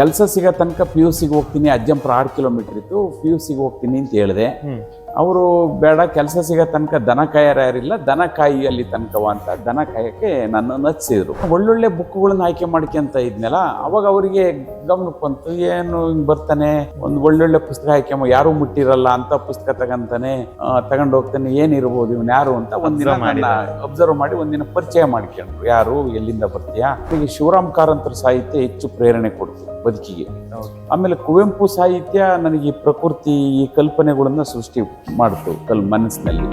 ಕೆಲಸ ಸಿಗೋ ತನಕ ಪಿ ಯು ಸಿಗೆ ಹೋಗ್ತೀನಿ, ಅಜ್ಜಂಪುರ 6 ಕಿಲೋಮೀಟರ್ ಇತ್ತು, ಪಿ ಯು ಸಿಗೆ ಹೋಗ್ತೀನಿ ಅಂತ ಹೇಳಿದೆ. ಅವರು ಬೇಡ, ಕೆಲಸ ಸಿಗೋ ತನಕ ದನ ಕಾಯರು ಯಾರಿಲ್ಲ, ದನ ಕಾಯಿ ಅಲ್ಲಿ ತನಕವ ಅಂತ ದನ ಕಾಯಕ್ಕೆ ನನ್ನನ್ನು ಹಚ್ಚಿದ್ರು. ಒಳ್ಳೊಳ್ಳೆ ಬುಕ್ಗಳನ್ನ ಆಯ್ಕೆ ಮಾಡ್ಕೊಂತ ಇದ್ನಲ್ಲ, ಅವಾಗ ಅವರಿಗೆ ಗಮನಕ್ಕೆ ಬಂತು, ಏನು ಹಿಂಗೆ ಬರ್ತಾನೆ, ಒಂದು ಒಳ್ಳೊಳ್ಳೆ ಪುಸ್ತಕ ಆಯ್ಕೆ ಯಾರು ಮುಟ್ಟಿರಲ್ಲ ಅಂತ ಪುಸ್ತಕ ತಗೊಂಡು ಹೋಗ್ತಾನೆ, ಏನಿರ್ಬೋದು ಇವನು ಯಾರು ಅಂತ ಒಂದಿನ ಅಬ್ಸರ್ವ್ ಮಾಡಿ ಒಂದಿನ ಪರಿಚಯ ಮಾಡ್ಕೊಂಡ್ರು. ಯಾರು, ಎಲ್ಲಿಂದ ಬರ್ತೀಯಾ. ಈಗ ಶಿವರಾಮ್ ಕಾರಂತರ ಸಾಹಿತ್ಯ ಹೆಚ್ಚು ಪ್ರೇರಣೆ ಕೊಡ್ತು ಬದುಕಿಗೆ. ಆಮೇಲೆ ಕುವೆಂಪು ಸಾಹಿತ್ಯ ನನಗೆ ಈ ಪ್ರಕೃತಿ, ಈ ಕಲ್ಪನೆಗಳನ್ನ ಸೃಷ್ಟಿ ಮಾಡ್ತು ಮನಸ್ಸಿನಲ್ಲಿ.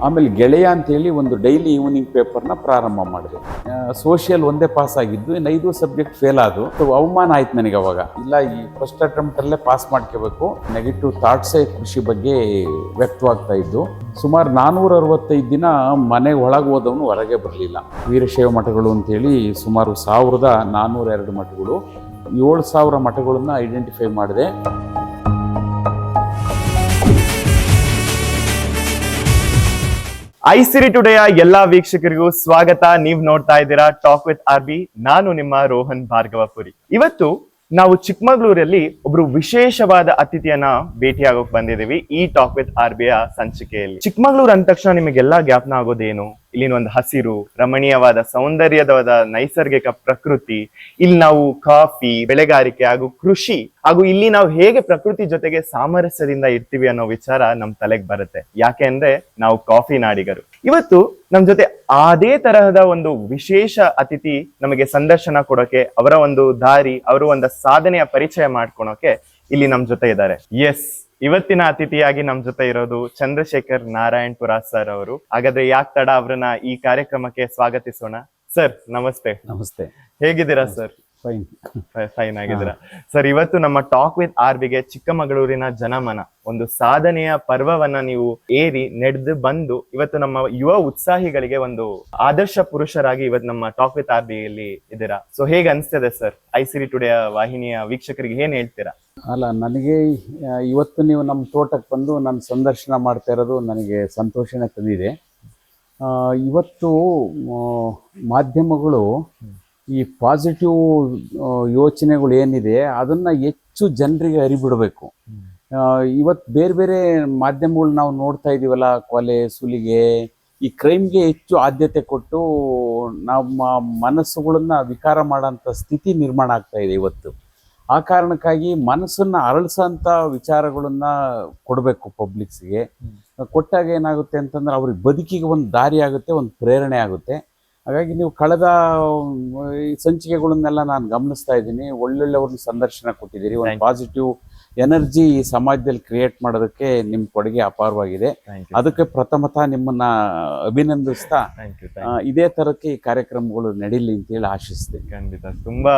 ಆಮೇಲೆ ಗೆಳೆಯ ಅಂತೇಳಿ ಒಂದು ಡೈಲಿ ಈವ್ನಿಂಗ್ ಪೇಪರ್ನ ಪ್ರಾರಂಭ ಮಾಡಿದೆ. ಸೋಷಿಯಲ್ ಒಂದೇ ಪಾಸ್ ಆಗಿದ್ದು, ಇನ್ನು 5 ಸಬ್ಜೆಕ್ಟ್ ಫೇಲ್ ಆದವು. ಅವಮಾನ ಆಯ್ತು ನನಗೆ ಅವಾಗ. ಇಲ್ಲ, ಈ ಫಸ್ಟ್ ಅಟೆಂಪ್ಟಲ್ಲೇ ಪಾಸ್ ಮಾಡ್ಕೋಬೇಕು. ನೆಗೆಟಿವ್ ಥಾಟ್ಸೇ ಕೃಷಿ ಬಗ್ಗೆ ವ್ಯಕ್ತವಾಗ್ತಾ ಇದ್ದು. ಸುಮಾರು 465 ದಿನ ಮನೆಗೆ ಒಳಗೆ ಹೋದವನು ಹೊರಗೆ ಬರಲಿಲ್ಲ. ವೀರಶೈವ ಮಠಗಳು ಅಂತೇಳಿ ಸುಮಾರು 1402 ಮಠಗಳು, 7000 ಮಠಗಳನ್ನ ಐಡೆಂಟಿಫೈ ಮಾಡಿದೆ. ಐಸಿರಿ ಟುಡೆಯ ಎಲ್ಲಾ ವೀಕ್ಷಕರಿಗೂ ಸ್ವಾಗತ. ನೀವ್ ನೋಡ್ತಾ ಇದ್ದೀರಾ ಟಾಕ್ ವಿತ್ ಆರ್ಬಿ. ನಾನು ನಿಮ್ಮ ರೋಹನ್ ಭಾರ್ಗವಪುರಿ. ಇವತ್ತು ನಾವು ಚಿಕ್ಕಮಗಳೂರಲ್ಲಿ ಒಬ್ರು ವಿಶೇಷವಾದ ಅತಿಥಿಯನ್ನ ಭೇಟಿಯಾಗೋಕ್ ಬಂದಿದ್ದೀವಿ ಈ ಟಾಕ್ ವಿತ್ ಆರ್ಬಿಯ ಸಂಚಿಕೆಯಲ್ಲಿ. ಚಿಕ್ಕಮಗಳೂರು ಅಂದ ತಕ್ಷಣ ನಿಮಗೆಲ್ಲಾ ಜ್ಞಾಪನ ಆಗೋದೇನು? ಇಲ್ಲಿನ ಒಂದು ಹಸಿರು, ರಮಣೀಯವಾದ ಸೌಂದರ್ಯದ ನೈಸರ್ಗಿಕ ಪ್ರಕೃತಿ, ಇಲ್ಲಿ ನಾವು ಕಾಫಿ, ಬೆಳೆಗಾರಿಕೆ ಹಾಗೂ ಕೃಷಿ, ಹಾಗೂ ಇಲ್ಲಿ ನಾವು ಹೇಗೆ ಪ್ರಕೃತಿ ಜೊತೆಗೆ ಸಾಮರಸ್ಯದಿಂದ ಇರ್ತೀವಿ ಅನ್ನೋ ವಿಚಾರ ನಮ್ ತಲೆಗೆ ಬರುತ್ತೆ. ಯಾಕೆ ಅಂದ್ರೆ ನಾವು ಕಾಫಿ ನಾಡಿಗರು. ಇವತ್ತು ನಮ್ ಜೊತೆ ಅದೇ ತರಹದ ಒಂದು ವಿಶೇಷ ಅತಿಥಿ ನಮಗೆ ಸಂದರ್ಶನ ಕೊಡೋಕೆ, ಅವರ ಒಂದು ದಾರಿ, ಅವರ ಒಂದು ಸಾಧನೆಯ ಪರಿಚಯ ಮಾಡ್ಕೊಳೋಕೆ ಇಲ್ಲಿ ನಮ್ ಜೊತೆ ಇದ್ದಾರೆ. ಎಸ್, ಇವತ್ತಿನ ಅತಿಥಿಯಾಗಿ ನಮ್ ಜೊತೆ ಇರೋದು ಚಂದ್ರಶೇಖರ್ ನಾರಾಯಣಪುರ ಸರ್ ಅವರು. ಹಾಗಾದ್ರೆ ಯಾಕೆ ತಡ, ಅವ್ರನ್ನ ಈ ಕಾರ್ಯಕ್ರಮಕ್ಕೆ ಸ್ವಾಗತಿಸೋಣ. ಸರ್ ನಮಸ್ತೆ. ನಮಸ್ತೆ, ಹೇಗಿದ್ದೀರಾ ಸರ್? ಫೈನ್ ಆಗಿದ್ದೀರಾ ಸರ್? ಇವತ್ತು ನಮ್ಮ ಟಾಕ್ ವಿತ್ ಆರ್ಬಿಗೆ ಚಿಕ್ಕಮಗಳೂರಿನ ಜನಮನ ಒಂದು ಸಾಧನೆಯ ಪರ್ವವನ್ನ ನೀವು ಏರಿ ನಡೆದು ಬಂದು ಇವತ್ತು ನಮ್ಮ ಯುವ ಉತ್ಸಾಹಿಗಳಿಗೆ ಒಂದು ಆದರ್ಶ ಪುರುಷರಾಗಿ ಇವತ್ತು ನಮ್ಮ ಟಾಕ್ ವಿತ್ ಆರ್ಬಿಯಲ್ಲಿ ಇದ್ದೀರಾ. ಸೊ ಹೇಗೆ ಅನ್ಸ್ತದೆ ಸರ್? ಐಸಿರಿ ಟುಡೆಯ ವಾಹಿನಿಯ ವೀಕ್ಷಕರಿಗೆ ಏನ್ ಹೇಳ್ತೀರಾ? ಅಲ್ಲ, ನನಗೆ ಇವತ್ತು ನೀವು ನಮ್ಮ ತೋಟಕ್ಕೆ ಬಂದು ನನ್ನ ಸಂದರ್ಶನ ಮಾಡ್ತಾ ಇರೋದು ನನಗೆ ಸಂತೋಷನೇ ತಂದಿದೆ. ಇವತ್ತು ಮಾಧ್ಯಮಗಳು ಈ ಪಾಸಿಟಿವ್ ಯೋಚನೆಗಳು ಏನಿದೆ ಅದನ್ನು ಹೆಚ್ಚು ಜನರಿಗೆ ಅರಿಬಿಡಬೇಕು. ಇವತ್ತು ಬೇರೆ ಬೇರೆ ಮಾಧ್ಯಮಗಳು ನಾವು ನೋಡ್ತಾ ಇದ್ದೀವಲ್ಲ, ಕೊಲೆ, ಸುಲಿಗೆ, ಈ ಕ್ರೈಮ್ಗೆ ಹೆಚ್ಚು ಆದ್ಯತೆ ಕೊಟ್ಟು ನಮ್ಮ ಮನಸ್ಸುಗಳನ್ನು ವಿಕಾರ ಮಾಡೋಂಥ ಸ್ಥಿತಿ ನಿರ್ಮಾಣ ಆಗ್ತಾ ಇದೆ ಇವತ್ತು. ಆ ಕಾರಣಕ್ಕಾಗಿ ಮನಸ್ಸನ್ನು ಅರಳಿಸೋಂಥ ವಿಚಾರಗಳನ್ನು ಕೊಡಬೇಕು ಪಬ್ಲಿಕ್ಸ್ಗೆ. ಕೊಟ್ಟಾಗ ಏನಾಗುತ್ತೆ ಅಂತಂದ್ರೆ ಅವ್ರಿಗೆ ಬದುಕಿಗೆ ಒಂದು ದಾರಿ ಆಗುತ್ತೆ, ಒಂದು ಪ್ರೇರಣೆ ಆಗುತ್ತೆ. ಹಾಗಾಗಿ ನೀವು ಕಳೆದ ಈ ಸಂಚಿಕೆಗಳನ್ನೆಲ್ಲ ನಾನು ಗಮನಿಸ್ತಾ ಇದ್ದೀನಿ. ಒಳ್ಳೊಳ್ಳೆಯವ್ರನ್ನ ಸಂದರ್ಶನ ಕೊಟ್ಟಿದ್ದೀರಿ. ಒಂದು ಪಾಸಿಟಿವ್ ಎನರ್ಜಿ ಈ ಸಮಾಜದಲ್ಲಿ ಕ್ರಿಯೇಟ್ ಮಾಡೋದಕ್ಕೆ ನಿಮ್ಮ ಕೊಡುಗೆ ಅಪಾರವಾಗಿದೆ. ಅದಕ್ಕೆ ಪ್ರಥಮತಃ ನಿಮ್ಮನ್ನ ಅಭಿನಂದಿಸ್ತಾ ಇದೇ ತರಕ್ಕೆ ಈ ಕಾರ್ಯಕ್ರಮಗಳು ನಡೀಲಿ ಅಂತೇಳಿ ಆಶಿಸ್ತೇನೆ. ಖಂಡಿತ, ತುಂಬಾ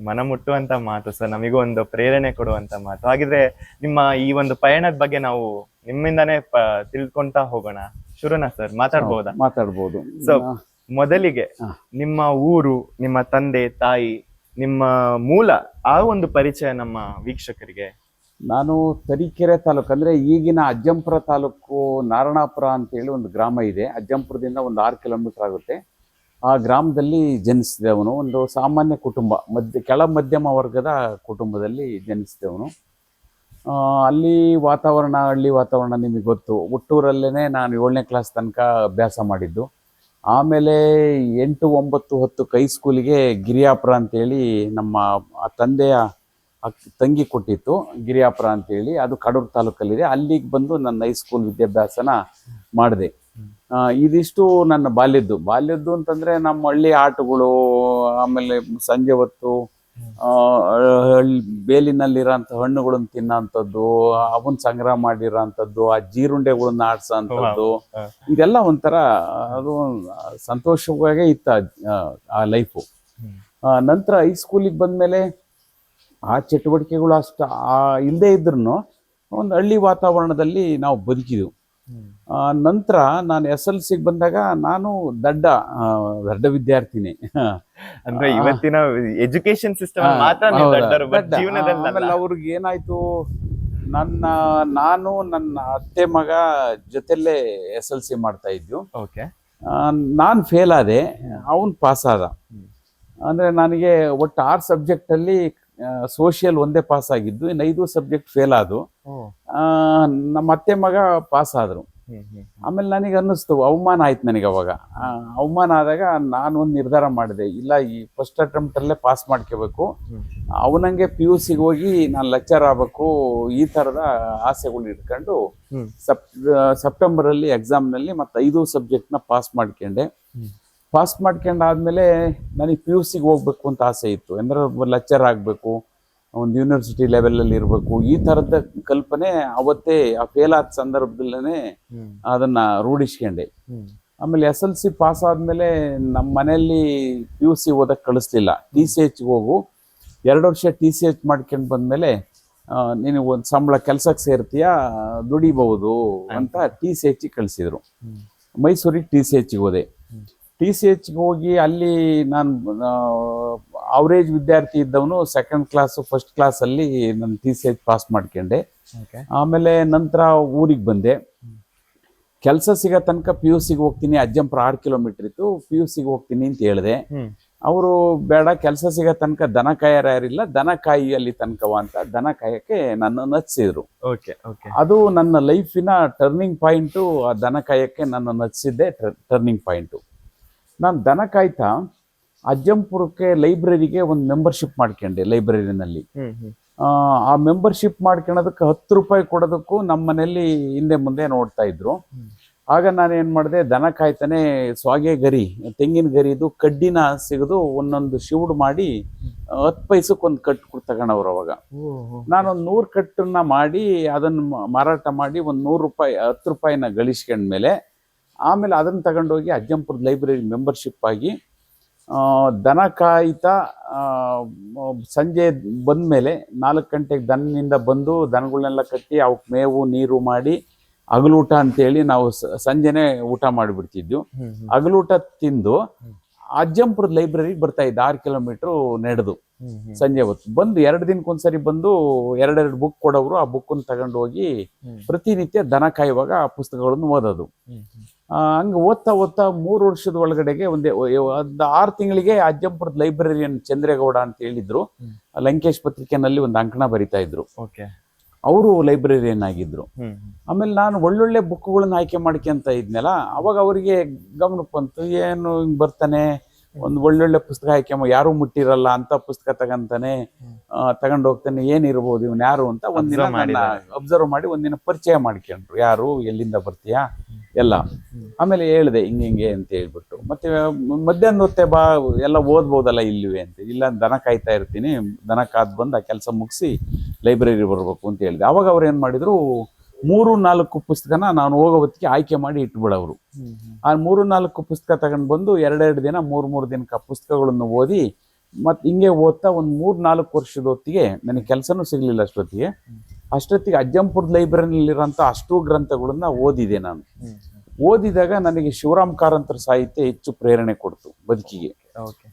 ಮನಮುಟ್ಟುವಂತ ಮಾತು ಸರ್, ನಮಗೂ ಒಂದು ಪ್ರೇರಣೆ ಕೊಡುವಂತ ಮಾತು. ಹಾಗಿದ್ರೆ ನಿಮ್ಮ ಈ ಒಂದು ಪಯಣದ ಬಗ್ಗೆ ನಾವು ನಿಮ್ಮಿಂದಾನೇ ತಿಳ್ಕೊಂತ ಹೋಗೋಣ. ಶುರುನಾ ಸರ್? ಮಾತಾಡ್ಬೋದು. ಸೊ ಮೊದಲಿಗೆ ನಿಮ್ಮ ಊರು, ನಿಮ್ಮ ತಂದೆ ತಾಯಿ, ನಿಮ್ಮ ಮೂಲ, ಆ ಒಂದು ಪರಿಚಯ ನಮ್ಮ ವೀಕ್ಷಕರಿಗೆ. ನಾನು ತರೀಕೆರೆ ತಾಲೂಕು, ಅಂದರೆ ಈಗಿನ ಅಜ್ಜಂಪುರ ತಾಲೂಕು ನಾರಾಯಣಪುರ ಅಂತೇಳಿ ಒಂದು ಗ್ರಾಮ ಇದೆ. ಅಜ್ಜಂಪುರದಿಂದ ಒಂದು 6 ಕಿಲೋಮೀಟರ್ ಆಗುತ್ತೆ. ಆ ಗ್ರಾಮದಲ್ಲಿ ಜನಿಸಿದವನು. ಒಂದು ಸಾಮಾನ್ಯ ಕುಟುಂಬ, ಕೆಳ ಮಧ್ಯಮ ವರ್ಗದ ಕುಟುಂಬದಲ್ಲಿ ಜನಿಸಿದವನು. ಅಲ್ಲಿ ವಾತಾವರಣ, ಹಳ್ಳಿ ವಾತಾವರಣ ನಿಮಗೆ ಗೊತ್ತು. ಹುಟ್ಟೂರಲ್ಲೇ ನಾನು 7ನೇ ಕ್ಲಾಸ್ ತನಕ ಅಭ್ಯಾಸ ಮಾಡಿದ್ದು. ಆಮೇಲೆ 8, 9, 10 ಹೈ ಸ್ಕೂಲಿಗೆ ಗಿರಿಯಾಪುರ ಅಂತೇಳಿ ನಮ್ಮ ತಂದೆಯ ತಂಗಿ ಕೊಟ್ಟಿತ್ತು. ಗಿರಿಯಾಪುರ ಅಂತೇಳಿ, ಅದು ಕಡೂರು ತಾಲೂಕಲ್ಲಿದೆ. ಅಲ್ಲಿಗೆ ಬಂದು ನನ್ನ ಹೈಸ್ಕೂಲ್ ವಿದ್ಯಾಭ್ಯಾಸನ ಮಾಡಿದೆ. ಇದಿಷ್ಟು ನನ್ನ ಬಾಲ್ಯದ್ದು ಅಂತಂದರೆ ನಮ್ಮ ಹಳ್ಳಿ ಆಟಗಳು, ಆಮೇಲೆ ಸಂಜೆ ಹೊತ್ತು ಬೇಲಿನಲ್ಲಿರೋಂಥ ಹಣ್ಣುಗಳನ್ನ ತಿನ್ನೋಂಥದ್ದು, ಅವನ್ನ ಸಂಗ್ರಹ ಮಾಡಿರೋಂಥದ್ದು, ಆ ಜೀರುಂಡೆಗಳನ್ನ ಆಡ್ಸೋ ಅಂಥದ್ದು, ಇದೆಲ್ಲ ಒಂಥರ ಅದು ಸಂತೋಷವಾಗೇ ಇತ್ತು ಆ ಲೈಫು. ನಂತರ ಹೈಸ್ಕೂಲಿಗೆ ಬಂದಮೇಲೆ ಆ ಚಟುವಟಿಕೆಗಳು ಅಷ್ಟು ಇಲ್ಲದೇ ಇದ್ರೂ ಒಂದು ಹಳ್ಳಿ ವಾತಾವರಣದಲ್ಲಿ ನಾವು ಬದುಕಿದೆವು. ನಂತರ ನಾನು SLC ಬಂದಾಗ ನಾನು ದಡ್ಡ ವಿದ್ಯಾರ್ಥಿನಿ. ಅಂದ್ರೆ ಇವತ್ತಿನ ಎಜುಕೇಶನ್ ಸಿಸ್ಟಮ್ ಮಾತ್ರ ಆಮೇಲೆ ಅವ್ರಿಗೆ ಏನಾಯ್ತು, ನಾನು ನನ್ನ ಅತ್ತೆ ಮಗ ಜೊತೆಲ್ಲೇ SLC ಮಾಡ್ತಾ ಇದ್ವು. ಓಕೆ, ನಾನು ಫೇಲ್ ಆದೆ, ಅವನು ಪಾಸ್ ಆದ. ಅಂದರೆ ನನಗೆ ಒಟ್ಟು 6 ಸಬ್ಜೆಕ್ಟಲ್ಲಿ ಸೋಷಿಯಲ್ ಒಂದೇ ಪಾಸ್ ಆಗಿದ್ದು, ಇನ್ನು 5 ಸಬ್ಜೆಕ್ಟ್ ಫೇಲ್ ಆದವು. ನಮ್ಮ ಅತ್ತೆ ಮಗ ಪಾಸ್ ಆದರು. ಆಮೇಲೆ ನನಗೆ ಅನ್ನಿಸ್ತು, ಅವಮಾನ ಆಯ್ತು ನನಗೆ ಅವಾಗ. ಅವಮಾನ ಆದಾಗ ನಾನು ಒಂದು ನಿರ್ಧಾರ ಮಾಡಿದೆ, ಇಲ್ಲ ಈ ಫಸ್ಟ್ ಅಟೆಂಪ್ಟಲ್ಲೇ ಪಾಸ್ ಮಾಡ್ಕೋಬೇಕು, ಅವನಂಗೆ PUCಗೆ ಹೋಗಿ ನಾನು ಲೆಕ್ಚರ್ ಆಗಬೇಕು, ಈ ಥರದ ಆಸೆಗಳು ಇಟ್ಕೊಂಡು ಸೆಪ್ಟೆಂಬರಲ್ಲಿ ಎಕ್ಸಾಮ್ನಲ್ಲಿ ಮತ್ತು 5 ಸಬ್ಜೆಕ್ಟ್ನ ಪಾಸ್ ಮಾಡ್ಕೊಂಡೆ. ಪಾಸ್ ಮಾಡ್ಕೊಂಡಾದ್ಮೇಲೆ ನನಗೆ PUCಗೆ ಹೋಗ್ಬೇಕು ಅಂತ ಆಸೆ ಇತ್ತು. ಅಂದರೆ ಲೆಕ್ಚರ್ ಆಗಬೇಕು, ಒಂದು ಯೂನಿವರ್ಸಿಟಿ ಲೆವೆಲಲ್ಲಿ ಇರಬೇಕು, ಈ ಥರದ ಕಲ್ಪನೆ ಅವತ್ತೇ ಆ ಫೇಲ್ ಆದ ಸಂದರ್ಭದಲ್ಲೇ ಅದನ್ನು ರೂಢಿಸ್ಕೊಂಡೆ. ಆಮೇಲೆ SLC ಪಾಸ್ ಆದಮೇಲೆ ನಮ್ಮ ಮನೆಯಲ್ಲಿ PUC ಓದಕ್ಕೆ ಕಳಿಸ್ಲಿಲ್ಲ. TCHಗೆ ಹೋಗು, 2 ವರ್ಷ TCH ಮಾಡ್ಕೊಂಡು ಬಂದಮೇಲೆ ನೀನು ಒಂದು ಸಂಬಳ ಕೆಲಸಕ್ಕೆ ಸೇರ್ತೀಯ, ದುಡಿಬಹುದು ಅಂತ TCHಗೆ ಕಳಿಸಿದ್ರು. ಮೈಸೂರಿಗೆ TCHಗೆ ಹೋದೆ. TCHಗೆ ಹೋಗಿ ಅಲ್ಲಿ ನಾನು ಅವರೇಜ್ ವಿದ್ಯಾರ್ಥಿ ಇದ್ದವನು, ಸೆಕೆಂಡ್ ಕ್ಲಾಸು ಫಸ್ಟ್ ಕ್ಲಾಸಲ್ಲಿ ನಾನು TCH ಪಾಸ್ ಮಾಡ್ಕೊಂಡೆ. ಆಮೇಲೆ ನಂತರ ಊರಿಗೆ ಬಂದೆ. ಕೆಲಸ ಸಿಗೋ ತನಕ PUCಗೆ ಹೋಗ್ತೀನಿ, ಅಜ್ಜಂಪುರ 6 ಕಿಲೋಮೀಟರ್ ಇತ್ತು, PUCಗೆ ಹೋಗ್ತೀನಿ ಅಂತ ಹೇಳಿದೆ. ಅವರು ಬೇಡ, ಕೆಲಸ ಸಿಗೋ ತನಕ ದನ ಕಾಯರು ಯಾರಿಲ್ಲ, ದನ ಕಾಯಿ ಅಲ್ಲಿ ತನಕವ ಅಂತ ದನ ಕಾಯಕ್ಕೆ ನನ್ನನ್ನು ಹಚ್ಚಿದ್ರು. ಅದು ನನ್ನ ಲೈಫಿನ ಟರ್ನಿಂಗ್ ಪಾಯಿಂಟು. ಆ ದನ ಕಾಯಕ್ಕೆ ನನ್ನನ್ನು ಹಚ್ಚಿದ್ದೆ ಟರ್ನಿಂಗ್ ಪಾಯಿಂಟು. ನಾನು ದನ ಕಾಯ್ತಾ ಅಜ್ಜಂಪುರಕ್ಕೆ ಲೈಬ್ರರಿಗೆ ಒಂದು ಮೆಂಬರ್ಶಿಪ್ ಮಾಡ್ಕೊಂಡೆ. ಲೈಬ್ರರಿನಲ್ಲಿ ಆ ಮೆಂಬರ್ಶಿಪ್ ಮಾಡ್ಕೊಳೋದಕ್ಕೆ 10 ರೂಪಾಯಿ ಕೊಡೋದಕ್ಕೂ ನಮ್ಮ ಮನೆಯಲ್ಲಿ ಹಿಂದೆ ಮುಂದೆ ನೋಡ್ತಾ ಇದ್ರು. ಆಗ ನಾನೇನು ಮಾಡಿದೆ, ದನ ಕಾಯ್ತಾನೆ ಸ್ವಾಗೆ ಗರಿ, ತೆಂಗಿನ ಗರಿದು ಕಡ್ಡಿನ ಸಿಗದು ಒಂದೊಂದು ಶಿವುಡು ಮಾಡಿ 10 ಪೈಸಕ್ಕೆ ಒಂದು ಕಟ್ಟು ತಗೊಂಡವ್ರು. ಅವಾಗ ನಾನೊಂದು 100 ಕಟ್ಟನ್ನ ಮಾಡಿ ಅದನ್ನು ಮಾರಾಟ ಮಾಡಿ ಒಂದು 100 ರೂಪಾಯಿ 10 ರೂಪಾಯಿನ ಗಳಿಸ್ಕೊಂಡ್ಮೇಲೆ ಆಮೇಲೆ ಅದನ್ನು ತಗೊಂಡೋಗಿ ಅಜ್ಜಂಪುರದ ಲೈಬ್ರರಿ ಮೆಂಬರ್ಶಿಪ್ ಆಗಿ ದನ ಕಾಯ್ತಾ ಸಂಜೆ ಬಂದಮೇಲೆ 4 ಗಂಟೆಗೆ ದನದಿಂದ ಬಂದು ದನಗಳನ್ನೆಲ್ಲ ಕಟ್ಟಿ ಅವಕ್ಕೆ ಮೇವು ನೀರು ಮಾಡಿ ಹಗಲೂಟ ಅಂತೇಳಿ ನಾವು ಸಂಜೆನೆ ಊಟ ಮಾಡಿಬಿಡ್ತಿದ್ವು. ಹಗಲೂಟ ತಿಂದು ಅಜ್ಜಂಪುರದ ಲೈಬ್ರರಿಗೆ ಬರ್ತಾ ಇದ್ದೆ, 6 ಕಿಲೋಮೀಟ್ರು ನಡೆದು ಸಂಜೆ ಹೊತ್ತು ಬಂದು 2 ದಿನಕ್ಕೊಂದ್ಸರಿ ಬಂದು 2 ಬುಕ್ ಕೊಡೋರು. ಆ ಬುಕ್ಕನ್ನು ತಗೊಂಡು ಹೋಗಿ ಪ್ರತಿನಿತ್ಯ ದನ ಕಾಯುವಾಗ ಆ ಪುಸ್ತಕಗಳನ್ನು ಓದೋದು. ಹಂಗೆ ಓದ್ತಾ 3 ವರ್ಷದ ಒಳಗಡೆಗೆ ಒಂದು 6 ತಿಂಗಳಿಗೆ ಅಜ್ಜಂಪುರದ ಲೈಬ್ರರಿಯನ್ ಚಂದ್ರೇಗೌಡ ಅಂತ ಹೇಳಿದ್ರು, ಲಂಕೇಶ್ ಪತ್ರಿಕೆನಲ್ಲಿ ಒಂದು ಅಂಕಣ ಬರಿತಾ ಇದ್ರು. ಅವರು ಲೈಬ್ರರಿಯನ್ ಆಗಿದ್ರು. ಆಮೇಲೆ ನಾನು ಒಳ್ಳೊಳ್ಳೆ ಬುಕ್ಗಳನ್ನ ಆಯ್ಕೆ ಮಾಡ್ಕೊಂತ ಇದ್ನಲ್ಲ, ಅವಾಗ ಅವರಿಗೆ ಗಮನಕ್ಕೆ ಬಂತು, ಏನು ಹಿಂಗೆ ಬರ್ತಾನೆ ಒಂದು ಒಳ್ಳೊಳ್ಳೆ ಪುಸ್ತಕ ಆಯ್ಕೆ ಯಾರು ಮುಟ್ಟಿರಲ್ಲ ಅಂತ ಪುಸ್ತಕ ತಗೊಂತಾನೆ, ತಗೊಂಡು ಹೋಗ್ತಾನೆ, ಏನಿರ್ಬೋದು ಇವನ್ ಯಾರು ಅಂತ ಒಂದಿನ ಅಬ್ಸರ್ವ್ ಮಾಡಿ ಒಂದಿನ ಪರಿಚಯ ಮಾಡ್ಕೊಂಡ್ರು, ಯಾರು ಎಲ್ಲಿಂದ ಬರ್ತೀಯಾ ಎಲ್ಲ. ಆಮೇಲೆ ಹೇಳಿದೆ ಹಿಂಗೆ ಅಂತ ಹೇಳ್ಬಿಟ್ಟು, ಮತ್ತೆ ಮಧ್ಯಾಹ್ನ ಹೊತ್ತೆ ಬಾ ಎಲ್ಲ ಓದ್ಬೋದಲ್ಲ ಇಲ್ಲಿವೆ ಅಂತ. ಇಲ್ಲ, ದನ ಕಾಯ್ತಾ ಇರ್ತೀನಿ, ದನ ಕಾದ್ ಬಂದು ಆ ಕೆಲಸ ಮುಗಿಸಿ ಲೈಬ್ರರಿ ಬರ್ಬೇಕು ಅಂತ ಹೇಳಿದೆ. ಅವಾಗ ಅವ್ರು ಏನ್ ಮಾಡಿದ್ರು, 3-4 ಪುಸ್ತಕನ ನಾನು ಹೋಗೋ ಹೊತ್ತಿಗೆ ಆಯ್ಕೆ ಮಾಡಿ ಇಟ್ಬಿಡೋರು. ಆ 3-4 ಪುಸ್ತಕ ತಗೊಂಡು ಬಂದು 2 ದಿನ 3 ದಿನಕ್ಕೆ ಆ ಪುಸ್ತಕಗಳನ್ನು ಓದಿ ಮತ್ತೆ ಹಿಂಗೆ ಓದ್ತಾ ಒಂದು 3-4 ವರ್ಷದ ಹೊತ್ತಿಗೆ ನನಗೆ ಕೆಲಸನೂ ಸಿಗ್ಲಿಲ್ಲ. ಅಷ್ಟೊತ್ತಿಗೆ ಅಜ್ಜಂಪುರದ ಲೈಬ್ರರಿನಲ್ಲಿರೋಂಥ ಅಷ್ಟೂ ಗ್ರಂಥಗಳನ್ನ ಓದಿದೆ ನಾನು. ಓದಿದಾಗ ನನಗೆ ಶಿವರಾಮ್ ಕಾರಂತರ ಸಾಹಿತ್ಯ ಹೆಚ್ಚು ಪ್ರೇರಣೆ ಕೊಡ್ತು ಬದುಕಿಗೆ.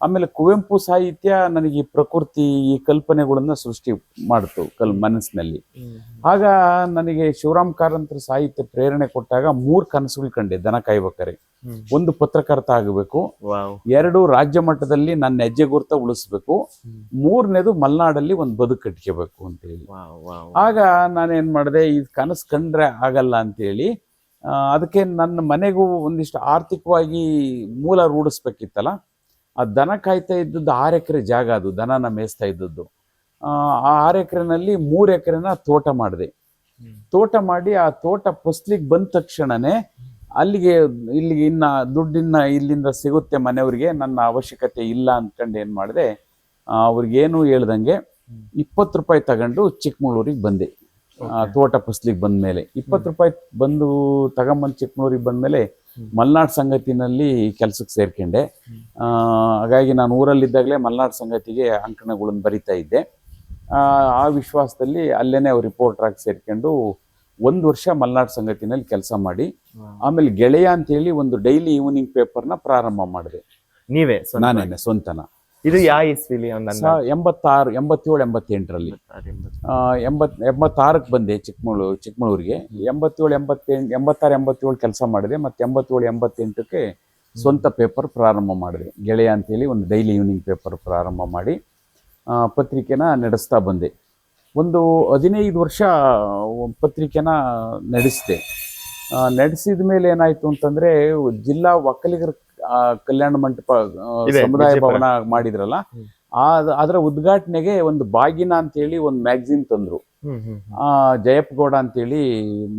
ಆಮೇಲೆ ಕುವೆಂಪು ಸಾಹಿತ್ಯ ನನಗೆ ಪ್ರಕೃತಿ ಈ ಕಲ್ಪನೆಗಳನ್ನ ಸೃಷ್ಟಿ ಮಾಡ್ತು ಮನಸ್ಸಿನಲ್ಲಿ. ಆಗ ನನಗೆ ಶಿವರಾಮ್ ಕಾರಂತರ ಸಾಹಿತ್ಯ ಪ್ರೇರಣೆ ಕೊಟ್ಟಾಗ 3 ಕನಸುಗಳು ಕಂಡೆ ದನ ಕಾಯ್ಬೇಕಾರೆ. 1 ಪತ್ರಕರ್ತ ಆಗಬೇಕು, 2 ರಾಜ್ಯ ಮಟ್ಟದಲ್ಲಿ ನನ್ನ ಹೆಜ್ಜೆ ಗುರುತ ಉಳಿಸ್ಬೇಕು, 3ನೇದು ಮಲೆನಾಡಲ್ಲಿ ಒಂದು ಬದುಕು ಕಟ್ಕೋಬೇಕು ಅಂತ ಹೇಳಿ. ಆಗ ನಾನೇನ್ ಮಾಡಿದೆ, ಈ ಕನಸು ಕಂಡ್ರೆ ಆಗಲ್ಲ ಅಂತೇಳಿ ಅದಕ್ಕೆ ನನ್ನ ಮನೆಗೂ ಒಂದಿಷ್ಟು ಆರ್ಥಿಕವಾಗಿ ಮೂಲ ರೂಢಿಸ್ಬೇಕಿತ್ತಲ್ಲ. ಆ ದನ ಕಾಯ್ತಾ ಇದ್ದದ್ದು 6 ಎಕರೆ ಜಾಗ, ಅದು ದನನ ಮೇಯಿಸ್ತಾ ಇದ್ದದ್ದು. ಆ 6 ಎಕರೆನಲ್ಲಿ 3 ಎಕರೆನ ತೋಟ ಮಾಡಿದೆ. ತೋಟ ಮಾಡಿ ಆ ತೋಟ ಫಸ್ಲಿಗೆ ಬಂದ ತಕ್ಷಣನೇ ಇಲ್ಲಿಗೆ ಇನ್ನ ದುಡ್ಡಿನ ಇಲ್ಲಿಂದ ಸಿಗುತ್ತೆ ಮನೆಯವ್ರಿಗೆ, ನನ್ನ ಅವಶ್ಯಕತೆ ಇಲ್ಲ ಅಂದ್ಕೊಂಡು ಏನು ಮಾಡಿದೆ, ಅವ್ರಿಗೇನು ಹೇಳ್ದಂಗೆ 20 ರೂಪಾಯಿ ತಗೊಂಡು ಚಿಕ್ಕಮಗಳೂರಿಗೆ ಬಂದೆ. ತೋಟ ಫಸ್ಲಿಗೆ ಬಂದ್ಮೇಲೆ 20 ರೂಪಾಯಿ ಬಂದು ತಗೊಂಬಂದು ಚಿಕ್ಕಮಗಳೂರಿಗೆ ಬಂದ್ಮೇಲೆ ಮಲ್ನಾಡ್ ಸಂಗತಿನಲ್ಲಿ ಕೆಲ್ಸಕ್ಕೆ ಸೇರ್ಕೊಂಡೆ. ಹಾಗಾಗಿ ನಾನು ಊರಲ್ಲಿದ್ದಾಗಲೇ ಮಲ್ನಾಡ್ ಸಂಗತಿಗೆ ಅಂಕಣಗಳನ್ನು ಬರಿತಾ ಇದ್ದೆ. ಆ ವಿಶ್ವಾಸದಲ್ಲಿ ಅಲ್ಲೇನೆ ರಿಪೋರ್ಟರ್ ಆಗಿ ಸೇರ್ಕೊಂಡು 1 ವರ್ಷ ಮಲ್ನಾಡ್ ಸಂಗತಿನಲ್ಲಿ ಕೆಲಸ ಮಾಡಿ ಆಮೇಲೆ ಗೆಳೆಯ ಅಂತೇಳಿ ಒಂದು ಡೈಲಿ ಈವ್ನಿಂಗ್ ಪೇಪರ್ನ ಪ್ರಾರಂಭ ಮಾಡಿದೆ. ನೀವೇ? ನಾನೇನೆ ಸ್ವಂತನ. ಇದು ಯಾವ ಇಸ್ವಿಲಿ? 86, 87, 88ರಲ್ಲಿ 86ಕ್ಕೆ ಬಂದೆ ಚಿಕ್ಕಮಗಳೂರಿಗೆ. 87, 88, 86, 87 ಕೆಲಸ ಮಾಡಿದೆ. ಮತ್ತೆ 87, 88ಕ್ಕೆ ಸ್ವಂತ ಪೇಪರ್ ಪ್ರಾರಂಭ ಮಾಡಿದೆ. ಗೆಳೆಯ ಅಂತೇಳಿ ಒಂದು ಡೈಲಿ ಈವ್ನಿಂಗ್ ಪೇಪರ್ ಪ್ರಾರಂಭ ಮಾಡಿ ಪತ್ರಿಕೆನ ನಡೆಸ್ತಾ ಬಂದೆ. ಒಂದು 15 ವರ್ಷ ಪತ್ರಿಕೆನ ನಡೆಸಿದೆ. ನಡೆಸಿದ ಮೇಲೆ ಏನಾಯ್ತು ಅಂತಂದ್ರೆ, ಜಿಲ್ಲಾ ಒಕ್ಕಲಿಗರ ಕಲ್ಯಾಣ ಮಂಟಪ ಸಮುದಾಯ ಭವನ ಮಾಡಿದ್ರಲ್ಲ, ಅದರ ಉದ್ಘಾಟನೆಗೆ ಒಂದು ಬಾಗಿನ ಅಂತೇಳಿ ಒಂದು ಮ್ಯಾಗಝಿನ್ ತಂದ್ರು. ಜಯಪ್ಪ ಗೌಡ ಅಂತೇಳಿ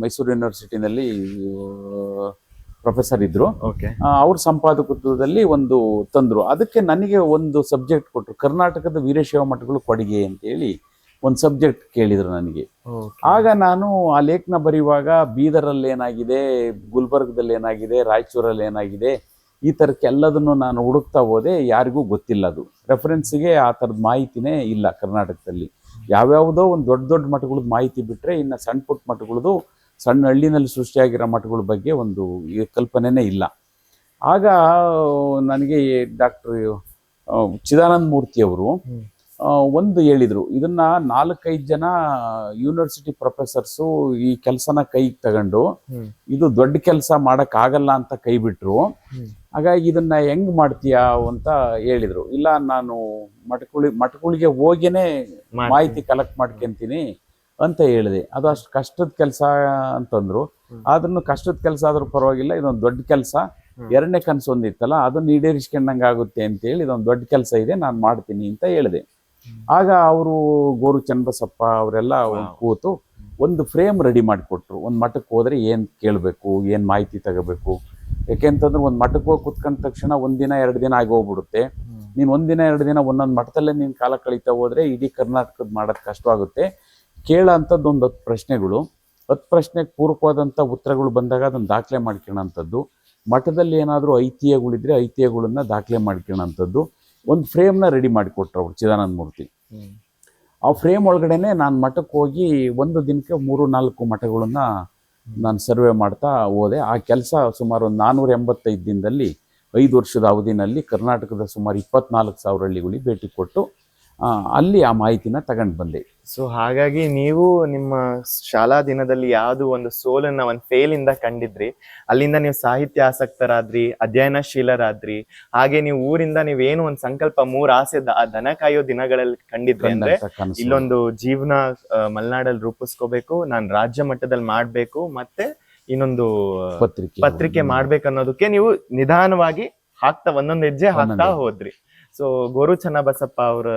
ಮೈಸೂರು ಯೂನಿವರ್ಸಿಟಿನಲ್ಲಿ ಪ್ರೊಫೆಸರ್ ಇದ್ರು. ಅವ್ರ ಸಂಪಾದಕತ್ವದಲ್ಲಿ ಒಂದು ತಂದ್ರು. ಅದಕ್ಕೆ ನನಗೆ ಒಂದು ಸಬ್ಜೆಕ್ಟ್ ಕೊಟ್ಟರು, ಕರ್ನಾಟಕದ ವೀರಶೈವ ಮಠಗಳು ಕೊಡುಗೆ ಅಂತೇಳಿ ಒಂದು ಸಬ್ಜೆಕ್ಟ್ ಕೇಳಿದ್ರು ನನಗೆ. ಆಗ ನಾನು ಆ ಲೇಖನ ಬರೆಯುವಾಗ ಬೀದರಲ್ಲಿ ಏನಾಗಿದೆ, ಗುಲ್ಬರ್ಗದಲ್ಲಿ ಏನಾಗಿದೆ, ರಾಯಚೂರಲ್ಲಿ ಏನಾಗಿದೆ, ಈ ಥರಕ್ಕೆಲ್ಲದನ್ನು ನಾನು ಹುಡುಕ್ತಾ ಹೋದೆ. ಯಾರಿಗೂ ಗೊತ್ತಿಲ್ಲ, ಅದು ರೆಫರೆನ್ಸಿಗೆ ಆ ಥರದ ಮಾಹಿತಿನೇ ಇಲ್ಲ ಕರ್ನಾಟಕದಲ್ಲಿ. ಯಾವ್ಯಾವುದೋ ಒಂದು ದೊಡ್ಡ ದೊಡ್ಡ ಮಠಗಳದ್ದು ಮಾಹಿತಿ ಬಿಟ್ಟರೆ ಇನ್ನು ಸಣ್ಣ ಪುಟ್ಟ ಮಠಗಳದ್ದು, ಸಣ್ಣ ಹಳ್ಳಿನಲ್ಲಿ ಸೃಷ್ಟಿಯಾಗಿರೋ ಮಠಗಳ ಬಗ್ಗೆ ಒಂದು ಕಲ್ಪನೆನೇ ಇಲ್ಲ. ಆಗ ನನಗೆ ಡಾಕ್ಟರ್ ಚಿದಾನಂದ ಮೂರ್ತಿಯವರು ಒಂದು ಹೇಳಿದರು, ಇದನ್ನ 4-5 ಜನ ಯೂನಿವರ್ಸಿಟಿ ಪ್ರೊಫೆಸರ್ಸು ಈ ಕೆಲಸನ ಕೈಗೆ ತಗೊಂಡು ಇದು ದೊಡ್ಡ ಕೆಲಸ ಮಾಡೋಕ್ಕಾಗಲ್ಲ ಅಂತ ಕೈ ಬಿಟ್ರು. ಹಾಗಾಗಿ ಇದನ್ನ ಹೆಂಗ್ ಮಾಡ್ತೀಯಾ ಅಂತ ಹೇಳಿದ್ರು. ಇಲ್ಲ, ನಾನು ಮಠಗಳಿಗೆ ಹೋಗಿನೇ ಮಾಹಿತಿ ಕಲೆಕ್ಟ್ ಮಾಡ್ಕೊಂತೀನಿ ಅಂತ ಹೇಳಿದೆ. ಅದು ಅಷ್ಟು ಕಷ್ಟದ ಕೆಲಸ ಅಂತಂದ್ರು. ಆದ್ರೂ ಕಷ್ಟದ ಕೆಲಸ ಆದ್ರೂ ಪರವಾಗಿಲ್ಲ, ಇದೊಂದು ದೊಡ್ಡ ಕೆಲಸ, 2ನೇ ಕನಸು ಒಂದಿತ್ತಲ್ಲ ಅದನ್ನ ಈಡೇರಿಸ್ಕೊಂಡಂಗೆ ಆಗುತ್ತೆ ಅಂತೇಳಿ ಇದೊಂದು ದೊಡ್ಡ ಕೆಲಸ ಇದೆ, ನಾನು ಮಾಡ್ತೀನಿ ಅಂತ ಹೇಳಿದೆ. ಆಗ ಅವರು ಗೋರು ಚನ್ನಬಸಪ್ಪ ಅವರೆಲ್ಲ ಕೂತು ಒಂದು ಫ್ರೇಮ್ ರೆಡಿ ಮಾಡಿಕೊಟ್ರು. ಒಂದು ಮಠಕ್ಕೆ ಹೋದ್ರೆ ಏನು ಕೇಳಬೇಕು, ಏನು ಮಾಹಿತಿ ತಗೋಬೇಕು. ಯಾಕೆಂತಂದ್ರೆ ಒಂದು ಮಠಕ್ಕೆ ಹೋಗಿ ಕುತ್ಕೊಂಡ ತಕ್ಷಣ 1 ದಿನ 2 ದಿನ ಆಗಿ ಹೋಗ್ಬಿಡುತ್ತೆ. ನೀನು 1 ದಿನ 2 ದಿನ ಒಂದೊಂದು ಮಠದಲ್ಲೇ ನೀನು ಕಾಲ ಕಳೀತಾ ಹೋದ್ರೆ ಇಡೀ ಕರ್ನಾಟಕದ ಮಾಡೋದು ಕಷ್ಟವಾಗುತ್ತೆ. ಕೇಳೋಂಥದ್ದು ಒಂದು 10 ಪ್ರಶ್ನೆಗಳು, 10 ಪ್ರಶ್ನೆಗೆ ಪೂರಕವಾದಂಥ ಉತ್ತರಗಳು ಬಂದಾಗ ಅದನ್ನು ದಾಖಲೆ ಮಾಡ್ಕೊಳ್ಳೋಂಥದ್ದು. ಮಠದಲ್ಲಿ ಏನಾದರೂ ಐತಿಹ್ಯಗಳಿದ್ರೆ ಐತಿಹ್ಯಗಳನ್ನ ದಾಖಲೆ ಮಾಡ್ಕೊಳ್ಳೋಂಥದ್ದು. ಒಂದು ಫ್ರೇಮ್ನ ರೆಡಿ ಮಾಡಿಕೊಟ್ರು ಅವರು ಚಿದಾನಂದ ಮೂರ್ತಿ. ಆ ಫ್ರೇಮ್ ಒಳಗಡೆನೆ ನಾನು ಮಠಕ್ಕೆ ಹೋಗಿ ಒಂದು ದಿನಕ್ಕೆ 3-4 ಮಠಗಳನ್ನ ನಾನು ಸರ್ವೆ ಮಾಡ್ತಾ ಹೋದೆ. ಆ ಕೆಲಸ ಸುಮಾರು ಒಂದು 485 ದಿನದಲ್ಲಿ 5 ವರ್ಷದ ಅವಧಿನಲ್ಲಿ ಕರ್ನಾಟಕದ ಸುಮಾರು 24,000 ಹಳ್ಳಿಗಳಿಗೆ ಭೇಟಿ ಕೊಟ್ಟು ಅಲ್ಲಿ ಆ ಮಾಹಿತಿನ ತಗೊಂಡು ಬಂದೆ. ಸೊ ಹಾಗಾಗಿ ನೀವು ನಿಮ್ಮ ಶಾಲಾ ದಿನದಲ್ಲಿ ಯಾವುದು ಒಂದು ಸೋಲನ್ನ, ಒಂದು ಫೇಲ್ ಇಂದ ಕಂಡಿದ್ರಿ, ಅಲ್ಲಿಂದ ನೀವು ಸಾಹಿತ್ಯ ಆಸಕ್ತರಾದ್ರಿ, ಅಧ್ಯಯನಶೀಲರಾದ್ರಿ. ಹಾಗೆ ನೀವು ಊರಿಂದ ನೀವೇನು ಒಂದು ಸಂಕಲ್ಪ, 3 ಆಸೆ ದನ ಕಾಯೋ ದಿನಗಳಲ್ಲಿ ಕಂಡಿದ್ರಿ ಅಂದ್ರೆ ಇಲ್ಲೊಂದು ಜೀವನ ಮಲೆನಾಡಲ್ಲಿ ರೂಪಿಸ್ಕೋಬೇಕು, ನಾನು ರಾಜ್ಯ ಮಟ್ಟದಲ್ಲಿ ಮಾಡ್ಬೇಕು, ಮತ್ತೆ ಇನ್ನೊಂದು ಪತ್ರಿಕೆ ಮಾಡ್ಬೇಕು ಅನ್ನೋದಕ್ಕೆ ನೀವು ನಿಧಾನವಾಗಿ ಒಂದೊಂದು ಹೆಜ್ಜೆ ಹಾಕ್ತಾ ಹೋದ್ರಿ. ಸೊ ಗೋರು ಚನ್ನಬಸಪ್ಪ ಅವರ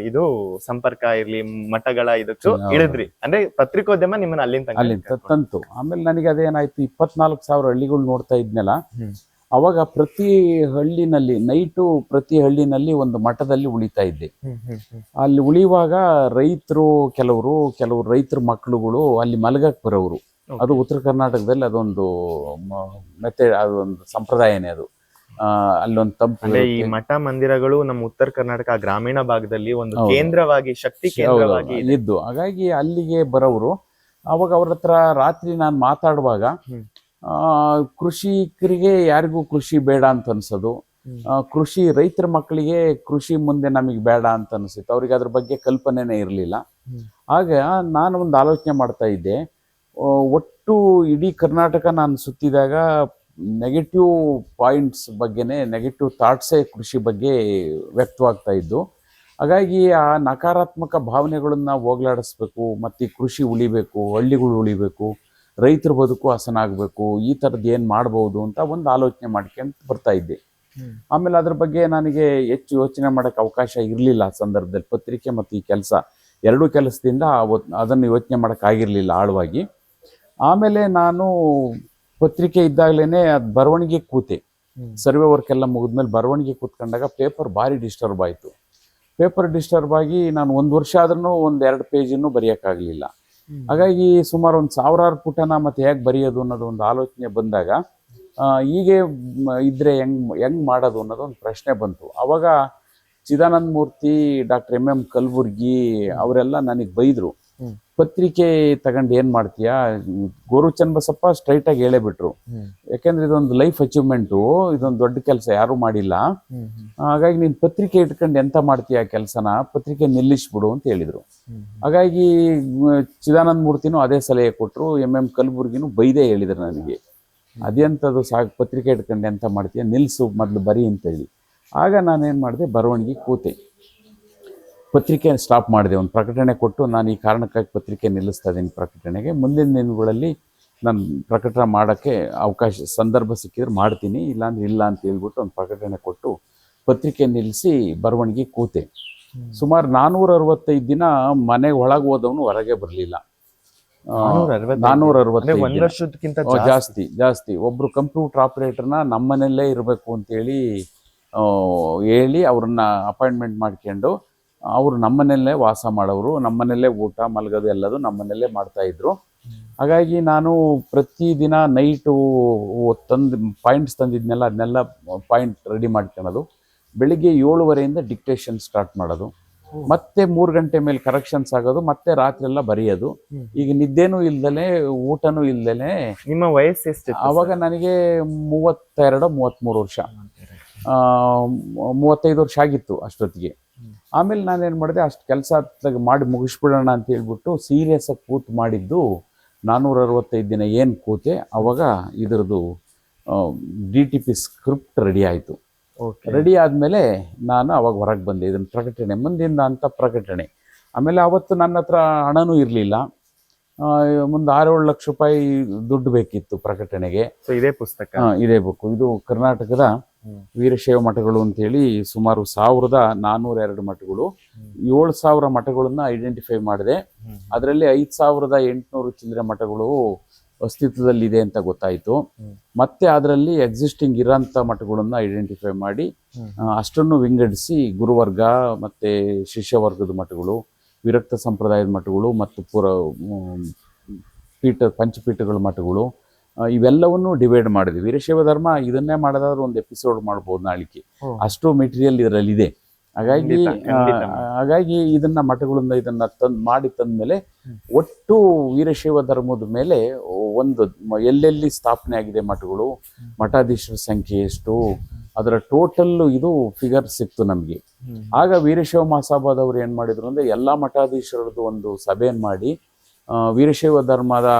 ಇದು ಸಂಪರ್ಕ ಇರ್ಲಿ, ಮಠಗಳ ಇದಕ್ಕೂ ಇಳಿದ್ರಿ, ಅಂದ್ರೆ ಪತ್ರಿಕೋದ್ಯಮ ನಿಮ್ಮನ್ನ ಅಲ್ಲಿಂದ ತಂತು. ಆಮೇಲೆ ನನಗೆ ಅದೇನಾಯ್ತು, 24,000 ಹಳ್ಳಿಗಳು ನೋಡ್ತಾ ಇದ್ನಲ್ಲ, ಅವಾಗ ಪ್ರತಿ ಹಳ್ಳಿನಲ್ಲಿ ನೈಟು ಪ್ರತಿ ಹಳ್ಳಿನಲ್ಲಿ ಒಂದು ಮಠದಲ್ಲಿ ಉಳಿತಾ ಇದ್ದೆ. ಅಲ್ಲಿ ಉಳಿಯುವಾಗ ಕೆಲವರು ರೈತರ ಮಕ್ಕಳುಗಳು ಅಲ್ಲಿ ಮಲಗಕ್ಕೆ ಬರೋರು. ಅದು ಉತ್ತರ ಕರ್ನಾಟಕದಲ್ಲಿ ಅದೊಂದು ಅದೊಂದು ಸಂಪ್ರದಾಯನೇ ಅದು. ಅಲ್ಲೊಂದು ತಂಪು. ಈ ಮಠ ಮಂದಿರಗಳು ನಮ್ಮ ಉತ್ತರ ಕರ್ನಾಟಕ ಗ್ರಾಮೀಣ ಭಾಗದಲ್ಲಿ ಒಂದು ಕೇಂದ್ರವಾಗಿ, ಶಕ್ತಿ ಕೇಂದ್ರವಾಗಿ ಇದ್ದು, ಹಾಗಾಗಿ ಅಲ್ಲಿಗೆ ಬರೋರು. ಅವಾಗ ಅವ್ರ ಹತ್ರ ರಾತ್ರಿ ನಾನು ಮಾತಾಡುವಾಗ ಕೃಷಿಕರಿಗೆ ಯಾರಿಗೂ ಕೃಷಿ ಬೇಡ ಅಂತ ಅನ್ಸೋದು, ರೈತರ ಮಕ್ಕಳಿಗೆ ಕೃಷಿ ಮುಂದೆ ನಮಗೆ ಬೇಡ ಅಂತ ಅನಿಸಿತ್ತು. ಅವ್ರಿಗೆ ಅದ್ರ ಬಗ್ಗೆ ಕಲ್ಪನೆನೇ ಇರಲಿಲ್ಲ. ಆಗ ನಾನು ಒಂದು ಆಲೋಚನೆ ಮಾಡ್ತಾ ಇದ್ದೆ, ಒಟ್ಟು ಇಡೀ ಕರ್ನಾಟಕ ನಾನು ಸುತ್ತಿದಾಗ ನೆಗೆಟಿವ್ ಪಾಯಿಂಟ್ಸ್ ಬಗ್ಗೆನೇ, ನೆಗೆಟಿವ್ ಥಾಟ್ಸೇ ಕೃಷಿ ಬಗ್ಗೆ ವ್ಯಕ್ತವಾಗ್ತಾ ಇದ್ದು. ಹಾಗಾಗಿ ಆ ನಕಾರಾತ್ಮಕ ಭಾವನೆಗಳನ್ನ ಹೋಗ್ಲಾಡಿಸ್ಬೇಕು, ಮತ್ತು ಕೃಷಿ ಉಳಿಬೇಕು, ಹಳ್ಳಿಗಳು ಉಳಿಬೇಕು, ರೈತರ ಬದುಕು ಹಸನಾಗಬೇಕು, ಈ ಥರದ್ದು ಏನು ಮಾಡ್ಬೋದು ಅಂತ ಒಂದು ಆಲೋಚನೆ ಮಾಡ್ಕೊಂಡು ಬರ್ತಾ ಇದ್ದೆ. ಆಮೇಲೆ ಅದ್ರ ಬಗ್ಗೆ ನನಗೆ ಹೆಚ್ಚು ಯೋಚನೆ ಮಾಡೋಕ್ಕೆ ಅವಕಾಶ ಇರಲಿಲ್ಲ ಆ ಸಂದರ್ಭದಲ್ಲಿ. ಪತ್ರಿಕೆ ಮತ್ತು ಈ ಕೆಲಸ 2 ಕೆಲಸದಿಂದ ಅದನ್ನು ಯೋಚನೆ ಮಾಡೋಕ್ಕಾಗಿರಲಿಲ್ಲ ಆಳವಾಗಿ. ಆಮೇಲೆ ನಾನು ಪತ್ರಿಕೆ ಇದ್ದಾಗಲೇ ಅದು ಬರವಣಿಗೆ ಕೂತೆ. ಸರ್ವೆ ವರ್ಕ್ ಎಲ್ಲ ಮುಗಿದ್ಮೇಲೆ ಬರವಣಿಗೆ ಕೂತ್ಕೊಂಡಾಗ ಪೇಪರ್ ಭಾರಿ ಡಿಸ್ಟರ್ಬ್ ಆಯಿತು. ಪೇಪರ್ ಡಿಸ್ಟರ್ಬ್ ಆಗಿ ನಾನು 1 ವರ್ಷ ಆದ್ರೂ 1-2 ಪೇಜನ್ನು ಬರೆಯೋಕ್ಕಾಗಲಿಲ್ಲ. ಹಾಗಾಗಿ ಸುಮಾರು 1,000 ಪುಟನ ಮತ್ತೆ ಹೇಗೆ ಬರೆಯೋದು ಅನ್ನೋದು ಒಂದು ಆಲೋಚನೆ ಬಂದಾಗ, ಹೀಗೆ ಇದ್ರೆ ಹೆಂಗ್ ಮಾಡೋದು ಅನ್ನೋದು ಒಂದು ಪ್ರಶ್ನೆ ಬಂತು. ಅವಾಗ ಚಿದಾನಂದ ಮೂರ್ತಿ, ಡಾಕ್ಟರ್ MM ಕಲಬುರ್ಗಿ ಅವರೆಲ್ಲ ನನಗೆ ಬೈದರು, ಪತ್ರಿಕೆ ತಗೊಂಡು ಏನ್ ಮಾಡ್ತೀಯಾ? ಗೋರು ಚನ್ನಬಸಪ್ಪ ಸ್ಟ್ರೈಟ್ ಆಗಿ ಹೇಳೇ ಬಿಟ್ರು, ಯಾಕೆಂದ್ರೆ ಇದೊಂದು ಲೈಫ್ ಅಚೀವ್ಮೆಂಟು, ಇದೊಂದು ದೊಡ್ಡ ಕೆಲಸ ಯಾರು ಮಾಡಿಲ್ಲ, ಹಾಗಾಗಿ ನೀನ್ ಪತ್ರಿಕೆ ಇಟ್ಕೊಂಡು ಎಂತ ಮಾಡ್ತೀಯ ಕೆಲಸನ, ಪತ್ರಿಕೆ ನಿಲ್ಲಿಸ್ಬಿಡು ಅಂತ ಹೇಳಿದ್ರು. ಹಾಗಾಗಿ ಚಿದಾನಂದ ಮೂರ್ತಿನೂ ಅದೇ ಸಲಹೆ ಕೊಟ್ಟರು, MM ಕಲಬುರ್ಗಿನೂ ಬೈದೇ ಹೇಳಿದ್ರು ನನಗೆ. ಅದೆಂಥದ್ದು ಪತ್ರಿಕೆ ಇಟ್ಕೊಂಡೆ ಅಂತ ಮಾಡ್ತೀಯ, ನಿಲ್ಲಿಸು ಮೊದಲು ಬರಿ ಅಂತೇಳಿ. ಆಗ ನಾನೇನು ಮಾಡಿದೆ, ಬರವಣಿಗೆ ಕೂತೆ, ಪತ್ರಿಕೆ ಸ್ಟಾಪ್ ಮಾಡಿದೆ. ಒಂದು ಪ್ರಕಟಣೆ ಕೊಟ್ಟು, ನಾನು ಈ ಕಾರಣಕ್ಕಾಗಿ ಪತ್ರಿಕೆ ನಿಲ್ಲಿಸ್ತಾ ಇದ್ದೀನಿ ಪ್ರಕಟಣೆಗೆ, ಮುಂದಿನ ದಿನಗಳಲ್ಲಿ ನಾನು ಪ್ರಕಟಣೆ ಮಾಡೋಕ್ಕೆ ಅವಕಾಶ ಸಂದರ್ಭ ಸಿಕ್ಕಿದ್ರೆ ಮಾಡ್ತೀನಿ, ಇಲ್ಲಾಂದ್ರೆ ಇಲ್ಲ ಅಂತ ಹೇಳ್ಬಿಟ್ಟು ಒಂದು ಪ್ರಕಟಣೆ ಕೊಟ್ಟು ಪತ್ರಿಕೆ ನಿಲ್ಲಿಸಿ ಬರವಣಿಗೆ ಕೂತೆ. ಸುಮಾರು 465 ದಿನ ಮನೆಗೆ ಒಳಗೆ ಹೋದವನು ಹೊರಗೆ ಬರಲಿಲ್ಲ. 465 ಜಾಸ್ತಿ. ಒಬ್ರು ಕಂಪ್ಯೂಟರ್ ಆಪರೇಟರ್ನ ನಮ್ಮನೆಯಲ್ಲೇ ಇರಬೇಕು ಅಂತೇಳಿ ಹೇಳಿ ಅವ್ರನ್ನ ಅಪಾಯಿಂಟ್ಮೆಂಟ್ ಮಾಡ್ಕೊಂಡು ಅವರು ನಮ್ಮನೆಯಲ್ಲೇ ವಾಸ ಮಾಡೋರು, ನಮ್ಮನೆಯಲ್ಲೇ ಊಟ ಮಲಗೋದು ಎಲ್ಲದು ನಮ್ಮನೆಯಲ್ಲೇ ಮಾಡ್ತಾಯಿದ್ರು. ಹಾಗಾಗಿ ನಾನು ಪ್ರತಿದಿನ ನೈಟು ಪಾಯಿಂಟ್ಸ್ ತಂದಿದ್ನೆಲ್ಲ ಅದನ್ನೆಲ್ಲ ಪಾಯಿಂಟ್ ರೆಡಿ ಮಾಡ್ಕೊಳ್ಳೋದು, ಬೆಳಿಗ್ಗೆ 7:30 ಡಿಕ್ಟೇಷನ್ ಸ್ಟಾರ್ಟ್ ಮಾಡೋದು, ಮತ್ತೆ 3 ಗಂಟೆ ಮೇಲೆ ಕರೆಕ್ಷನ್ಸ್ ಆಗೋದು, ಮತ್ತೆ ರಾತ್ರಿ ಎಲ್ಲ ಬರೆಯೋದು. ಈಗ ನಿದ್ದೆನೂ ಇಲ್ದಲೆ ಊಟನೂ ಇಲ್ದಲೆ. ನಿಮ್ಮ ವಯಸ್ಸು ಎಷ್ಟು? ಅವಾಗ ನನಗೆ 32-33 ವರ್ಷ, 35 ವರ್ಷ ಆಗಿತ್ತು ಅಷ್ಟೊತ್ತಿಗೆ. ಆಮೇಲೆ ನಾನೇನು ಮಾಡಿದೆ, ಅಷ್ಟು ಕೆಲಸ ಮಾಡಿ ಮುಗಿಸ್ಬಿಡೋಣ ಅಂತ ಹೇಳ್ಬಿಟ್ಟು ಸೀರಿಯಸ್ ಆಗಿ ಕೂತು ಮಾಡಿದ್ದು 465 ದಿನ ಏನು ಕೂತೆ. ಅವಾಗ ಇದರದ್ದು DTP ಸ್ಕ್ರಿಪ್ಟ್ ರೆಡಿ ಆಯಿತು. ರೆಡಿ ಆದಮೇಲೆ ನಾನು ಅವಾಗ ಹೊರಗೆ ಬಂದೆ, ಇದನ್ನು ಪ್ರಕಟಣೆ ಮುಂದಿನ ಅಂತ ಪ್ರಕಟಣೆ. ಆಮೇಲೆ ಅವತ್ತು ನನ್ನ ಹತ್ರ ಹಣನೂ ಇರಲಿಲ್ಲ, ಮುಂದೆ 6-7 ಲಕ್ಷ ರೂಪಾಯಿ ದುಡ್ಡು ಬೇಕಿತ್ತು ಪ್ರಕಟಣೆಗೆ. ಇದೇ ಪುಸ್ತಕ, ಇದೇ ಬುಕ್. ಇದು ಕರ್ನಾಟಕದ ವೀರಶೈವ ಮಠಗಳು ಅಂತೇಳಿ ಸುಮಾರು 1402 ಮಠಗಳು, 7,000 ಮಠಗಳನ್ನ ಐಡೆಂಟಿಫೈ ಮಾಡಿದೆ. ಅದರಲ್ಲಿ 5,800 ಚಿಲ್ಲರೆ ಮಠಗಳು ಅಸ್ತಿತ್ವದಲ್ಲಿದೆ ಅಂತ ಗೊತ್ತಾಯಿತು. ಮತ್ತೆ ಅದರಲ್ಲಿ ಎಕ್ಸಿಸ್ಟಿಂಗ್ ಇರೋಂಥ ಮಠಗಳನ್ನ ಐಡೆಂಟಿಫೈ ಮಾಡಿ ಅಷ್ಟನ್ನು ವಿಂಗಡಿಸಿ ಗುರುವರ್ಗ ಮತ್ತು ಶಿಷ್ಯವರ್ಗದ ಮಠಗಳು, ವಿರಕ್ತ ಸಂಪ್ರದಾಯದ ಮಠಗಳು ಮತ್ತು ಪಂಚಪೀಠಗಳ ಮಠಗಳು, ಇವೆಲ್ಲವನ್ನು ಡಿವೈಡ್ ಮಾಡಿದ್ವಿ. ವೀರಶೈವ ಧರ್ಮ ಇದನ್ನೇ ಮಾಡೋದಾದ್ರೆ ಒಂದು ಎಪಿಸೋಡ್ ಮಾಡ್ಬೋದು ನಾಳಿಕೆ, ಅಷ್ಟು ಮೆಟೀರಿಯಲ್ ಇದರಲ್ಲಿದೆ. ಹಾಗಾಗಿ ಇದನ್ನ ಮಠಗಳಿಂದ ಇದನ್ನ ತಂದ್ಮೇಲೆ ಒಟ್ಟು ವೀರಶೈವ ಧರ್ಮದ ಮೇಲೆ ಒಂದು ಎಲ್ಲೆಲ್ಲಿ ಸ್ಥಾಪನೆ ಆಗಿದೆ ಮಠಗಳು, ಮಠಾಧೀಶರ ಸಂಖ್ಯೆ ಎಷ್ಟು, ಅದರ ಟೋಟಲ್ ಇದು ಫಿಗರ್ ಸಿಕ್ತು ನಮಗೆ. ಆಗ ವೀರಶೈವ ಮಹಾಸಭಾದವ್ರು ಏನು ಮಾಡಿದ್ರು ಅಂದರೆ, ಎಲ್ಲ ಮಠಾಧೀಶರದ್ದು ಒಂದು ಸಭೆಯನ್ನು ಮಾಡಿ ವೀರಶೈವ ಧರ್ಮದ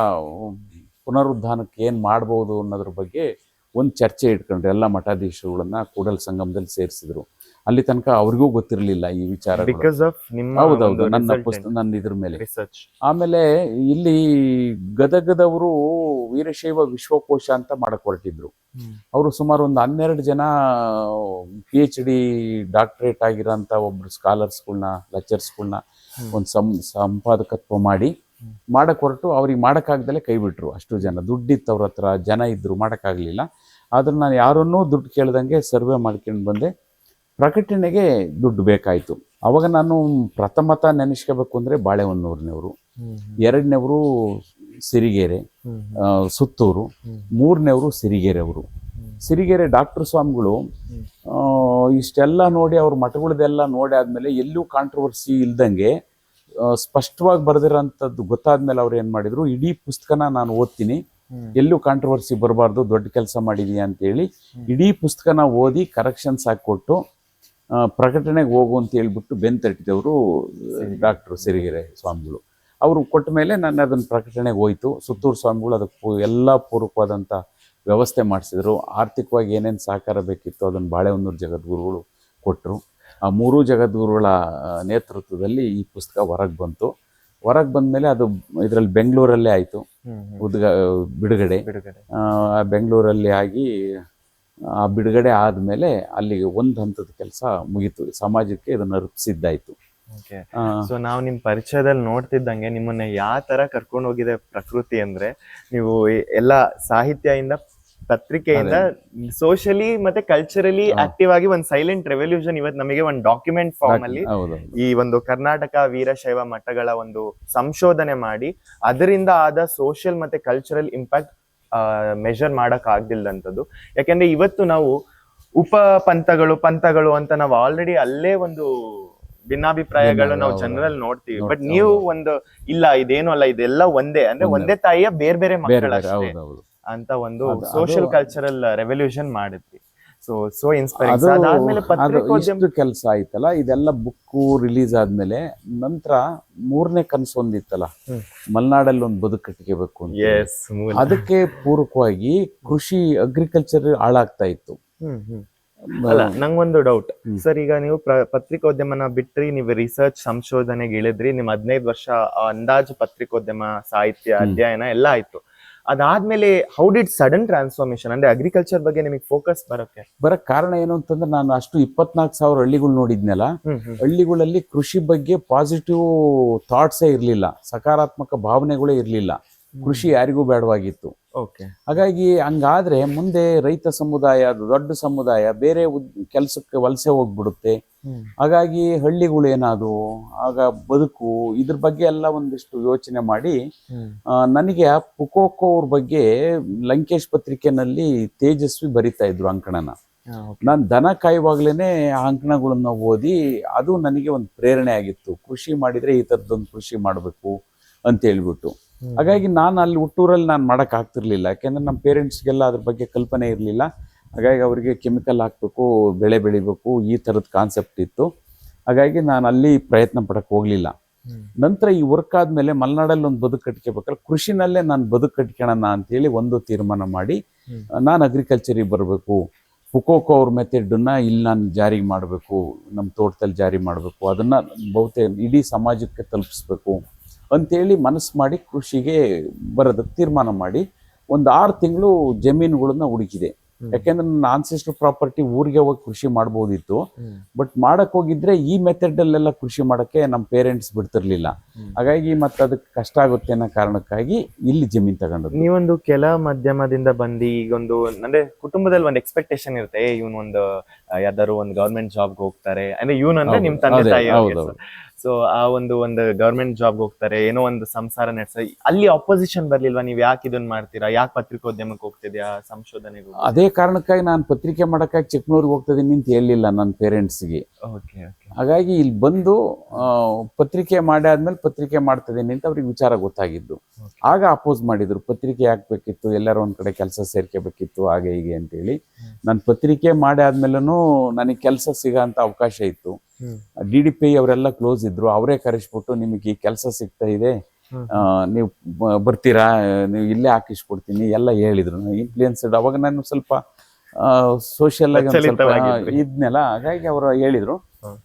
ಪುನರುದ್ಧಾನಕ್ಕೆ ಏನು ಮಾಡ್ಬೋದು ಅನ್ನೋದ್ರ ಬಗ್ಗೆ ಒಂದು ಚರ್ಚೆ ಇಟ್ಕೊಂಡ್ರೆ ಎಲ್ಲ ಮಠಾಧೀಶರುಗಳನ್ನ ಕೂಡಲ ಸಂಗಮದಲ್ಲಿ ಸೇರಿಸಿದ್ರು. ಅಲ್ಲಿ ತನಕ ಅವ್ರಿಗೂ ಗೊತ್ತಿರಲಿಲ್ಲ ಈ ವಿಚಾರ. ಹೌದೌದು, ನನ್ನ ಇದ್ರ ಮೇಲೆ. ಆಮೇಲೆ ಇಲ್ಲಿ ಗದಗದವರು ವೀರಶೈವ ವಿಶ್ವಕೋಶ ಅಂತ ಮಾಡಕ್ ಹೊರಟಿದ್ರು. ಅವರು ಸುಮಾರು ಒಂದು 12 ಜನ PhD ಡಾಕ್ಟರೇಟ್ ಆಗಿರೋಂಥ ಒಬ್ರು ಸ್ಕಾಲರ್ಸ್ಗಳನ್ನ, ಲೆಕ್ಚರ್ಸ್ಗಳನ್ನ ಒಂದು ಸಂಪಾದಕತ್ವ ಮಾಡಕ್ ಹೊರಟು ಅವ್ರಿಗೆ ಮಾಡೋಕ್ಕಾಗ್ದಲೇ ಕೈ ಬಿಟ್ರು. ಅಷ್ಟು ಜನ ದುಡ್ಡಿತ್ತು ಅವ್ರ ಹತ್ರ, ಜನ ಇದ್ರು, ಮಾಡೋಕ್ಕಾಗಲಿಲ್ಲ. ಆದ್ರೆ ನಾನು ಯಾರನ್ನೂ ದುಡ್ಡು ಕೇಳ್ದಂಗೆ ಸರ್ವೆ ಮಾಡ್ಕೊಂಡು ಬಂದೆ. ಪ್ರಕಟಣೆಗೆ ದುಡ್ಡು ಬೇಕಾಯಿತು. ಅವಾಗ ನಾನು ಪ್ರಥಮತ ನೆನೆಸ್ಕೋಬೇಕು ಅಂದರೆ ಬಾಳೆಹೊನ್ನೂರಿನವರು, 2ನೇವರು ಸಿರಿಗೆರೆ ಸುತ್ತೂರು, 3ನೇವರು ಸಿರಿಗೆರೆ ಅವರು. ಸಿರಿಗೆರೆ ಡಾಕ್ಟರ್ ಸ್ವಾಮಿಗಳು ಇಷ್ಟೆಲ್ಲ ನೋಡಿ, ಅವ್ರ ಮಠಗಳದೆಲ್ಲ ನೋಡಿ ಆದಮೇಲೆ ಎಲ್ಲೂ ಕಾಂಟ್ರವರ್ಸಿ ಇಲ್ದಂಗೆ ಸ್ಪಷ್ಟವಾಗಿ ಬರೆದಿರೋಂಥದ್ದು ಗೊತ್ತಾದ್ಮೇಲೆ ಅವ್ರು ಏನು ಮಾಡಿದ್ರು, ಇಡೀ ಪುಸ್ತಕನ ನಾನು ಓದ್ತೀನಿ, ಎಲ್ಲೂ ಕಾಂಟ್ರವರ್ಸಿ ಬರಬಾರ್ದು, ದೊಡ್ಡ ಕೆಲಸ ಮಾಡಿದೀಯ ಅಂತೇಳಿ ಇಡೀ ಪುಸ್ತಕನ ಓದಿ ಕರೆಕ್ಷನ್ಸ್ ಹಾಕಿಕೊಟ್ಟು ಪ್ರಕಟಣೆಗೆ ಹೋಗು ಅಂತ ಹೇಳ್ಬಿಟ್ಟು ಬೆಂತಟ್ಟಿದವರು ಡಾಕ್ಟರ್ ಸಿರಿಗೆರೆ ಸ್ವಾಮಿಗಳು. ಅವರು ಕೊಟ್ಟ ಮೇಲೆ ನಾನು ಅದನ್ನು ಪ್ರಕಟಣೆಗೆ ಹೋಯ್ತು. ಸುತ್ತೂರು ಸ್ವಾಮಿಗಳು ಅದಕ್ಕೆ ಎಲ್ಲ ಪೂರಕವಾದಂಥ ವ್ಯವಸ್ಥೆ ಮಾಡಿಸಿದ್ರು. ಆರ್ಥಿಕವಾಗಿ ಏನೇನು ಸಹಕಾರ ಬೇಕಿತ್ತು ಅದನ್ನು ಬಾಳೆಹೊನ್ನೂರು ಜಗದ್ಗುರುಗಳು ಕೊಟ್ಟರು. ಆ 3 ಜಗದ್ಗುರುಗಳ ನೇತೃತ್ವದಲ್ಲಿ ಈ ಪುಸ್ತಕ ಹೊರಗೆ ಬಂತು. ಹೊರಗೆ ಬಂದಮೇಲೆ ಅದು ಇದರಲ್ಲಿ ಬೆಂಗಳೂರಲ್ಲೇ ಆಯಿತು ಬಿಡುಗಡೆ. ಬೆಂಗಳೂರಲ್ಲಿ ಆಗಿ ಆ ಬಿಡುಗಡೆ ಆದಮೇಲೆ ಅಲ್ಲಿಗೆ ಒಂದು ಹಂತದ ಕೆಲಸ ಮುಗೀತು, ಸಮಾಜಕ್ಕೆ ಇದನ್ನು ಅರ್ಪಿಸಿದ್ದಾಯಿತು. ಸೊ ನಾವು ನಿಮ್ಮ ಪರಿಚಯದಲ್ಲಿ ನೋಡ್ತಿದ್ದಂಗೆ ನಿಮ್ಮನ್ನ ಯಾವ ತರ ಕರ್ಕೊಂಡು ಹೋಗಿದೆ ಪ್ರಕೃತಿ ಅಂದ್ರೆ, ನೀವು ಎಲ್ಲ ಸಾಹಿತ್ಯದಿಂದ, ಪತ್ರಿಕೆಯಿಂದ, ಸೋಷಿಯಲಿ ಮತ್ತೆ ಕಲ್ಚರಲಿ ಆಕ್ಟಿವ್ ಆಗಿ ಒಂದು ಸೈಲೆಂಟ್ ರೆವಲ್ಯೂಷನ್ ಇವತ್ತು ನಮಗೆ ಒಂದು ಡಾಕ್ಯುಮೆಂಟ್ ಫಾರ್ಮ್ ಅಲ್ಲಿ ಈ ಒಂದು ಕರ್ನಾಟಕ ವೀರಶೈವ ಮಠಗಳ ಒಂದು ಸಂಶೋಧನೆ ಮಾಡಿ ಅದರಿಂದ ಆದ ಸೋಷಿಯಲ್ ಮತ್ತೆ ಕಲ್ಚರಲ್ ಇಂಪ್ಯಾಕ್ಟ್ ಮೆಜರ್ ಮಾಡಕ್ ಆಗ್ದಿಲ್ದಂಥದ್ದು. ಯಾಕೆಂದ್ರೆ ಇವತ್ತು ನಾವು ಪಂಥಗಳು ಅಂತ ನಾವು ಆಲ್ರೆಡಿ ಅಲ್ಲೇ ಒಂದು ಭಿನ್ನಾಭಿಪ್ರಾಯಗಳು ನಾವು ಜನರಲ್ಲಿ ನೋಡ್ತೀವಿ. ಬಟ್ ನೀವು ಒಂದು ಇಲ್ಲ, ಇದೇನು ಅಲ್ಲ, ಇದೆಲ್ಲ ಒಂದೇ, ಅಂದ್ರೆ ಒಂದೇ ತಾಯಿಯ ಬೇರೆ ಬೇರೆ ಮಕ್ಕಳ ಅಂತ ಒಂದು ಸೋಷಿಯಲ್ ಕಲ್ಚರಲ್ ರೆವಲ್ಯೂಷನ್ ಮಾಡಿದ್ವಿ. So inspiring. ಅದಾದ್ಮೇಲೆ ಪತ್ರಿಕೋದ್ಯಮ ಇಷ್ಟು ಕೆಲಸ ಆಯ್ತಲ್ಲ, ಇದೆಲ್ಲ ಬುಕ್ಕು ರಿಲೀಸ್ ಆದ್ಮೇಲೆ ನಂತರ 3ನೇ ಕನಸು ಒಂದಿತ್ತಲ್ಲ, ಮಲೆನಾಡಲ್ಲಿ ಒಂದು ಬದುಕು ಕಟ್ಟಿಗೆಬೇಕು ಅಂತ. ಎಸ್, ಅದಕ್ಕೆ ಪೂರಕವಾಗಿ ಕೃಷಿ ಅಗ್ರಿಕಲ್ಚರ್ ಹಾಳಾಗ್ತಾ ಇತ್ತು. ಅಲ್ಲ, ನಂಗೊಂದು ಡೌಟ್ ಸರ್. ಈಗ ನೀವು ಪತ್ರಿಕೋದ್ಯಮನ ಬಿಟ್ರಿ, ನೀವು ರಿಸರ್ಚ್ ಸಂಶೋಧನೆಗೆ ಇಳಿದ್ರಿ, ನಿಮ್ 15 ವರ್ಷ ಅಂದಾಜು ಪತ್ರಿಕೋದ್ಯಮ, ಸಾಹಿತ್ಯ, ಅಧ್ಯಯನ ಎಲ್ಲ ಆಯ್ತು. ಅದಾದ್ಮೇಲೆ ಹೌ ಡಿಡ್ ಸಡನ್ ಟ್ರಾನ್ಸ್ಫಾರ್ಮೇಶನ್, ಅಂದ್ರೆ ಅಗ್ರಿಕಲ್ಚರ್ ಬಗ್ಗೆ ನಿಮಗೆ ಫೋಕಸ್ ಬರಕ್ ಕಾರಣ ಏನು ಅಂತಂದ್ರೆ, ನಾನು ಅಷ್ಟು 24,000 ಹಳ್ಳಿಗಳು ನೋಡಿದ್ನಲ್ಲ, ಹಳ್ಳಿಗಳಲ್ಲಿ ಕೃಷಿ ಬಗ್ಗೆ ಪಾಸಿಟಿವ್ ಥಾಟ್ಸೇ ಇರ್ಲಿಲ್ಲ, ಸಕಾರಾತ್ಮಕ ಭಾವನೆಗಳೇ ಇರ್ಲಿಲ್ಲ. ಕೃಷಿ ಯಾರಿಗೂ ಬೇಡವಾಗಿತ್ತು. ಹಾಗಾಗಿ ಹಂಗಾದ್ರೆ ಮುಂದೆ ರೈತ ಸಮುದಾಯ, ದೊಡ್ಡ ಸಮುದಾಯ ಬೇರೆ ಕೆಲಸಕ್ಕೆ ವಲಸೆ ಹೋಗ್ಬಿಡುತ್ತೆ. ಹಾಗಾಗಿ ಹಳ್ಳಿಗಳು ಏನಾದ್ರು ಆಗ ಬದುಕು, ಇದ್ರ ಬಗ್ಗೆ ಎಲ್ಲ ಒಂದಿಷ್ಟು ಯೋಚನೆ ಮಾಡಿ ನನಗೆ ಪುಕೋಕೋ ಅವ್ರ ಬಗ್ಗೆ ಲಂಕೇಶ್ ಪತ್ರಿಕೆನಲ್ಲಿ ತೇಜಸ್ವಿ ಬರಿತಾ ಇದ್ರು ಅಂಕಣನ. ನಾನು ದನ ಕಾಯುವಾಗ್ಲೇನೆ ಆ ಅಂಕಣಗಳನ್ನ ಓದಿ ಅದು ನನಗೆ ಒಂದು ಪ್ರೇರಣೆ ಆಗಿತ್ತು. ಕೃಷಿ ಮಾಡಿದ್ರೆ ಈ ಥರದೊಂದು ಕೃಷಿ ಮಾಡಬೇಕು ಅಂತ ಹೇಳ್ಬಿಟ್ಟು. ಹಾಗಾಗಿ ನಾನು ಅಲ್ಲಿ ಹುಟ್ಟೂರಲ್ಲಿ ನಾನು ಮಾಡಕ್ ಆಗ್ತಿರ್ಲಿಲ್ಲ, ಯಾಕೆಂದ್ರೆ ನಮ್ಮ ಪೇರೆಂಟ್ಸ್ಗೆಲ್ಲ ಅದ್ರ ಬಗ್ಗೆ ಕಲ್ಪನೆ ಇರಲಿಲ್ಲ. ಹಾಗಾಗಿ ಅವರಿಗೆ ಕೆಮಿಕಲ್ ಹಾಕ್ಬೇಕು, ಬೆಳೆ ಬೆಳಿಬೇಕು, ಈ ಥರದ ಕಾನ್ಸೆಪ್ಟ್ ಇತ್ತು. ಹಾಗಾಗಿ ನಾನು ಅಲ್ಲಿ ಪ್ರಯತ್ನ ಪಡಕ್ ಹೋಗ್ಲಿಲ್ಲ. ನಂತರ ಈ ವರ್ಕ್ ಆದ್ಮೇಲೆ ಮಲೆನಾಡಲ್ಲಿ ಒಂದು ಬದುಕು ಕಟ್ಕೋಬೇಕಾದ್ರೆ ಕೃಷಿನಲ್ಲೇ ನಾನು ಬದುಕು ಕಟ್ಕೊಳ್ಳೋಣ ಅಂತೇಳಿ ಒಂದು ತೀರ್ಮಾನ ಮಾಡಿ ನಾನು ಅಗ್ರಿಕಲ್ಚರಿಗೆ ಬರಬೇಕು, ಪುಕೋಕೋ ಅವ್ರ ಮೆಥಡನ್ನ ಇಲ್ಲಿ ನಾನು ಜಾರಿಗೆ ಮಾಡಬೇಕು, ನಮ್ಮ ತೋಟದಲ್ಲಿ ಜಾರಿ ಮಾಡಬೇಕು, ಅದನ್ನ ಬಹುತೇಕ ಇಡೀ ಸಮಾಜಕ್ಕೆ ತಲುಪಿಸ್ಬೇಕು ಅಂತೇಳಿ ಮನಸ್ಸು ಮಾಡಿ ಕೃಷಿಗೆ ಬರೋದಕ್ಕೆ ತೀರ್ಮಾನ ಮಾಡಿ ಒಂದು 6 ತಿಂಗಳು ಜಮೀನುಗಳನ್ನ ಹುಡುಕಿದೆ. ಯಾಕೆಂದ್ರೆ ನನ್ನ ಆನ್ಸೆಸ್ಟರ್ ಪ್ರಾಪರ್ಟಿ ಊರಿಗೆ ಹೋಗಿ ಕೃಷಿ ಮಾಡ್ಬೋದಿತ್ತು, ಬಟ್ ಮಾಡಕ್ ಹೋಗಿದ್ರೆ ಈ ಮೆಥಡ್ ಅಲ್ಲೆಲ್ಲ ಕೃಷಿ ಮಾಡಕ್ಕೆ ನಮ್ಮ ಪೇರೆಂಟ್ಸ್ ಬಿಡ್ತಿರ್ಲಿಲ್ಲ. ಹಾಗಾಗಿ ಮತ್ತೆ ಅದಕ್ಕೆ ಕಷ್ಟ ಆಗುತ್ತೆ ಅನ್ನೋ ಕಾರಣಕ್ಕಾಗಿ ಇಲ್ಲಿ ಜಮೀನ್ ತಗೊಂಡದ್ದು. ನೀವೊಂದು ಕೆಲ ಮಾಧ್ಯಮದಿಂದ ಬಂದು ಈಗೊಂದು ಅಂದ್ರೆ ಕುಟುಂಬದಲ್ಲಿ ಒಂದು ಎಕ್ಸ್ಪೆಕ್ಟೇಷನ್ ಇರುತ್ತೆ, ಇವನ್ ಒಂದು ಯಾವ್ದಾದ್ರು ಒಂದು ಗವರ್ಮೆಂಟ್ ಜಾಬ್ಗೆ ಹೋಗ್ತಾರೆ ಅಂದ್ರೆ ಇವನ್ ಅಂದ್ರೆ ನಿಮ್ ತಂದೆ ತಾಯಿ. ಸೊ ಆ ಒಂದು ಗವರ್ಮೆಂಟ್ ಜಾಬ್ಗೆ ಹೋಗ್ತಾರೆ, ಏನೋ ಒಂದು ಸಂಸಾರ ನಡೆಸ. ಅಲ್ಲಿ ಅಪೋಸಿಷನ್ ಬರ್ಲಿಲ್ವಾ, ನೀವ್ ಯಾಕೆ ಇದನ್ನ ಮಾಡ್ತೀರಾ, ಯಾಕೆ ಪತ್ರಿಕೋದ್ಯಮಕ್ಕೆ ಹೋಗ್ತಿದ್ಯಾ, ಸಂಶೋಧನೆಗೆ? ಅದೇ ಕಾರಣಕ್ಕಾಗಿ ನಾನು ಪತ್ರಿಕೆ ಮಾಡಕ್ಕಾಗಿ ಚಿಕ್ಕನೂರಿಗೆ ಹೋಗ್ತಿದ್ದೀನಿ ಅಂತ ಹೇಳಿಲ್ಲ ನನ್ನ ಪೇರೆಂಟ್ಸ್ಗೆ. ಹಾಗಾಗಿ ಇಲ್ಲಿ ಬಂದು ಪತ್ರಿಕೆ ಮಾಡಾದ್ಮೇಲೆ ಪತ್ರಿಕೆ ಮಾಡ್ತಿದ್ದೀನಿ ಅಂತ ಅವ್ರಿಗೆ ವಿಚಾರ ಗೊತ್ತಾಗಿದ್ದು. ಆಗ ಅಪೋಸ್ ಮಾಡಿದ್ರು, ಪತ್ರಿಕೆ ಹಾಕ್ಬೇಕಿತ್ತು, ಎಲ್ಲರೂ ಒಂದ್ ಕಡೆ ಕೆಲಸ ಸೇರ್ಕೋಬೇಕಿತ್ತು, ಹಾಗೆ ಹೀಗೆ ಅಂತೇಳಿ. ನಾನು ಪತ್ರಿಕೆ ಮಾಡಿ ಆದ್ಮೇಲೂ ನನಗೆ ಕೆಲಸ ಸಿಗೋ ಅಂತ ಅವಕಾಶ ಇತ್ತು. DDP ಅವರೆಲ್ಲ ಕ್ಲೋಸ್ ಇದ್ರು, ಅವರೇ ಕರೆಸ್ಬಿಟ್ಟು ನಿಮಗೆ ಈ ಕೆಲಸ ಸಿಗ್ತಾ ಇದೆ, ನೀವು ಬರ್ತೀರಾ, ನೀವು ಇಲ್ಲೇ ಹಾಕಿಸ್ಕೊಡ್ತೀನಿ ಎಲ್ಲ ಹೇಳಿದ್ರು. ಇನ್ಫ್ಲೂಯೆನ್ಸ್ಡ್ ಅವಾಗ ನಾನು ಸ್ವಲ್ಪ ಸೋಷಿಯಲ್ ಆಗಿ ಇದ್ನೆಲ್ಲ, ಹಾಗಾಗಿ ಅವರು ಹೇಳಿದ್ರು.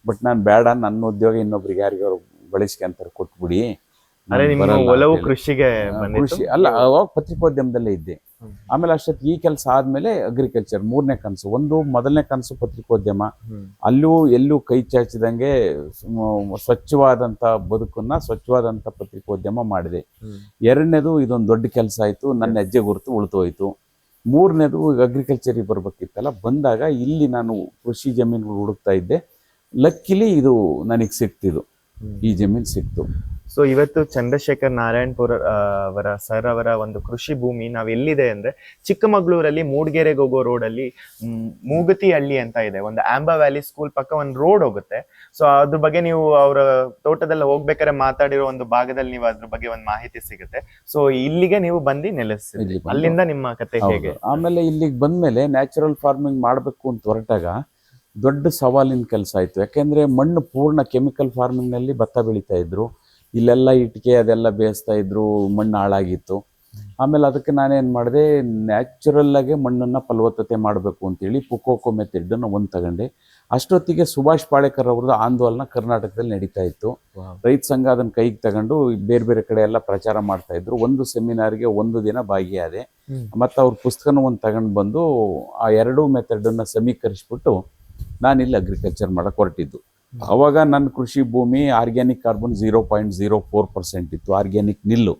ಬಟ್ ನಾನು ಬೇಡ, ನನ್ನ ಉದ್ಯೋಗ ಇನ್ನೊಬ್ರಿಗೆ ಯಾರಿಗಾರು ಬಳಸ್ಕೊಂತಾರೆ, ಕೊಟ್ಬಿಡಿ. ಕೃಷಿಗೆ ಕೃಷಿ ಅಲ್ಲ, ಅವಾಗ ಪತ್ರಿಕೋದ್ಯಮದಲ್ಲೇ ಇದ್ದೆ. ಆಮೇಲೆ ಅಷ್ಟೊತ್ತಿಗೆ ಈ ಕೆಲಸ ಆದ್ಮೇಲೆ ಅಗ್ರಿಕಲ್ಚರ್ 3ನೇ ಕನಸು. ಮೊದಲನೇ ಕನಸು ಪತ್ರಿಕೋದ್ಯಮ, ಅಲ್ಲೂ ಎಲ್ಲೂ ಕೈ ಚಾಚಿದಂಗೆ ಸ್ವಚ್ಛವಾದಂತ ಬದುಕನ್ನ, ಸ್ವಚ್ಛವಾದಂತ ಪತ್ರಿಕೋದ್ಯಮ ಮಾಡಿದೆ. 2ನೇದು ಇದೊಂದು ದೊಡ್ಡ ಕೆಲಸ ಆಯ್ತು, ನನ್ನ ಹೆಜ್ಜೆ ಗುರುತು ಉಳಿತೋಯ್ತು. 3ನೇದು ಅಗ್ರಿಕಲ್ಚರಿಗೆ ಬರ್ಬೇಕಿತ್ತಲ್ಲ, ಬಂದಾಗ ಇಲ್ಲಿ ನಾನು ಕೃಷಿ ಜಮೀನುಗಳು ಹುಡುಕ್ತಾ ಇದ್ದೆ. ಲಕ್ಕಿಲಿ ಇದು ನನಗೆ ಸಿಕ್ತಿದ್ದು, ಈ ಜಮೀನು ಸಿಕ್ತು. ಸೊ ಇವತ್ತು ಚಂದ್ರಶೇಖರ್ ನಾರಾಯಣಪುರ ಅವರ ಒಂದು ಕೃಷಿ ಭೂಮಿ ನಾವ್ ಎಲ್ಲಿದೆ ಅಂದ್ರೆ ಚಿಕ್ಕಮಗಳೂರಲ್ಲಿ ಮೂಡ್ಗೆರೆಗೆ ಹೋಗೋ ರೋಡ್ ಅಲ್ಲಿ ಮೂಗತಿ ಹಳ್ಳಿ ಅಂತ ಇದೆ, ಒಂದು ಆಂಬಾ ವ್ಯಾಲಿ ಸ್ಕೂಲ್ ಪಕ್ಕ ಒಂದು ರೋಡ್ ಹೋಗುತ್ತೆ. ಸೊ ಅದ್ರ ಬಗ್ಗೆ ನೀವು ಅವರ ತೋಟದಲ್ಲಿ ಹೋಗ್ಬೇಕಾದ್ರೆ ಮಾತಾಡಿರೋ ಒಂದು ಭಾಗದಲ್ಲಿ ನೀವು ಅದ್ರ ಬಗ್ಗೆ ಒಂದು ಮಾಹಿತಿ ಸಿಗುತ್ತೆ. ಸೊ ಇಲ್ಲಿಗೆ ನೀವು ಬಂದು ನೆಲೆಸಿದ್ರಿ, ಅಲ್ಲಿಂದ ನಿಮ್ಮ ಕತೆ ಹೇಗೆ? ಆಮೇಲೆ ಇಲ್ಲಿಗೆ ಬಂದ್ಮೇಲೆ ನ್ಯಾಚುರಲ್ ಫಾರ್ಮಿಂಗ್ ಮಾಡ್ಬೇಕು ಅಂತ ಹೊರಟಾಗ ದೊಡ್ಡ ಸವಾಲಿನ ಕೆಲಸ ಆಯ್ತು. ಯಾಕೆಂದ್ರೆ ಮಣ್ಣು ಪೂರ್ಣ ಕೆಮಿಕಲ್ ಫಾರ್ಮಿಂಗ್ ನಲ್ಲಿ ಭತ್ತ ಬೆಳೀತಾ ಇದ್ರು, ಇಲ್ಲೆಲ್ಲ ಇಟ್ಟಿಗೆ ಅದೆಲ್ಲ ಬೇಯಿಸ್ತಾ ಇದ್ರು, ಮಣ್ಣು ಹಾಳಾಗಿತ್ತು. ಆಮೇಲೆ ಅದಕ್ಕೆ ನಾನೇನು ಮಾಡಿದೆ, ನ್ಯಾಚುರಲ್ ಆಗಿ ಮಣ್ಣನ್ನು ಫಲವತ್ತತೆ ಮಾಡಬೇಕು ಅಂತೇಳಿ ಪುಕೋಕೋ ಮೆಥಡನ್ನು ಒಂದು ತಗೊಂಡೆ. ಅಷ್ಟೊತ್ತಿಗೆ ಸುಭಾಷ್ ಪಾಳೇಕರ್ ಅವ್ರದ್ದು ಆಂದೋಲನ ಕರ್ನಾಟಕದಲ್ಲಿ ನಡೀತಾ ಇತ್ತು. ರೈತ ಸಂಘ ಅದನ್ನು ಕೈಗೆ ತಗೊಂಡು ಬೇರೆ ಬೇರೆ ಕಡೆ ಎಲ್ಲ ಪ್ರಚಾರ ಮಾಡ್ತಾ ಇದ್ರು. ಒಂದು ಸೆಮಿನಾರ್ಗೆ 1 ದಿನ ಭಾಗಿಯಾದೆ. ಮತ್ತು ಅವ್ರ ಪುಸ್ತಕನ ಒಂದು ತಗೊಂಡು ಬಂದು ಆ 2 ಮೆಥಡನ್ನು ಸಮೀಕರಿಸ್ಬಿಟ್ಟು ನಾನಿಲ್ಲಿ ಅಗ್ರಿಕಲ್ಚರ್ ಮಾಡಕ್ಕೆ ಹೊರಟಿದ್ದು. ಅವಾಗ ನನ್ನ ಕೃಷಿ ಭೂಮಿ ಆರ್ಗ್ಯಾನಿಕ್ ಕಾರ್ಬನ್ 0.04% ಇತ್ತು. ಆರ್ಗ್ಯಾನಿಕ್ ನಿಲ್ಲು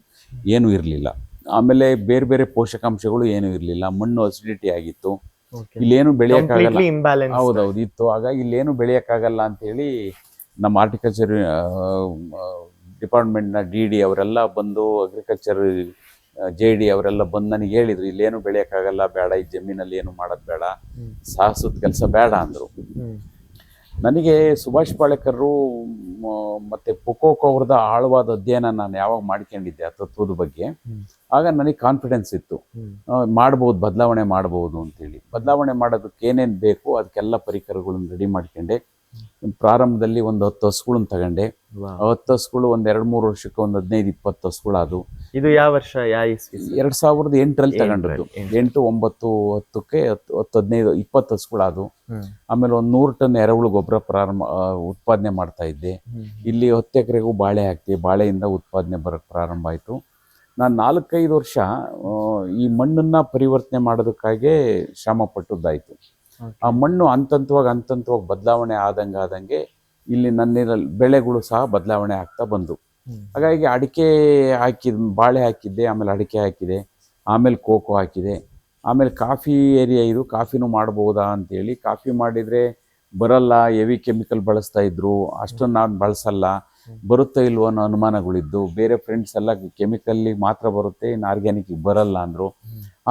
ಏನೂ ಇರಲಿಲ್ಲ. ಆಮೇಲೆ ಬೇರೆ ಬೇರೆ ಪೋಷಕಾಂಶಗಳು ಏನೂ ಇರಲಿಲ್ಲ. ಮಣ್ಣು ಅಸಿಡಿಟಿ ಆಗಿತ್ತು. ಇಲ್ಲೇನು ಬೆಳೆಯೋಕ್ಕಾಗಲ್ಲ. ಹೌದೌದು ಇತ್ತು. ಹಾಗಾಗಿ ಇಲ್ಲೇನು ಬೆಳೆಯೋಕ್ಕಾಗಲ್ಲ ಅಂತೇಳಿ ನಮ್ಮ ಹಾರ್ಟಿಕಲ್ಚರ್ ಡಿಪಾರ್ಟ್ಮೆಂಟ್ನ DD ಅವರೆಲ್ಲ ಬಂದು, ಅಗ್ರಿಕಲ್ಚರ್ JD ಅವರೆಲ್ಲ ಬಂದು ನನಗೆ ಹೇಳಿದ್ರು, ಇಲ್ಲೇನು ಬೆಳೆಯೋಕ್ಕಾಗಲ್ಲ, ಬೇಡ, ಈ ಜಮೀನಲ್ಲಿ ಏನು ಮಾಡೋದು ಬೇಡ, ಸಾಹಸದ ಕೆಲಸ ಬೇಡ ಅಂದರು. ನನಗೆ ಸುಭಾಷ್ ಪಾಳೇಕರ್ರು ಮತ್ತೆ ಪೊಕೋಕೋ ಅವ್ರದ ಆಳವಾದ ಅಧ್ಯಯನ ನಾನು ಯಾವಾಗ ಮಾಡ್ಕೊಂಡಿದ್ದೆ ಆ ತತ್ವದ ಬಗ್ಗೆ, ಆಗ ನನಗೆ ಕಾನ್ಫಿಡೆನ್ಸ್ ಇತ್ತು, ಮಾಡ್ಬೋದು, ಬದಲಾವಣೆ ಮಾಡ್ಬೋದು ಅಂತೇಳಿ. ಬದಲಾವಣೆ ಮಾಡೋದಕ್ಕೆ ಏನೇನು ಬೇಕು ಅದಕ್ಕೆಲ್ಲ ಪರಿಕರಗಳನ್ನು ರೆಡಿ ಮಾಡ್ಕೊಂಡೆ. ಪ್ರಾರಂಭದಲ್ಲಿ ಒಂದು 10 ಹಸುಗಳನ್ನ ತಗೊಂಡೆ. 10 ಹಸುಗಳು ಒಂದು 2-3 ವರ್ಷಕ್ಕೆ ಒಂದು 15-20 ಹಸುಗಳು. ಅದು ಇದು ಯಾವ ವರ್ಷ, ಯಾವ ಇಸ್ವಿ? 2008ರಲ್ಲಿ ತಗೊಂಡದ್ದು. 8, 9, 10ಕ್ಕೆ 10, 15, 20 ಹಸುಗಳು. ಅದು ಆಮೇಲೆ ಒಂದು 100 ಟನ್ ಎರೆಹುಳು ಗೊಬ್ಬರ ಉತ್ಪಾದನೆ ಮಾಡ್ತಾ ಇದ್ದೆ. ಇಲ್ಲಿ 10 ಎಕರೆಗೂ ಬಾಳೆ ಹಾಕ್ತೀವಿ. ಬಾಳೆಯಿಂದ ಉತ್ಪಾದನೆ ಬರೋಕ್ಕೆ ಪ್ರಾರಂಭ ಆಯಿತು. ನಾನು 4-5 ವರ್ಷ ಈ ಮಣ್ಣನ್ನ ಪರಿವರ್ತನೆ ಮಾಡೋದಕ್ಕಾಗೇ ಶ್ರಮ ಪಟ್ಟದ್ದಾಯಿತು. ಆ ಮಣ್ಣು ಹಂತಂತವಾಗಿ ಬದಲಾವಣೆ ಆದಂಗೆ ಇಲ್ಲಿ ನನ್ನಿರಲ್ಲಿ ಬೆಳೆಗಳು ಸಹ ಬದಲಾವಣೆ ಆಗ್ತಾ ಬಂದು. ಹಾಗಾಗಿ ಅಡಿಕೆ ಬಾಳೆ ಹಾಕಿದ್ದೆ, ಆಮೇಲೆ ಅಡಿಕೆ ಹಾಕಿದೆ, ಆಮೇಲೆ ಕೋಕೋ ಹಾಕಿದೆ, ಆಮೇಲೆ ಕಾಫಿ ಏರಿಯಾ ಇದು, ಕಾಫಿನೂ ಮಾಡ್ಬೋದಾ ಅಂತೇಳಿ. ಕಾಫಿ ಮಾಡಿದರೆ ಬರಲ್ಲ, ಹೆವಿ ಕೆಮಿಕಲ್ ಬಳಸ್ತಾ ಇದ್ರು, ಅಷ್ಟನ್ನು ನಾನು ಬಳಸಲ್ಲ, ಬರುತ್ತೋ ಇಲ್ವೋ ಅನ್ನೋ ಅನುಮಾನಗಳಿದ್ದು. ಬೇರೆ ಫ್ರೆಂಡ್ಸ್ ಎಲ್ಲ ಕೆಮಿಕಲ್ಲಿಗೆ ಮಾತ್ರ ಬರುತ್ತೆ, ಇನ್ನು ಆರ್ಗ್ಯಾನಿಕ್ಕಿಗೆ ಬರಲ್ಲ ಅಂದರು.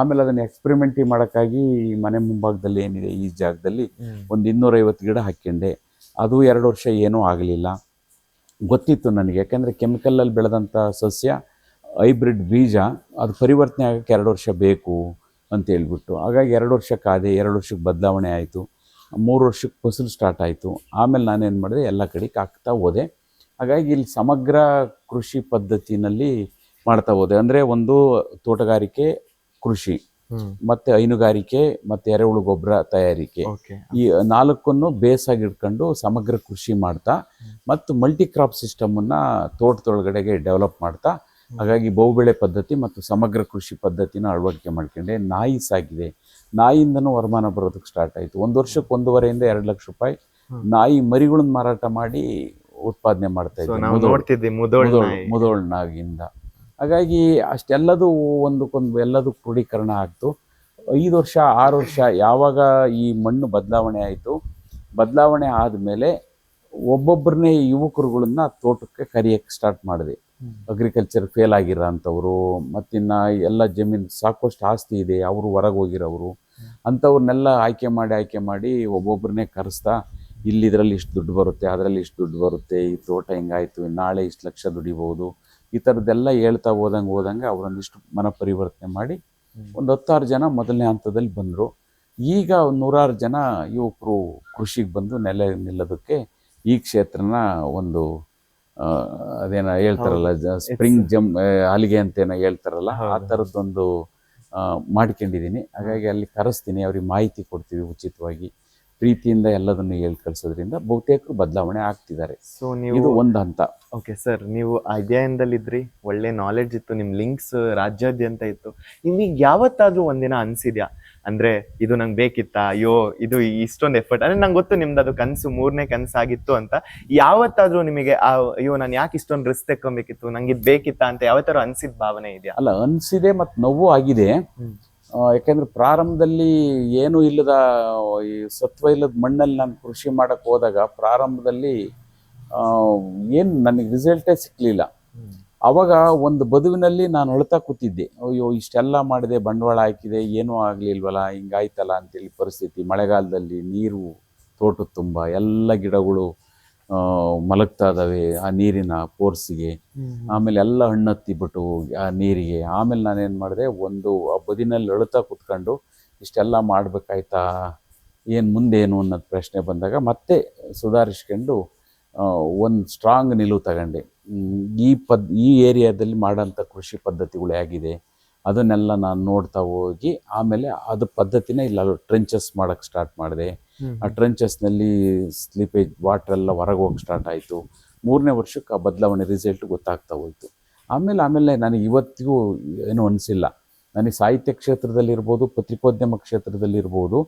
ಆಮೇಲೆ ಅದನ್ನು ಎಕ್ಸ್ಪೆರಿಮೆಂಟಿ ಮಾಡೋಕ್ಕಾಗಿ ಮನೆ ಮುಂಭಾಗದಲ್ಲಿ ಏನಿದೆ ಈ ಜಾಗದಲ್ಲಿ ಒಂದು 250 ಗಿಡ ಹಾಕ್ಕೊಂಡೆ. ಅದು 2 ವರ್ಷ ಏನೂ ಆಗಲಿಲ್ಲ. ಗೊತ್ತಿತ್ತು ನನಗೆ, ಯಾಕೆಂದರೆ ಕೆಮಿಕಲಲ್ಲಿ ಬೆಳೆದಂಥ ಸಸ್ಯ, ಹೈಬ್ರಿಡ್ ಬೀಜ, ಅದು ಪರಿವರ್ತನೆ ಆಗೋಕ್ಕೆ 2 ವರ್ಷ ಬೇಕು ಅಂತ ಹೇಳ್ಬಿಟ್ಟು. ಹಾಗಾಗಿ 2 ವರ್ಷಕ್ಕಾದೆ. 2 ವರ್ಷಕ್ಕೆ ಬದಲಾವಣೆ ಆಯಿತು. 3 ವರ್ಷಕ್ಕೆ ಫಸಲು ಸ್ಟಾರ್ಟ್ ಆಯಿತು. ಆಮೇಲೆ ನಾನೇನು ಮಾಡಿದೆ, ಎಲ್ಲ ಕಡೆಗೆ ಹಾಕ್ತಾ ಹೋದೆ. ಹಾಗಾಗಿ ಇಲ್ಲಿ ಸಮಗ್ರ ಕೃಷಿ ಪದ್ಧತಿನಲ್ಲಿ ಮಾಡ್ತಾ ಹೋದೆ. ಅಂದರೆ ಒಂದು ತೋಟಗಾರಿಕೆ ಕೃಷಿ, ಮತ್ತು ಹೈನುಗಾರಿಕೆ, ಮತ್ತು ಎರೆಹುಳು ಗೊಬ್ಬರ ತಯಾರಿಕೆ, ಈ 4ನ್ನು ಬೇಸಾಗಿ ಇಟ್ಕೊಂಡು ಸಮಗ್ರ ಕೃಷಿ ಮಾಡ್ತಾ, ಮತ್ತು ಮಲ್ಟಿ ಕ್ರಾಪ್ ಸಿಸ್ಟಮನ್ನು ತೋಟದೊಳಗಡೆಗೆ ಡೆವಲಪ್ ಮಾಡ್ತಾ, ಹಾಗಾಗಿ ಬಹುಬೆಳೆ ಪದ್ಧತಿ ಮತ್ತು ಸಮಗ್ರ ಕೃಷಿ ಪದ್ಧತಿನ ಅಳವಡಿಕೆ ಮಾಡ್ಕೊಂಡೆ. ನಾಯಿ ಸಾಕಿದೆ. ನಾಯಿಯಿಂದನೂ ವರಮಾನ ಬರೋದಕ್ಕೆ ಸ್ಟಾರ್ಟ್ ಆಯಿತು. 1 ವರ್ಷಕ್ಕೆ 1.5 ರಿಂದ 2 ಲಕ್ಷ ರೂಪಾಯಿ ನಾಯಿ ಮರಿಗಳನ್ನ ಮಾರಾಟ ಮಾಡಿ ಉತ್ಪಾದನೆ ಮಾಡ್ತಾ ಇದ್ದೆ, ಮುದೋಳ್ ನಾಗಿಂದ. ಹಾಗಾಗಿ ಅಷ್ಟೆಲ್ಲದೂ ಒಂದಕ್ಕೊಂದು ಎಲ್ಲದೂ ಕ್ರೋಢೀಕರಣ ಆಗ್ತು. 5 ವರ್ಷ 6 ವರ್ಷ ಯಾವಾಗ ಈ ಮಣ್ಣು ಬದಲಾವಣೆ ಆಯಿತು, ಬದಲಾವಣೆ ಆದಮೇಲೆ ಒಬ್ಬೊಬ್ಬರನ್ನೇ ಯುವಕರುಗಳನ್ನ ತೋಟಕ್ಕೆ ಕರೆಯೋಕ್ಕೆ ಸ್ಟಾರ್ಟ್ ಮಾಡಿದೆ. ಅಗ್ರಿಕಲ್ಚರ್ ಫೇಲ್ ಆಗಿರೋ ಅಂಥವ್ರು, ಮತ್ತಿನ್ನು ಎಲ್ಲ ಜಮೀನು ಸಾಕಷ್ಟು ಆಸ್ತಿ ಇದೆ, ಅವರು ಹೊರಗೆ ಹೋಗಿರೋರು, ಅಂಥವ್ರನ್ನೆಲ್ಲ ಆಯ್ಕೆ ಮಾಡಿ ಒಬ್ಬೊಬ್ಬರನ್ನೇ ಕರೆಸ್ತಾ, ಇದರಲ್ಲಿ ಇಷ್ಟು ದುಡ್ಡು ಬರುತ್ತೆ, ಅದರಲ್ಲಿ ಇಷ್ಟು ದುಡ್ಡು ಬರುತ್ತೆ, ಈ ತೋಟ ಹಿಂಗಾಯಿತು, ನಾಳೆ ಇಷ್ಟು ಲಕ್ಷ ದುಡಿಬೋದು, ಈ ಥರದ್ದೆಲ್ಲ ಹೇಳ್ತಾ ಹೋದಂಗೆ ಅವರೊಂದಿಷ್ಟು ಮನ ಪರಿವರ್ತನೆ ಮಾಡಿ ಒಂದು 10-6 ಜನ ಮೊದಲನೇ ಹಂತದಲ್ಲಿ ಬಂದರು. ಈಗ 100 ಜನ ಯುವಕರು ಕೃಷಿಗೆ ಬಂದು ನಿಲ್ಲೋದಕ್ಕೆ ಈ ಕ್ಷೇತ್ರನ ಒಂದು ಅದೇನೋ ಹೇಳ್ತಾರಲ್ಲ, ಸ್ಪ್ರಿಂಗ್ ಹಲಿಗೆ ಅಂತೇನೋ ಹೇಳ್ತಾರಲ್ಲ, ಆ ಥರದ್ದೊಂದು ಮಾಡ್ಕೊಂಡಿದ್ದೀನಿ. ಹಾಗಾಗಿ ಅಲ್ಲಿ ಕರೆಸ್ತೀನಿ, ಅವ್ರಿಗೆ ಮಾಹಿತಿ ಕೊಡ್ತೀವಿ ಉಚಿತವಾಗಿ, ಪ್ರೀತಿಯಿಂದ ಎಲ್ಲದನ್ನು ಹೇಳಿ ಕಳಿಸೋದ್ರಿಂದ ಬಹುತೇಕರು ಬದಲಾವಣೆ ಆಗ್ತಿದ್ದಾರೆ. ಸೊ ನೀವು ಇದು ಒಂದು ಹಂತ. ಓಕೆ ಸರ್, ನೀವು ಅಧ್ಯಯನದಲ್ಲಿದ್ರಿ, ಒಳ್ಳೆ ನಾಲೆಡ್ಜ್ ಇತ್ತು, ನಿಮ್ಮ ಲಿಂಕ್ಸ್ ರಾಜ್ಯಾದ್ಯಂತ ಇತ್ತು. ನಿಮಗೆ ಯಾವತ್ತಾದ್ರೂ ಒಂದಿನ ಅನ್ಸಿದ್ಯಾ, ಅಂದ್ರೆ ಇದು ನಂಗೆ ಬೇಕಿತ್ತಾ, ಅಯ್ಯೋ ಇದು ಇಷ್ಟೊಂದು ಎಫರ್ಟ್, ಅಂದ್ರೆ ನಂಗೆ ಗೊತ್ತು ನಿಮ್ದು ಅದು ಕನಸು, 3ನೇ ಕನಸಾಗಿತ್ತು ಅಂತ, ಯಾವತ್ತಾದ್ರೂ ನಿಮಗೆ ಅಯ್ಯೋ ನಾನು ಯಾಕೆ ಇಷ್ಟೊಂದು ರಿಸ್ಕ್ ತೆಕ್ಕೊಬೇಕಿತ್ತು, ನಂಗೆ ಇದು ಬೇಕಿತ್ತಾ ಅಂತ ಯಾವತ್ತಾದ್ರೂ ಅನ್ಸಿದ ಭಾವನೆ ಇದೆಯಾ? ಅಲ್ಲ, ಅನ್ಸಿದೆ ಮತ್ತು ನೋವು ಆಗಿದೆ. ಯಾಕೆಂದ್ರೆ ಪ್ರಾರಂಭದಲ್ಲಿ ಏನೂ ಇಲ್ಲದ ಈ ಸತ್ವ ಇಲ್ಲದ ಮಣ್ಣಲ್ಲಿ ನಾನು ಕೃಷಿ ಮಾಡಕ್ಕೆ ಹೋದಾಗ ಪ್ರಾರಂಭದಲ್ಲಿ ಏನು ನನಗೆ ರಿಸಲ್ಟೇ ಸಿಕ್ಕಲಿಲ್ಲ. ಅವಾಗ ಒಂದು ಬದುವಿನಲ್ಲಿ ನಾನು ಅಳ್ತಾ ಕೂತಿದ್ದೆ, ಅಯ್ಯೋ ಇಷ್ಟೆಲ್ಲ ಮಾಡಿದೆ, ಬಂಡವಾಳ ಹಾಕಿದೆ, ಏನೂ ಆಗಲಿಲ್ವಲ್ಲ, ಹಿಂಗಾಯ್ತಲ್ಲ ಅಂತೇಳಿ ಪರಿಸ್ಥಿತಿ. ಮಳೆಗಾಲದಲ್ಲಿ ನೀರು ತೋಟದ ತುಂಬ ಎಲ್ಲ ಗಿಡಗಳು ಮಲಗ್ತಾ ಇದ್ದಾವೆ ಆ ನೀರಿನ ಫೋರ್ಸಿಗೆ, ಆಮೇಲೆ ಎಲ್ಲ ಹಣ್ಣತ್ತಿಬಿಟ್ಟು ಆ ನೀರಿಗೆ. ಆಮೇಲೆ ನಾನೇನು ಮಾಡಿದೆ, ಒಂದು ಆ ಬದಿನಲ್ಲಿ ಅಳ್ತಾ ಕೂತ್ಕೊಂಡು ಇಷ್ಟೆಲ್ಲ ಮಾಡಬೇಕಾಯ್ತಾ, ಏನು ಮುಂದೇನು ಅನ್ನೋದು ಪ್ರಶ್ನೆ ಬಂದಾಗ ಮತ್ತೆ ಸುಧಾರಿಸ್ಕೊಂಡು ಒಂದು ಸ್ಟ್ರಾಂಗ್ ನಿಲುವು ತಗೊಂಡೆ. ಈ ಏರಿಯಾದಲ್ಲಿ ಮಾಡೋಂಥ ಕೃಷಿ ಪದ್ಧತಿಗಳು ಹೇಗಿದೆ ಅದನ್ನೆಲ್ಲ ನಾನು ನೋಡ್ತಾ ಹೋಗಿ, ಆಮೇಲೆ ಅದು ಪದ್ಧತಿನ ಇಲ್ಲ ಟ್ರೆಂಚಸ್ ಮಾಡೋಕ್ಕೆ ಸ್ಟಾರ್ಟ್ ಮಾಡಿದೆ. ಆ ಟ್ರೆಂಚಸ್ನಲ್ಲಿ ಸ್ಲೀಪೇಜ್ ವಾಟರ್ ಎಲ್ಲ ಹೊರಗೆ ಹೋಗಿ ಸ್ಟಾರ್ಟ್ ಆಯಿತು. 3ನೇ ವರ್ಷಕ್ಕೆ ಆ ಬದಲಾವಣೆ ರಿಸಲ್ಟ್ ಗೊತ್ತಾಗ್ತಾ ಹೋಯಿತು. ಆಮೇಲೆ ನನಗೆ ಇವತ್ತಿಗೂ ಏನೂ ಅನಿಸಿಲ್ಲ. ನನಗೆ ಸಾಹಿತ್ಯ ಕ್ಷೇತ್ರದಲ್ಲಿರ್ಬೋದು, ಪತ್ರಿಕೋದ್ಯಮ ಕ್ಷೇತ್ರದಲ್ಲಿರ್ಬೋದು,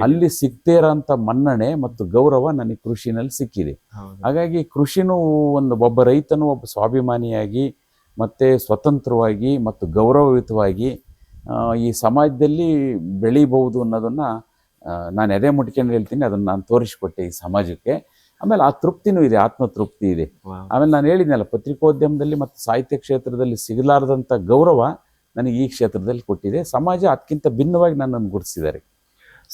ಅಲ್ಲಿ ಸಿಗ್ತೇ ಇರೋಂಥ ಮನ್ನಣೆ ಮತ್ತು ಗೌರವ ನನಗೆ ಕೃಷಿನಲ್ಲಿ ಸಿಕ್ಕಿದೆ. ಹಾಗಾಗಿ ಕೃಷಿನೂ ಒಬ್ಬ ರೈತನು ಒಬ್ಬ ಸ್ವಾಭಿಮಾನಿಯಾಗಿ ಮತ್ತು ಸ್ವತಂತ್ರವಾಗಿ ಮತ್ತು ಗೌರವಯುತವಾಗಿ ಈ ಸಮಾಜದಲ್ಲಿ ಬೆಳೀಬಹುದು ಅನ್ನೋದನ್ನು ನಾನು ಎದೆ ಮುಟ್ಕೊಂಡು ಹೇಳ್ತೀನಿ. ಅದನ್ನು ನಾನು ತೋರಿಸ್ಕೊಟ್ಟೆ ಈ ಸಮಾಜಕ್ಕೆ. ಆಮೇಲೆ ಆ ತೃಪ್ತಿನೂ ಇದೆ, ಆತ್ಮತೃಪ್ತಿ ಇದೆ. ಆಮೇಲೆ ನಾನು ಹೇಳಿದ್ನಲ್ಲ, ಪತ್ರಿಕೋದ್ಯಮದಲ್ಲಿ ಮತ್ತು ಸಾಹಿತ್ಯ ಕ್ಷೇತ್ರದಲ್ಲಿ ಸಿಗಲಾರದಂಥ ಗೌರವ ನನಗೆ ಈ ಕ್ಷೇತ್ರದಲ್ಲಿ ಕೊಟ್ಟಿದೆ. ಸಮಾಜ ಅದಕ್ಕಿಂತ ಭಿನ್ನವಾಗಿ ನನ್ನನ್ನು ಗುರುತಿಸಿದ್ದಾರೆ.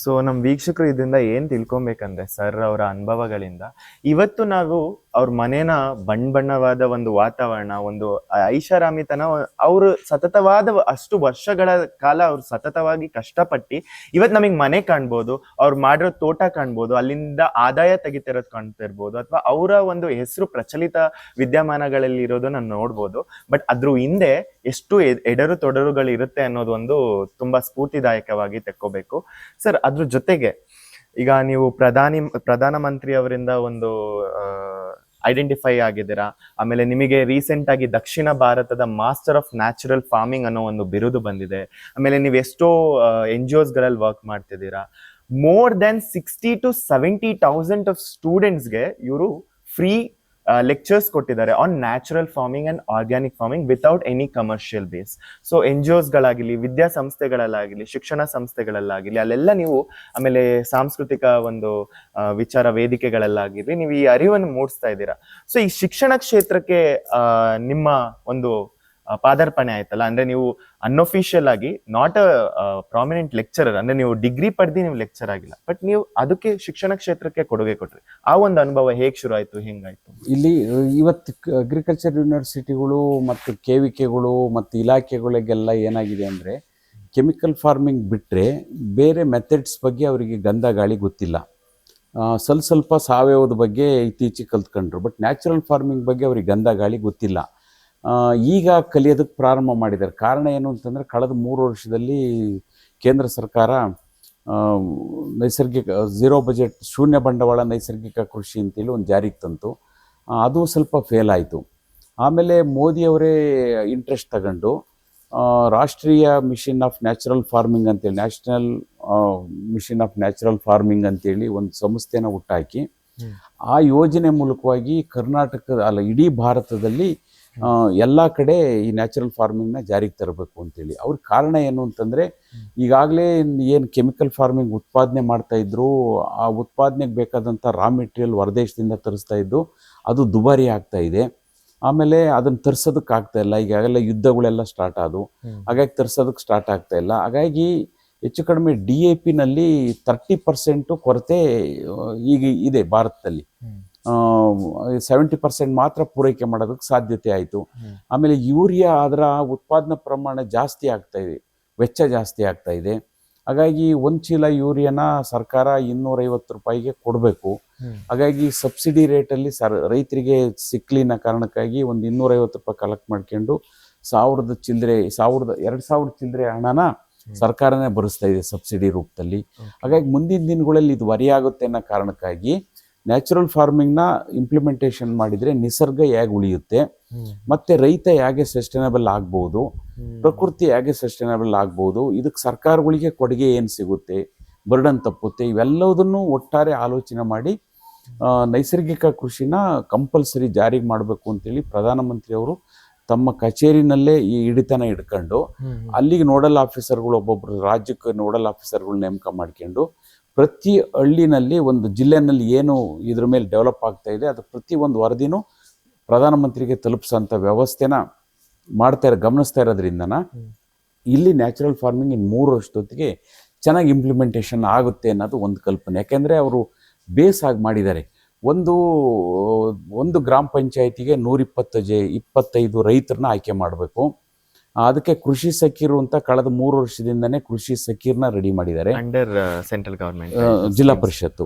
ಸೊ ನಮ್ಮ ವೀಕ್ಷಕರು ಇದರಿಂದ ಏನ್ ತಿಳ್ಕೊಬೇಕಂದ್ರೆ ಸರ್ ಅವರ ಅನುಭವಗಳಿಂದ ಇವತ್ತು ನಾವು ಅವ್ರ ಮನೇನ ಬಣ್ಣವಾದ ಒಂದು ವಾತಾವರಣ, ಒಂದು ಐಷಾರಾಮಿತನ ಅವರು ಸತತವಾದ ಅಷ್ಟು ವರ್ಷಗಳ ಕಾಲ ಅವ್ರು ಸತತವಾಗಿ ಕಷ್ಟಪಟ್ಟು ಇವತ್ತು ನಮಗೆ ಮನೆ ಕಾಣ್ಬೋದು, ಅವ್ರು ಮಾಡಿರೋ ತೋಟ ಕಾಣ್ಬೋದು, ಅಲ್ಲಿಂದ ಆದಾಯ ತೆಗಿತಿರೋದು ಕಾಣ್ತಿರ್ಬೋದು, ಅಥವಾ ಅವರ ಒಂದು ಹೆಸರು ಪ್ರಚಲಿತ ವಿದ್ಯಮಾನಗಳಲ್ಲಿ ಇರೋದನ್ನ ನೋಡ್ಬೋದು. ಬಟ್ ಅದ್ರ ಹಿಂದೆ ಎಷ್ಟು ಎಡರು ತೊಡರುಗಳು ಇರುತ್ತೆ ಅನ್ನೋದು ಒಂದು ತುಂಬಾ ಸ್ಫೂರ್ತಿದಾಯಕವಾಗಿ ತೆಕ್ಕೋಬೇಕು ಸರ್. ಅದ್ರ ಜೊತೆಗೆ ಈಗ ನೀವು ಪ್ರಧಾನಮಂತ್ರಿ ಅವರಿಂದ ಒಂದು ಐಡೆಂಟಿಫೈ ಆಗಿದ್ದೀರಾ. ಆಮೇಲೆ ನಿಮಗೆ ರೀಸೆಂಟ್ ಆಗಿ ದಕ್ಷಿಣ ಭಾರತದ ಮಾಸ್ಟರ್ ಆಫ್ ನ್ಯಾಚುರಲ್ ಫಾರ್ಮಿಂಗ್ ಅನ್ನೋ ಒಂದು ಬಿರುದು ಬಂದಿದೆ. ಆಮೇಲೆ ನೀವು ಎಷ್ಟೋ NGOs ಗಳಲ್ಲಿ ವರ್ಕ್ ಮಾಡ್ತಿದ್ದೀರಾ. ಮೋರ್ ದೆನ್ 60 to 70,000 ಆಫ್ ಸ್ಟೂಡೆಂಟ್ಸ್ಗೆ ಇವರು ಫ್ರೀ ಲೆಕ್ಚರ್ಸ್ ಕೊಟ್ಟಿದ್ದಾರೆ on natural farming and organic farming without any commercial base. So NGOs ಗಳಾಗಿರ್ಲಿ, ವಿದ್ಯಾಸಂಸ್ಥೆಗಳಲ್ಲಾಗಿರ್ಲಿ, ಶಿಕ್ಷಣ ಸಂಸ್ಥೆಗಳಲ್ಲಾಗಿರ್ಲಿ, ಅಲ್ಲೆಲ್ಲ ನೀವು, ಆಮೇಲೆ ಸಾಂಸ್ಕೃತಿಕ ಒಂದು ವಿಚಾರ ವೇದಿಕೆಗಳಲ್ಲಾಗಿರ್ಲಿ, ನೀವು ಈ ಅರಿವನ್ನು ಮೂಡಿಸ್ತಾ ಇದ್ದೀರಾ. ಸೊ ಈ ಶಿಕ್ಷಣ ಕ್ಷೇತ್ರಕ್ಕೆ ನಿಮ್ಮ ಒಂದು ಪಾದಾರ್ಪಣೆ ಆಯ್ತಲ್ಲ, ಅಂದ್ರೆ ನೀವು ಅನ್ಅಫಿಷಿಯಲ್ ಆಗಿ ನಾಟ್ ಅ ಪ್ರಾಮಿನೆಂಟ್ ಲೆಕ್ಚರರ್, ಅಂದ್ರೆ ನೀವು ಡಿಗ್ರಿ ಪಡೆದು ನೀವು ಲೆಕ್ಚರ್ ಆಗಿಲ್ಲ, ಬಟ್ ನೀವು ಅದಕ್ಕೆ ಶಿಕ್ಷಣ ಕ್ಷೇತ್ರಕ್ಕೆ ಕೊಡುಗೆ ಕೊಟ್ರಿ. ಆ ಒಂದು ಅನುಭವ ಹೇಗ್ ಶುರು ಆಯ್ತು, ಹೆಂಗಾಯ್ತು? ಇಲ್ಲಿ ಇವತ್ತು ಅಗ್ರಿಕಲ್ಚರ್ ಯೂನಿವರ್ಸಿಟಿಗಳು ಮತ್ತು KVKಗಳು ಮತ್ತು ಇಲಾಖೆಗಳಿಗೆಲ್ಲ ಏನಾಗಿದೆ ಅಂದರೆ, ಕೆಮಿಕಲ್ ಫಾರ್ಮಿಂಗ್ ಬಿಟ್ಟರೆ ಬೇರೆ ಮೆಥಡ್ಸ್ ಬಗ್ಗೆ ಅವರಿಗೆ ಗಂಧ ಗಾಳಿ ಗೊತ್ತಿಲ್ಲ. ಸ್ವಲ್ಪ ಸಾವಯವದ ಬಗ್ಗೆ ಇತ್ತೀಚೆಗೆ ಕಲ್ತ್ಕೊಂಡ್ರು, ಬಟ್ ನ್ಯಾಚುರಲ್ ಫಾರ್ಮಿಂಗ್ ಬಗ್ಗೆ ಅವ್ರಿಗೆ ಗಂಧ ಗಾಳಿ ಗೊತ್ತಿಲ್ಲ. ಈಗ ಕಲಿಯೋದಕ್ಕೆ ಪ್ರಾರಂಭ ಮಾಡಿದ್ದಾರೆ. ಕಾರಣ ಏನು ಅಂತಂದರೆ, ಕಳೆದ 3 ವರ್ಷದಲ್ಲಿ ಕೇಂದ್ರ ಸರ್ಕಾರ ನೈಸರ್ಗಿಕ ಝೀರೋ ಬಜೆಟ್, ಶೂನ್ಯ ಬಂಡವಾಳ ನೈಸರ್ಗಿಕ ಕೃಷಿ ಅಂತೇಳಿ ಒಂದು ಜಾರಿಗೆ ತಂತು. ಅದು ಸ್ವಲ್ಪ ಫೇಲ್ ಆಯಿತು. ಆಮೇಲೆ ಮೋದಿಯವರೇ ಇಂಟ್ರೆಸ್ಟ್ ತಗೊಂಡು ರಾಷ್ಟ್ರೀಯ ಮಿಷನ್ ಆಫ್ ನ್ಯಾಚುರಲ್ ಫಾರ್ಮಿಂಗ್ ಅಂತೇಳಿ, national mission of natural farming ಅಂತೇಳಿ ಒಂದು ಸಂಸ್ಥೆನ ಹುಟ್ಟಾಕಿ, ಆ ಯೋಜನೆ ಮೂಲಕವಾಗಿ ಇಡೀ ಭಾರತದಲ್ಲಿ ಎಲ್ಲ ಕಡೆ ಈ ನ್ಯಾಚುರಲ್ ಫಾರ್ಮಿಂಗ್ನ ಜಾರಿಗೆ ತರಬೇಕು ಅಂತೇಳಿ. ಅವ್ರ ಕಾರಣ ಏನು ಅಂತಂದರೆ, ಈಗಾಗಲೇ ಏನು ಕೆಮಿಕಲ್ ಫಾರ್ಮಿಂಗ್ ಉತ್ಪಾದನೆ ಮಾಡ್ತಾ ಇದ್ರು, ಆ ಉತ್ಪಾದನೆಗೆ ಬೇಕಾದಂಥ ರಾ ಮೆಟೀರಿಯಲ್ ಹೊರದೇಶದಿಂದ ತರಿಸ್ತಾ ಇದ್ದು, ಅದು ದುಬಾರಿ ಆಗ್ತಾ ಇದೆ. ಆಮೇಲೆ ಅದನ್ನು ತರಿಸೋದಕ್ಕೆ ಆಗ್ತಾ ಇಲ್ಲ. ಈಗಾಗಲೇ ಯುದ್ಧಗಳೆಲ್ಲ ಸ್ಟಾರ್ಟ್ ಆದವು, ಹಾಗಾಗಿ ತರಿಸೋದಕ್ಕೆ ಸ್ಟಾರ್ಟ್ ಆಗ್ತಾ ಇಲ್ಲ. ಹಾಗಾಗಿ ಹೆಚ್ಚು ಕಡಿಮೆ DAPನಲ್ಲಿ 30% ಕೊರತೆ ಈಗ ಇದೆ ಭಾರತದಲ್ಲಿ. 70% ಮಾತ್ರ ಪೂರೈಕೆ ಮಾಡೋದಕ್ಕೆ ಸಾಧ್ಯತೆ ಆಯಿತು. ಆಮೇಲೆ ಯೂರಿಯಾ ಅದರ ಉತ್ಪಾದನಾ ಪ್ರಮಾಣ ಜಾಸ್ತಿ ಆಗ್ತಾ ಇದೆ, ವೆಚ್ಚ ಜಾಸ್ತಿ ಆಗ್ತಾ ಇದೆ. ಹಾಗಾಗಿ 1 ಚೀಲ ಯೂರಿಯಾನ ಸರ್ಕಾರ 250 ರೂಪಾಯಿಗೆ ಕೊಡಬೇಕು. ಹಾಗಾಗಿ ಸಬ್ಸಿಡಿ ರೇಟಲ್ಲಿ ರೈತರಿಗೆ ಸಿಕ್ಲಿನ ಕಾರಣಕ್ಕಾಗಿ ಒಂದು 250 ರೂಪಾಯಿ ಕಲೆಕ್ಟ್ ಮಾಡ್ಕೊಂಡು 2,000 ಚಿಲ್ಲರೆ ಹಣನ ಸರ್ಕಾರನೇ ಭರಿಸ್ತಾ ಇದೆ ಸಬ್ಸಿಡಿ ರೂಪದಲ್ಲಿ. ಹಾಗಾಗಿ ಮುಂದಿನ ದಿನಗಳಲ್ಲಿ ಇದು ಹೊರೆಯಾಗುತ್ತೆ ಅನ್ನೋ ಕಾರಣಕ್ಕಾಗಿ ನ್ಯಾಚುರಲ್ ಫಾರ್ಮಿಂಗ್ನ ಇಂಪ್ಲಿಮೆಂಟೇಷನ್ ಮಾಡಿದರೆ ನಿಸರ್ಗ ಹೇಗೆ ಉಳಿಯುತ್ತೆ, ಮತ್ತು ರೈತ ಹೇಗೆ ಸಸ್ಟೈನಬಲ್ ಆಗ್ಬೋದು, ಪ್ರಕೃತಿ ಹೇಗೆ ಸಸ್ಟೈನಬಲ್ ಆಗ್ಬೋದು, ಇದಕ್ಕೆ ಸರ್ಕಾರಗಳಿಗೆ ಕೊಡುಗೆ ಏನು ಸಿಗುತ್ತೆ, ಬರ್ಡನ್ ತಪ್ಪುತ್ತೆ, ಇವೆಲ್ಲದನ್ನು ಒಟ್ಟಾರೆ ಆಲೋಚನೆ ಮಾಡಿ ನೈಸರ್ಗಿಕ ಕೃಷಿನ ಕಂಪಲ್ಸರಿ ಜಾರಿಗೆ ಮಾಡಬೇಕು ಅಂತೇಳಿ ಪ್ರಧಾನಮಂತ್ರಿಯವರು ತಮ್ಮ ಕಚೇರಿನಲ್ಲೇ ಈ ಹಿಡಿತನ ಇಟ್ಕೊಂಡು, ಅಲ್ಲಿಗೆ ನೋಡಲ್ ಆಫೀಸರ್ಗಳು, ಒಬ್ಬೊಬ್ಬರು ರಾಜ್ಯಕ್ಕೆ ನೋಡಲ್ ಆಫೀಸರ್ಗಳು ನೇಮಕ ಮಾಡ್ಕೊಂಡು, ಪ್ರತಿ ಹಳ್ಳಿನಲ್ಲಿ, ಒಂದು ಜಿಲ್ಲೆನಲ್ಲಿ ಏನು ಇದ್ರ ಮೇಲೆ ಡೆವಲಪ್ ಆಗ್ತಾ ಇದೆ ಅದು ಪ್ರತಿ ಒಂದು ವರದಿನೂ ಪ್ರಧಾನಮಂತ್ರಿಗೆ ತಲುಪಿಸೋಂಥ ವ್ಯವಸ್ಥೆನ ಗಮನಿಸ್ತಾ ಇರೋದ್ರಿಂದನ ಇಲ್ಲಿ ನ್ಯಾಚುರಲ್ ಫಾರ್ಮಿಂಗ್ ಇನ್ನು 3 ವರ್ಷದೊತ್ತಿಗೆ ಚೆನ್ನಾಗಿ ಇಂಪ್ಲಿಮೆಂಟೇಷನ್ ಆಗುತ್ತೆ ಅನ್ನೋದು ಒಂದು ಕಲ್ಪನೆ. ಯಾಕೆಂದರೆ ಅವರು ಬೇಸಾಗಿ ಮಾಡಿದ್ದಾರೆ. ಒಂದು ಗ್ರಾಮ ಪಂಚಾಯತಿಗೆ 125 ರೈತರನ್ನ ಆಯ್ಕೆ ಮಾಡಬೇಕು. ಅದಕ್ಕೆ ಕೃಷಿ ಸಖೀರು ಅಂತ ಕಳೆದ 3 ವರ್ಷದಿಂದನೇ ಕೃಷಿ ಸಖೀರ್ನ ರೆಡಿ ಮಾಡಿದ್ದಾರೆ ಅಂಡರ್ ಸೆಂಟ್ರಲ್ ಗವರ್ಮೆಂಟ್ ಜಿಲ್ಲಾ ಪರಿಷತ್ತು.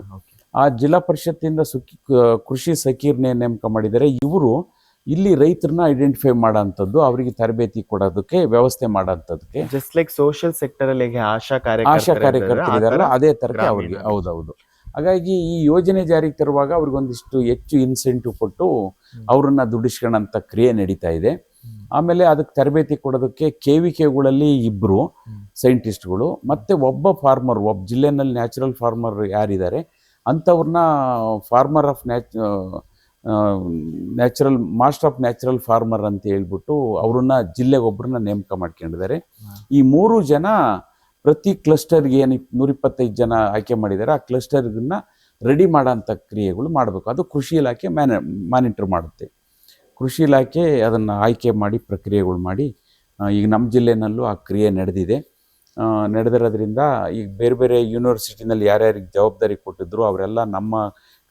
ಆ ಜಿಲ್ಲಾ ಪರಿಷತ್ತಿಂದ ಕೃಷಿ ಸಖೀರ್ನೇ ನೇಮಕ ಮಾಡಿದ್ದಾರೆ. ಇವರು ಇಲ್ಲಿ ರೈತರನ್ನ ಐಡೆಂಟಿಫೈ ಮಾಡೋಂಥದ್ದು, ಅವರಿಗೆ ತರಬೇತಿ ಕೊಡೋದಕ್ಕೆ ವ್ಯವಸ್ಥೆ ಮಾಡೋಂಥದ್ದಕ್ಕೆ, ಜಸ್ಟ್ ಲೈಕ್ ಸೋಷಿಯಲ್ ಸೆಕ್ಟರ್ ಅಲ್ಲಿ ಆಶಾ ಕಾರ್ಯಕರ್ತರಿದಾರಲ್ಲ ಅದೇ ತರಕ್ಕೆ ಅವರಿಗೆ. ಹೌದೌದು. ಹಾಗಾಗಿ ಈ ಯೋಜನೆ ಜಾರಿಗೆ ತರುವಾಗ ಅವ್ರಿಗೊಂದಿಷ್ಟು ಹೆಚ್ಚು ಇನ್ಸೆಂಟಿವ್ ಕೊಟ್ಟು ಅವ್ರನ್ನ ದುಡಿಸ್ಕೊಳ್ಳೋಂಥ ಕ್ರಿಯೆ ನಡೀತಾ ಇದೆ. ಆಮೇಲೆ ಅದಕ್ಕೆ ತರಬೇತಿ ಕೊಡೋದಕ್ಕೆ KVKಗಳಲ್ಲಿ 2 ಸೈಂಟಿಸ್ಟ್ಗಳು ಮತ್ತು ಒಬ್ಬ ಫಾರ್ಮರ್, ಒಬ್ಬ ಜಿಲ್ಲೆನಲ್ಲಿ ನ್ಯಾಚುರಲ್ ಫಾರ್ಮರ್ ಯಾರಿದ್ದಾರೆ ಅಂಥವ್ರನ್ನ ಮಾಸ್ಟರ್ ಆಫ್ ನ್ಯಾಚುರಲ್ ಫಾರ್ಮರ್ ಅಂತ ಹೇಳ್ಬಿಟ್ಟು ಅವ್ರನ್ನ ಜಿಲ್ಲೆಗೊಬ್ಬರನ್ನ ನೇಮಕ ಮಾಡ್ಕೊಂಡಿದ್ದಾರೆ. ಈ 3 ಜನ ಪ್ರತಿ ಕ್ಲಸ್ಟರ್ಗೆ ಏನು 125 ಜನ ಆಯ್ಕೆ ಮಾಡಿದ್ದಾರೆ, ಆ ಕ್ಲಸ್ಟರ್ಗನ್ನ ರೆಡಿ ಮಾಡೋಂಥ ಕ್ರಿಯೆಗಳು ಮಾಡಬೇಕು. ಅದು ಕೃಷಿ ಇಲಾಖೆ ಮಾನಿಟರ್ ಮಾಡುತ್ತೆ. ಕೃಷಿ ಇಲಾಖೆ ಅದನ್ನು ಆಯ್ಕೆ ಮಾಡಿ ಪ್ರಕ್ರಿಯೆಗಳು ಮಾಡಿ, ಈಗ ನಮ್ಮ ಜಿಲ್ಲೆನಲ್ಲೂ ಆ ಕ್ರಿಯೆ ನಡೆದಿದೆ. ನಡೆದಿರೋದ್ರಿಂದ ಈಗ ಬೇರೆ ಬೇರೆ ಯೂನಿವರ್ಸಿಟಿನಲ್ಲಿ ಯಾರ್ಯಾರಿಗೆ ಜವಾಬ್ದಾರಿ ಕೊಟ್ಟಿದ್ರು ಅವರೆಲ್ಲ ನಮ್ಮ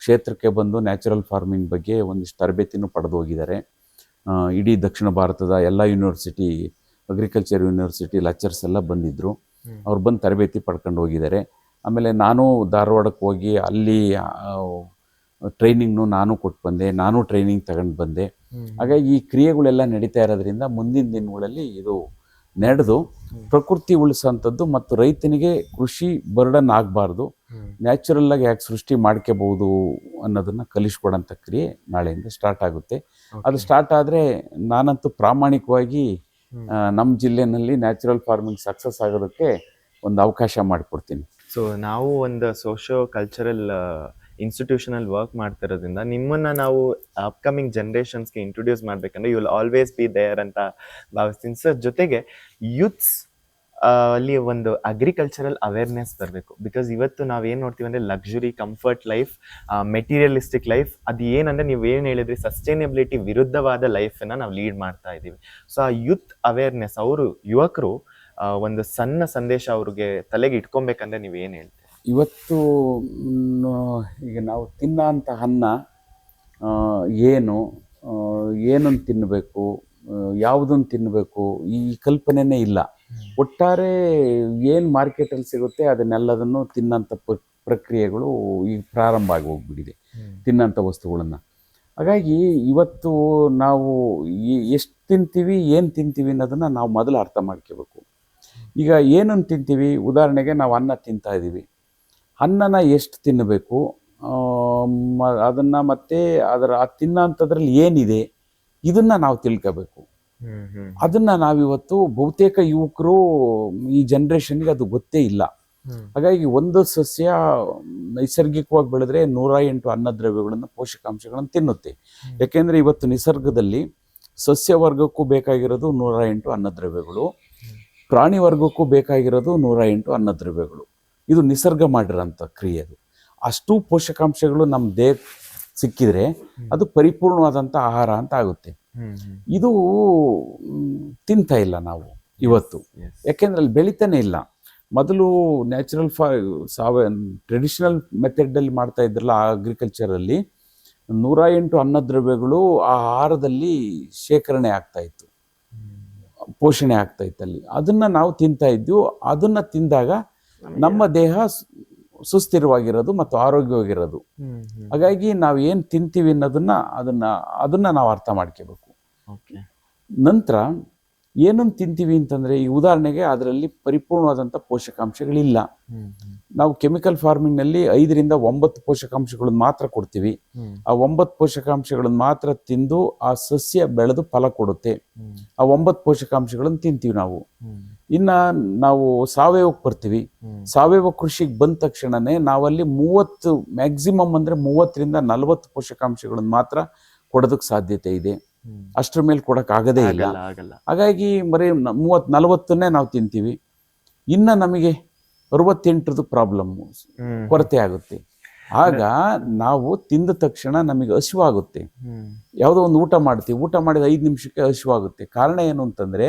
ಕ್ಷೇತ್ರಕ್ಕೆ ಬಂದು ನ್ಯಾಚುರಲ್ ಫಾರ್ಮಿಂಗ್ ಬಗ್ಗೆ ಒಂದಿಷ್ಟು ತರಬೇತಿನೂ ಪಡೆದು ಹೋಗಿದ್ದಾರೆ. ಇಡೀ ದಕ್ಷಿಣ ಭಾರತದ ಎಲ್ಲ ಯೂನಿವರ್ಸಿಟಿ, ಅಗ್ರಿಕಲ್ಚರ್ ಯೂನಿವರ್ಸಿಟಿ ಲೆಕ್ಚರ್ಸ್ ಎಲ್ಲ ಬಂದಿದ್ದರು. ಅವ್ರು ಬಂದು ತರಬೇತಿ ಪಡ್ಕೊಂಡು ಹೋಗಿದ್ದಾರೆ. ಆಮೇಲೆ ನಾನು ಧಾರವಾಡಕ್ಕೆ ಹೋಗಿ ಅಲ್ಲಿ ಟ್ರೈನಿಂಗ್ನು ನಾನು ಕೊಟ್ಟು ಬಂದೆ, ನಾನು ಟ್ರೈನಿಂಗ್ ತಗೊಂಡು ಬಂದೆ. ಹಾಗಾಗಿ ಈ ಕ್ರಿಯೆಗಳೆಲ್ಲ ನಡೀತಾ ಇರೋದ್ರಿಂದ ಮುಂದಿನ ದಿನಗಳಲ್ಲಿ ಇದು ನಡೆದು ಪ್ರಕೃತಿ ಉಳಿಸೋಂಥದ್ದು ಮತ್ತು ರೈತನಿಗೆ ಕೃಷಿ ಬರ್ಡನ್ ಆಗಬಾರ್ದು, ನ್ಯಾಚುರಲ್ ಆಗಿ ಯಾಕೆ ಸೃಷ್ಟಿ ಮಾಡ್ಕೋಬಹುದು ಅನ್ನೋದನ್ನ ಕಲಿಸ್ಕೊಡೋಂಥ ಕ್ರಿಯೆ ನಾಳೆಯಿಂದ ಸ್ಟಾರ್ಟ್ ಆಗುತ್ತೆ. ಅದು ಸ್ಟಾರ್ಟ್ ಆದರೆ ನಾನಂತೂ ಪ್ರಾಮಾಣಿಕವಾಗಿ ನಮ್ಮ ಜಿಲ್ಲೆನಲ್ಲಿ ನ್ಯಾಚುರಲ್ ಫಾರ್ಮಿಂಗ್ ಸಕ್ಸಸ್ ಆಗೋದಕ್ಕೆ ಒಂದು ಅವಕಾಶ ಮಾಡಿಕೊಡ್ತೀನಿ. ಸೊ ನಾವು ಒಂದು ಸೋಷಿಯೋ ಕಲ್ಚರಲ್ ಇನ್ಸ್ಟಿಟ್ಯೂಷನಲ್ಲಿ ವರ್ಕ್ ಮಾಡ್ತಿರೋದ್ರಿಂದ ನಿಮ್ಮನ್ನ ನಾವು ಅಪ್ಕಮಿಂಗ್ ಜನ್ರೇಷನ್ಸ್ಗೆ ಇಂಟ್ರೊಡ್ಯೂಸ್ ಮಾಡ್ಬೇಕಂದ್ರೆ you will always be there ಅಂತ ಭಾವಿಸ್ತೀನಿ ಸರ್. ಜೊತೆಗೆ ಯೂತ್ಸ್ ಅಲ್ಲಿ ಒಂದು ಅಗ್ರಿಕಲ್ಚರಲ್ ಅವೇರ್ನೆಸ್ ಬರಬೇಕು. ಬಿಕಾಸ್ ಇವತ್ತು ನಾವೇನು ನೋಡ್ತೀವಿ ಅಂದರೆ luxury, comfort life, materialistic life, ಅದು ಏನಂದರೆ ನೀವು ಏನು ಹೇಳಿದ್ರಿ, ಸಸ್ಟೈನಬಿಲಿಟಿ ವಿರುದ್ಧವಾದ ಲೈಫನ್ನು ನಾವು ಲೀಡ್ ಮಾಡ್ತಾ ಇದ್ದೀವಿ. ಸೊ ಆ ಯೂತ್ ಅವೇರ್ನೆಸ್, ಅವರು ಯುವಕರು ಒಂದು ಸಣ್ಣ ಸಂದೇಶ ಅವ್ರಿಗೆ ತಲೆಗೆ ಇಟ್ಕೊಬೇಕಂದ್ರೆ ನೀವು ಏನು ಹೇಳ್ತೀರಿ? ಇವತ್ತು ಈಗ ನಾವು ತಿನ್ನೋಂಥ ಅನ್ನ ಏನನ್ನು ತಿನ್ನಬೇಕು, ಯಾವುದನ್ನು ತಿನ್ನಬೇಕು, ಈ ಕಲ್ಪನೆನೇ ಇಲ್ಲ. ಒಟ್ಟಾರೆ ಏನು ಮಾರ್ಕೆಟಲ್ಲಿ ಸಿಗುತ್ತೆ ಅದನ್ನೆಲ್ಲದನ್ನು ತಿನ್ನೋಂಥ ಪ್ರಕ್ರಿಯೆಗಳು ಈಗ ಪ್ರಾರಂಭ ಆಗಿ ಹೋಗ್ಬಿಟ್ಟಿದೆ, ತಿನ್ನೋಂಥ ವಸ್ತುಗಳನ್ನು. ಹಾಗಾಗಿ ಇವತ್ತು ನಾವು ಎಷ್ಟು ತಿಂತೀವಿ, ಏನು ತಿಂತೀವಿ ಅನ್ನೋದನ್ನು ನಾವು ಮೊದಲು ಅರ್ಥ ಮಾಡ್ಕೋಬೇಕು. ಈಗ ಏನನ್ನು ತಿಂತೀವಿ, ಉದಾಹರಣೆಗೆ ನಾವು ಅನ್ನ ತಿಂತಾ ಇದ್ದೀವಿ, ಅನ್ನನ ಎಷ್ಟು ತಿನ್ನಬೇಕು, ಅದನ್ನು ಮತ್ತೆ ತಿನ್ನೋಂಥದ್ರಲ್ಲಿ ಏನಿದೆ ಇದನ್ನು ನಾವು ತಿಳ್ಕೋಬೇಕು. ಅದನ್ನು ನಾವಿವತ್ತು ಬಹುತೇಕ ಯುವಕರು ಈ ಜನ್ರೇಷನ್ಗೆ ಅದು ಗೊತ್ತೇ ಇಲ್ಲ. ಹಾಗಾಗಿ ಒಂದು ಸಸ್ಯ ನೈಸರ್ಗಿಕವಾಗಿ ಬೆಳೆದ್ರೆ 108 ಅನ್ನದ್ರವ್ಯಗಳನ್ನು, ಪೋಷಕಾಂಶಗಳನ್ನು ತಿನ್ನುತ್ತೆ. ಯಾಕೆಂದರೆ ಇವತ್ತು ನಿಸರ್ಗದಲ್ಲಿ ಸಸ್ಯವರ್ಗಕ್ಕೂ ಬೇಕಾಗಿರೋದು 108 ಅನ್ನದ್ರವ್ಯಗಳು, ಪ್ರಾಣಿ ವರ್ಗಕ್ಕೂ ಬೇಕಾಗಿರೋದು 108 ಅನ್ನದ್ರವ್ಯಗಳು. ಇದು ನಿಸರ್ಗ ಮಾಡಿರೋಂಥ ಕ್ರಿಯೆ. ಅದು ಅಷ್ಟು ಪೋಷಕಾಂಶಗಳು ನಮ್ಮ ದೇಹಕ್ಕೆ ಸಿಕ್ಕಿದ್ರೆ ಅದು ಪರಿಪೂರ್ಣವಾದಂಥ ಆಹಾರ ಅಂತ ಆಗುತ್ತೆ. ಇದು ತಿಂತಾ ಇಲ್ಲ ನಾವು ಇವತ್ತು, ಯಾಕೆಂದ್ರೆ ಅಲ್ಲಿ ಬೆಳಿತಾನೆ ಇಲ್ಲ. ಮೊದಲು ನ್ಯಾಚುರಲ್ ಟ್ರೆಡಿಷನಲ್ ಮೆಥಡಲ್ಲಿ ಮಾಡ್ತಾ ಇದ್ರಲ್ಲ ಅಗ್ರಿಕಲ್ಚರಲ್ಲಿ, 108 ಅನ್ನದ್ರವ್ಯಗಳು ಆ ಆಹಾರದಲ್ಲಿ ಶೇಖರಣೆ ಆಗ್ತಾ ಇತ್ತು, ಪೋಷಣೆ ಆಗ್ತಾ ಇತ್ತು ಅಲ್ಲಿ. ಅದನ್ನು ನಾವು ತಿಂತಾ ಇದ್ವು. ಅದನ್ನು ತಿಂದಾಗ ನಮ್ಮ ದೇಹ ಸುಸ್ಥಿರವಾಗಿರೋದು ಮತ್ತು ಆರೋಗ್ಯವಾಗಿರೋದು. ಹಾಗಾಗಿ ನಾವು ಏನು ತಿಂತೀವಿ ಅದನ್ನ ನಾವು ಅರ್ಥ ಮಾಡ್ಕೋಬೇಕು. ನಂತರ ಏನನ್ನು ತಿಂತೀವಿ ಅಂತಂದರೆ, ಈ ಉದಾಹರಣೆಗೆ ಅದರಲ್ಲಿ ಪರಿಪೂರ್ಣವಾದಂಥ ಪೋಷಕಾಂಶಗಳಿಲ್ಲ. ನಾವು ಕೆಮಿಕಲ್ ಫಾರ್ಮಿಂಗ್ನಲ್ಲಿ 5 ರಿಂದ 9 ಪೋಷಕಾಂಶಗಳನ್ನು ಮಾತ್ರ ಕೊಡ್ತೀವಿ. ಆ 9 ಪೋಷಕಾಂಶಗಳನ್ನು ಮಾತ್ರ ತಿಂದು ಆ ಸಸ್ಯ ಬೆಳೆದು ಫಲ ಕೊಡುತ್ತೆ. ಆ 9 ಪೋಷಕಾಂಶಗಳನ್ನು ತಿಂತೀವಿ ನಾವು. ಇನ್ನು ನಾವು ಸಾವಯವಕ್ಕೆ ಬರ್ತೀವಿ. ಸಾವಯವ ಕೃಷಿಗೆ ಬಂದ ತಕ್ಷಣನೇ ನಾವಲ್ಲಿ 30, ಮ್ಯಾಕ್ಸಿಮಮ್ ಅಂದರೆ 30 ರಿಂದ 40 ಪೋಷಕಾಂಶಗಳನ್ನು ಮಾತ್ರ ಕೊಡೋದಕ್ಕೆ ಸಾಧ್ಯತೆ ಇದೆ. ಅಷ್ಟರ ಮೇಲೆ ಕೊಡೋಕ್ಕಾಗದೇ ಇಲ್ಲ. ಹಾಗಾಗಿ ಬರೀ 30-40 ನಾವು ತಿಂತೀವಿ. ಇನ್ನು ನಮಗೆ 68 ಪ್ರಾಬ್ಲಮ್ಮು, ಕೊರತೆ ಆಗುತ್ತೆ. ಆಗ ನಾವು ತಿಂದ ತಕ್ಷಣ ನಮಗೆ ಹಸಿವಾಗುತ್ತೆ. ಯಾವುದೋ ಒಂದು ಊಟ ಮಾಡ್ತೀವಿ, ಊಟ ಮಾಡಿದ 5 ನಿಮಿಷಕ್ಕೆ ಹಸಿವಾಗುತ್ತೆ. ಕಾರಣ ಏನು ಅಂತಂದರೆ,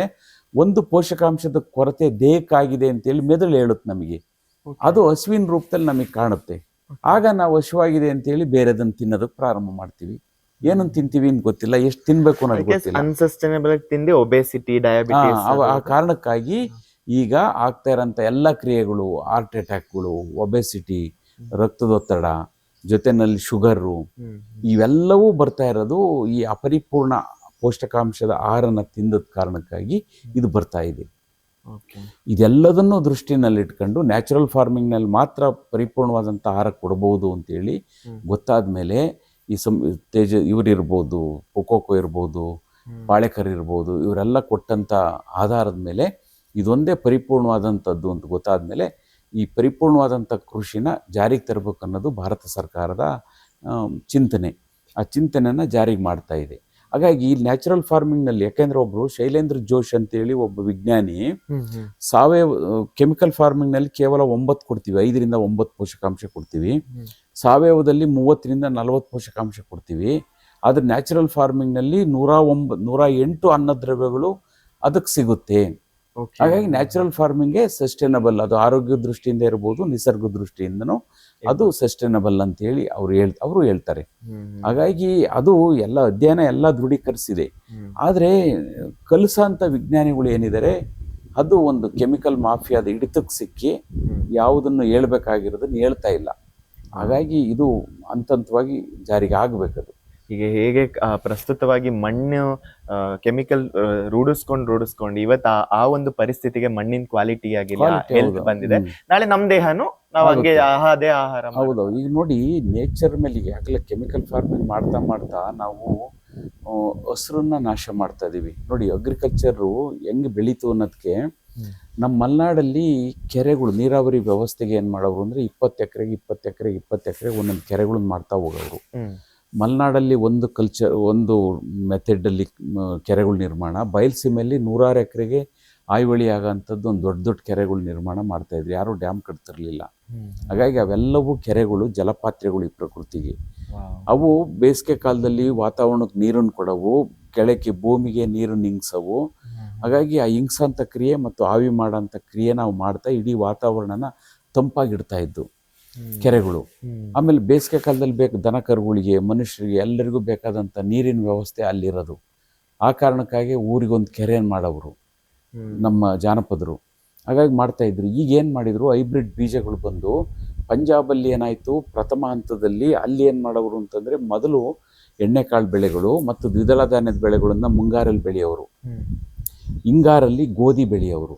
ಒಂದು ಪೋಷಕಾಂಶದ ಕೊರತೆ ದೇಹಕ್ಕಾಗಿದೆ ಅಂತೇಳಿ ಮೆದುಳು ಹೇಳುತ್ತೆ ನಮಗೆ. ಅದು ಹಸಿವಿನ ರೂಪದಲ್ಲಿ ನಮಗೆ ಕಾಣುತ್ತೆ. ಆಗ ನಾವು ಹಸಿವಾಗಿದೆ ಅಂತೇಳಿ ಬೇರೆದನ್ನು ತಿನ್ನೋದಕ್ಕೆ ಪ್ರಾರಂಭ ಮಾಡ್ತೀವಿ. ಏನನ್ನು ತಿಂತೀವಿ ಅಂತ ಗೊತ್ತಿಲ್ಲ, ಎಷ್ಟು ತಿನ್ಬೇಕು ಅನ್ನೋದು ಗೊತ್ತಿಲ್ಲ. ಅನ್ಸಸ್ಟೈನಬಲ್ ತಿಂದು ಒಬೆಸಿಟಿ, ಡಯಾಬಿಟಿಸ್, ಆ ಕಾರಣಕ್ಕಾಗಿ ಈಗ ಆಗ್ತಾ ಇರೋಂಥ ಎಲ್ಲ ಕ್ರಿಯೆಗಳು, ಹಾರ್ಟ್ ಅಟ್ಯಾಕ್ಗಳು, ಒಬೆಸಿಟಿ, ರಕ್ತದೊತ್ತಡ, ಜೊತೆನಲ್ಲಿ ಶುಗರು, ಇವೆಲ್ಲವೂ ಬರ್ತಾ ಇರೋದು ಈ ಅಪರಿಪೂರ್ಣ ಪೌಷ್ಟಿಕಾಂಶದ ಆಹಾರನ ತಿಂದದ ಕಾರಣಕ್ಕಾಗಿ ಇದು ಬರ್ತಾ ಇದೆ. ಇದೆಲ್ಲದನ್ನು ದೃಷ್ಟಿನಲ್ಲಿಟ್ಕೊಂಡು ನ್ಯಾಚುರಲ್ ಫಾರ್ಮಿಂಗ್ನಲ್ಲಿ ಮಾತ್ರ ಪರಿಪೂರ್ಣವಾದಂಥ ಆಹಾರ ಕೊಡ್ಬೋದು ಅಂತೇಳಿ ಗೊತ್ತಾದ ಮೇಲೆ ಈ ಇವರಿರ್ಬೋದು, ಪೊಕೊಕೊ ಇರ್ಬೋದು, ಬಾಳೆಕರ್ ಇರ್ಬೋದು, ಇವರೆಲ್ಲ ಕೊಟ್ಟಂಥ ಆಧಾರದ ಮೇಲೆ ಇದೊಂದೇ ಪರಿಪೂರ್ಣವಾದಂಥದ್ದು ಅಂತ ಗೊತ್ತಾದ ಮೇಲೆ ಈ ಪರಿಪೂರ್ಣವಾದಂಥ ಕೃಷಿನ ಜಾರಿಗೆ ತರಬೇಕು ಅನ್ನೋದು ಭಾರತ ಸರ್ಕಾರದ ಚಿಂತನೆ. ಆ ಚಿಂತನೆಯನ್ನು ಜಾರಿಗೆ ಮಾಡ್ತಾ ಇದೆ. ಹಾಗಾಗಿ ಈ ನ್ಯಾಚುರಲ್ ಫಾರ್ಮಿಂಗ್ನಲ್ಲಿ, ಯಾಕೆಂದರೆ ಒಬ್ಬರು ಶೈಲೇಂದ್ರ ಜೋಶ್ ಅಂತೇಳಿ ಒಬ್ಬ ವಿಜ್ಞಾನಿ, ಸಾವಯವ ಕೆಮಿಕಲ್ ಫಾರ್ಮಿಂಗ್ನಲ್ಲಿ ಕೇವಲ 9 ಕೊಡ್ತೀವಿ, 5 ರಿಂದ 9 ಪೋಷಕಾಂಶ ಕೊಡ್ತೀವಿ. ಸಾವಯವದಲ್ಲಿ 30 ರಿಂದ 40 ಪೋಷಕಾಂಶ ಕೊಡ್ತೀವಿ. ಆದರೆ ನ್ಯಾಚುರಲ್ ಫಾರ್ಮಿಂಗ್ನಲ್ಲಿ 108 ಅನ್ನದ್ರವ್ಯಗಳು ಅದಕ್ಕೆ ಸಿಗುತ್ತೆ. Okay. ಹಾಗಾಗಿ ನ್ಯಾಚುರಲ್ ಫಾರ್ಮಿಂಗೇ ಸಸ್ಟೈನಬಲ್. ಅದು ಆರೋಗ್ಯ ದೃಷ್ಟಿಯಿಂದ ಇರ್ಬೋದು, ನಿಸರ್ಗ ದೃಷ್ಟಿಯಿಂದನೂ ಅದು ಸಸ್ಟೈನಬಲ್ ಅಂತ ಹೇಳಿ ಅವರು ಹೇಳ್ತಾರೆ. ಹಾಗಾಗಿ ಅದು ಎಲ್ಲ ಅಧ್ಯಯನ ಎಲ್ಲ ದೃಢೀಕರಿಸಿದೆ. ಆದರೆ ಕಲಸಂತ ವಿಜ್ಞಾನಿಗಳು ಏನಿದ್ದಾರೆ ಅದು ಒಂದು ಕೆಮಿಕಲ್ ಮಾಫಿಯಾದ ಹಿಡಿತಕ್ಕೆ ಸಿಕ್ಕಿ ಯಾವುದನ್ನು ಹೇಳ್ಬೇಕಾಗಿರೋದನ್ನು ಹೇಳ್ತಾ ಇಲ್ಲ. ಹಾಗಾಗಿ ಇದು ಹಂತವಾಗಿ ಜಾರಿಗೆ ಆಗಬೇಕದು. ಈಗ ಹೇಗೆ ಪ್ರಸ್ತುತವಾಗಿ ಮಣ್ಣು ಕೆಮಿಕಲ್ ರೂಢಿಸ್ಕೊಂಡು ಇವತ್ತು ಆ ಒಂದು ಪರಿಸ್ಥಿತಿಗೆ ಮಣ್ಣಿನ ಕ್ವಾಲಿಟಿ ಆಗಿಲ್ಲ, ಹೆಲ್ತ್ ಬಂದಿದೆ. ನಾಳೆ ನಮ್ ದೇಹನು ನಾವು ಹಂಗೆ ಅದೇ ಆಹಾರ. ಹೌದು. ಈಗ ನೋಡಿ, ನೇಚರ್ ಮೇಲೆ ಯಾಕಲೆ ಕೆಮಿಕಲ್ ಫಾರ್ಮಿಂಗ್ ಮಾಡ್ತಾ ಮಾಡ್ತಾ ನಾವು ಹಸಿರನ್ನ ನಾಶ ಮಾಡ್ತಾ ಇದೀವಿ. ನೋಡಿ, ಅಗ್ರಿಕಲ್ಚರು ಹೆಂಗ್ ಬೆಳೀತು ಅನ್ನೋದಕ್ಕೆ ನಮ್ಮ ಮಲೆನಾಡಲ್ಲಿ ಕೆರೆಗಳು, ನೀರಾವರಿ ವ್ಯವಸ್ಥೆಗೆ ಏನ್ ಮಾಡೋರು ಅಂದ್ರೆ 20 ಎಕರೆಗೆ ಒಂದೊಂದು ಕೆರೆಗಳನ್ನ ಮಾಡ್ತಾ ಹೋಗೋರು. ಮಲೆನಾಡಲ್ಲಿ ಒಂದು ಮೆಥಡಲ್ಲಿ ಕೆರೆಗಳ ನಿರ್ಮಾಣ, ಬಯಲುಸೀಮೆಯಲ್ಲಿ 100 ಎಕರೆಗೆ ಆಯ್ವಳಿ ಆಗೋಂಥದ್ದು ಒಂದು ದೊಡ್ಡ ಕೆರೆಗಳು ನಿರ್ಮಾಣ ಮಾಡ್ತಾ ಇದ್ರು. ಯಾರು ಡ್ಯಾಮ್ ಕಟ್ತಿರ್ಲಿಲ್ಲ. ಹಾಗಾಗಿ ಅವೆಲ್ಲವೂ ಕೆರೆಗಳು ಜಲಪಾತ್ರೆಗಳು ಈ ಪ್ರಕೃತಿಗೆ. ಅವು ಬೇಸಿಗೆ ಕಾಲದಲ್ಲಿ ವಾತಾವರಣಕ್ಕೆ ನೀರನ್ನು ಕೊಡವು, ಕೆಳಕ್ಕೆ ಭೂಮಿಗೆ ನೀರನ್ನು ಇಂಗ್ಸವು. ಹಾಗಾಗಿ ಆ ಇಂಗ್ಸಂಥ ಕ್ರಿಯೆ ಮತ್ತು ಆವಿ ಮಾಡೋಂಥ ಕ್ರಿಯೆ ನಾವು ಮಾಡ್ತಾ ಇಡೀ ವಾತಾವರಣನ ತಂಪಾಗಿಡ್ತಾ ಇದ್ದು ಕೆರೆಗಳು. ಆಮೇಲೆ ಬೇಸಿಗೆ ಕಾಲದಲ್ಲಿ ದನ ಕರುಗಳಿಗೆ, ಮನುಷ್ಯರಿಗೆ ಎಲ್ಲರಿಗೂ ಬೇಕಾದಂಥ ನೀರಿನ ವ್ಯವಸ್ಥೆ ಅಲ್ಲಿರೋದು. ಆ ಕಾರಣಕ್ಕಾಗಿ ಊರಿಗೊಂದು ಕೆರೆಯನ್ನು ಮಾಡೋರು ನಮ್ಮ ಜಾನಪದರು. ಹಾಗಾಗಿ ಮಾಡ್ತಾ ಇದ್ರು. ಈಗ ಏನು ಮಾಡಿದ್ರು, ಹೈಬ್ರಿಡ್ ಬೀಜಗಳು ಬಂದು ಪಂಜಾಬಲ್ಲಿ ಏನಾಯಿತು, ಪ್ರಥಮ ಹಂತದಲ್ಲಿ ಅಲ್ಲಿ ಏನು ಮಾಡೋರು ಅಂತಂದರೆ, ಮೊದಲು ಎಣ್ಣೆಕಾಳು ಬೆಳೆಗಳು ಮತ್ತು ದ್ವಿದಳ ಧಾನ್ಯದ ಬೆಳೆಗಳನ್ನು ಮುಂಗಾರಲ್ಲಿ ಬೆಳೆಯೋರು, ಹಿಂಗಾರಲ್ಲಿ ಗೋಧಿ ಬೆಳೆಯೋರು,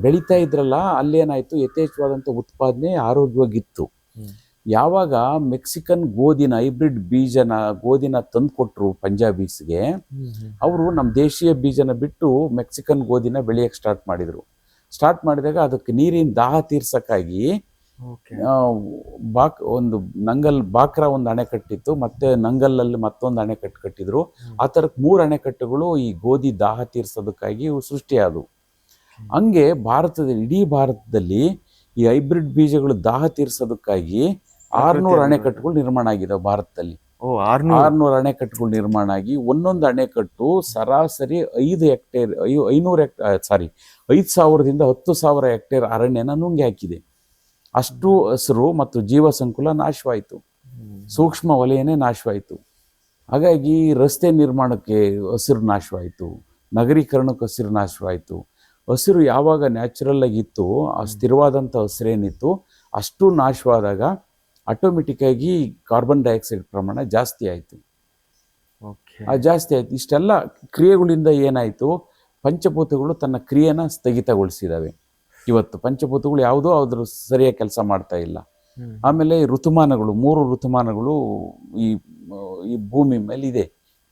ಬೆಳೀತಾ ಇದ್ರಲ್ಲ. ಅಲ್ಲೇನಾಯ್ತು, ಯಥೇಚ್ಛವಾದಂಥ ಉತ್ಪಾದನೆ ಆರೋಗ್ಯವಾಗಿತ್ತು. ಯಾವಾಗ ಮೆಕ್ಸಿಕನ್ ಗೋಧಿನ, ಹೈಬ್ರಿಡ್ ಗೋಧಿನ ತಂದು ಕೊಟ್ಟರು ಪಂಜಾಬೀಸ್ಗೆ, ಅವರು ನಮ್ಮ ದೇಶೀಯ ಬೀಜನ ಬಿಟ್ಟು ಮೆಕ್ಸಿಕನ್ ಗೋಧಿನ ಬೆಳೆಯಕ್ಕೆ ಸ್ಟಾರ್ಟ್ ಮಾಡಿದಾಗ ಅದಕ್ಕೆ ನೀರಿನ ದಾಹ ತೀರ್ಸಕ್ಕಾಗಿ ಒಂದು ಬಾಕ್ರ ಒಂದು ಅಣೆಕಟ್ಟಿತ್ತು, ಮತ್ತೆ ನಂಗಲಲ್ಲಿ ಮತ್ತೊಂದು ಅಣೆಕಟ್ಟು ಕಟ್ಟಿದ್ರು. ಆ ಥರಕ್ಕೆ 3 ಅಣೆಕಟ್ಟುಗಳು ಈ ಗೋಧಿ ದಾಹ ತೀರ್ಸೋದಕ್ಕಾಗಿ ಸೃಷ್ಟಿಯಾದವು. ಹಂಗೆ ಇಡೀ ಭಾರತದಲ್ಲಿ ಈ ಹೈಬ್ರಿಡ್ ಬೀಜಗಳು ದಾಹ ತೀರ್ಸೋದಕ್ಕಾಗಿ 600 ಅಣೆಕಟ್ಟುಗಳು ನಿರ್ಮಾಣ ಆಗಿದಾವೆ ಭಾರತದಲ್ಲಿ. 600 ಅಣೆಕಟ್ಟುಗಳು ನಿರ್ಮಾಣ ಆಗಿ ಒಂದೊಂದು ಅಣೆಕಟ್ಟು ಸರಾಸರಿ 5,000ದಿಂದ 10,000 ಹೆಕ್ಟೇರ್ ಅರಣ್ಯನ ನುಂಗಿ ಹಾಕಿದೆ. ಅಷ್ಟು ಹಸಿರು ಮತ್ತು ಜೀವ ಸಂಕುಲ ನಾಶವಾಯಿತು, ಸೂಕ್ಷ್ಮ ವಲಯನೇ ನಾಶವಾಯಿತು. ಹಾಗಾಗಿ ರಸ್ತೆ ನಿರ್ಮಾಣಕ್ಕೆ ಹಸಿರು ನಾಶವಾಯಿತು, ನಗರೀಕರಣಕ್ಕೆ ಹಸಿರು ನಾಶವಾಯಿತು. ಹಸಿರು ಯಾವಾಗ ನ್ಯಾಚುರಲ್ ಆಗಿತ್ತು, ಆ ಸ್ಥಿರವಾದಂಥ ಹಸಿರೇನಿತ್ತು, ಅಷ್ಟು ನಾಶವಾದಾಗ ಆಟೋಮೆಟಿಕ್ಕಾಗಿ ಕಾರ್ಬನ್ ಡೈಆಕ್ಸೈಡ್ ಪ್ರಮಾಣ ಜಾಸ್ತಿ ಆಯಿತು. ಇಷ್ಟೆಲ್ಲ ಕ್ರಿಯೆಗಳಿಂದ ಏನಾಯಿತು, ಪಂಚಭೂತಗಳು ತನ್ನ ಕ್ರಿಯೆನ ಸ್ಥಗಿತಗೊಳಿಸಿದಾವೆ. ಇವತ್ತು ಪಂಚಭೂತಗಳು ಯಾವುದೋ ಅದ್ರ ಸರಿಯಾಗಿ ಕೆಲಸ ಮಾಡ್ತಾ ಇಲ್ಲ. ಆಮೇಲೆ ಋತುಮಾನಗಳು, 3 ಋತುಮಾನಗಳು ಈ ಭೂಮಿ ಮೇಲೆ